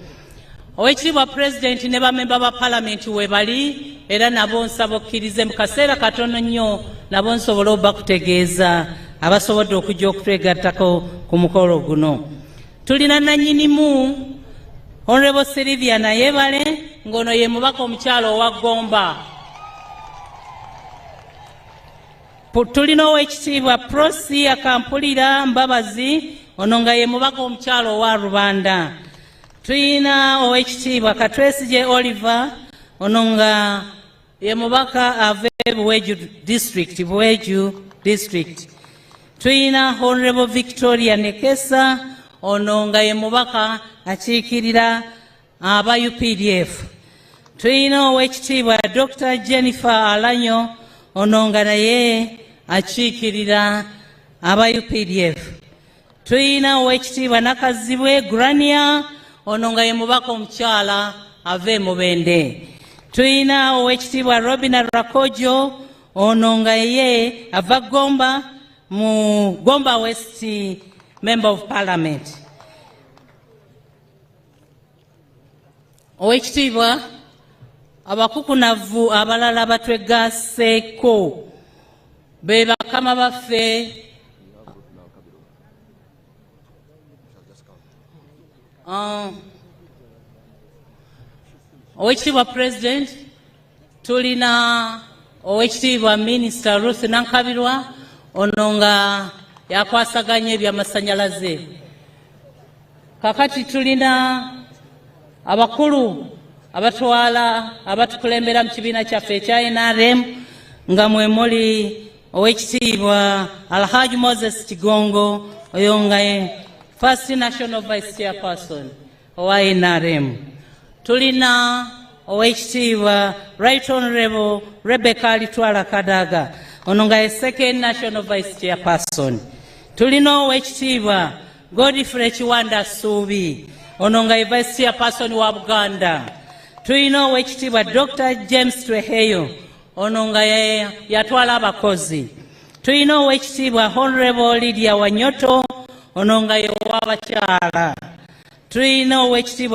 Owekitiibwa President ne bamemba ba Parliament we bali era nabo nsaba okkirize mu kaseera katono nnyo nabo nsobole okubakutegeeza abasobodde okujja okutwegattako ku mukolo guno. Tulina nannyinimu Honorable Sylvia Nayebale ng'ono ye mubaka omukyalo owa Gomba. Tulina owekitiibwa Prosia Kampulira Mbabazi ono nga ye mubaka omukyalo owa Rubanda. Tulina owekitiibwa Katwesije Oliver ono nga ye mubaka ave Buweju District. Tulina Honorable Victoria Nekesa ono nga ye mubaka akiikirira aba UPDF. Tulina owekitiibwa Dr. Jennifer Alanyo ono nga naye akiikirira aba UPDF. Tulina owekitiibwa Nakazibwe Grania ono nga ye mubaka omukyala ave Mubende. Tulina owekitiibwa Robina Rakojo ono nga ye ava Gomba mu Gomba West Member of Parliament. Owekitiibwa abakukunavu abalala batwegasseeko be bakama baffe owekitiibwa President tulina owekitiibwa Minister Ruth Nankabirwa ono nga yakwasaganya ebyamasanyalaze. Kakati tulina abakulu abatukulembera mu kibiina kyaffe ekya NRM nga mwe muli owekitiibwa Alhaji Moses Kigongo oyo nga First National Vice Chairperson owa NRM. Tulina owekitiibwa Right Honorable Rebecca Alitwala Kadaga ono nga Second National Vice Chairperson. Tulina owekitiibwa Godfrey Kiwanda Suubi ono nga Vice Chairperson wa Buganda. Tulina owekitiibwa Dr. James Tweheyo ono nga yatwala abakozi. Tulina owekitiibwa Honorable Lydia Wanyoto ono nga ye w'abakyala. Tulina owekitiibwa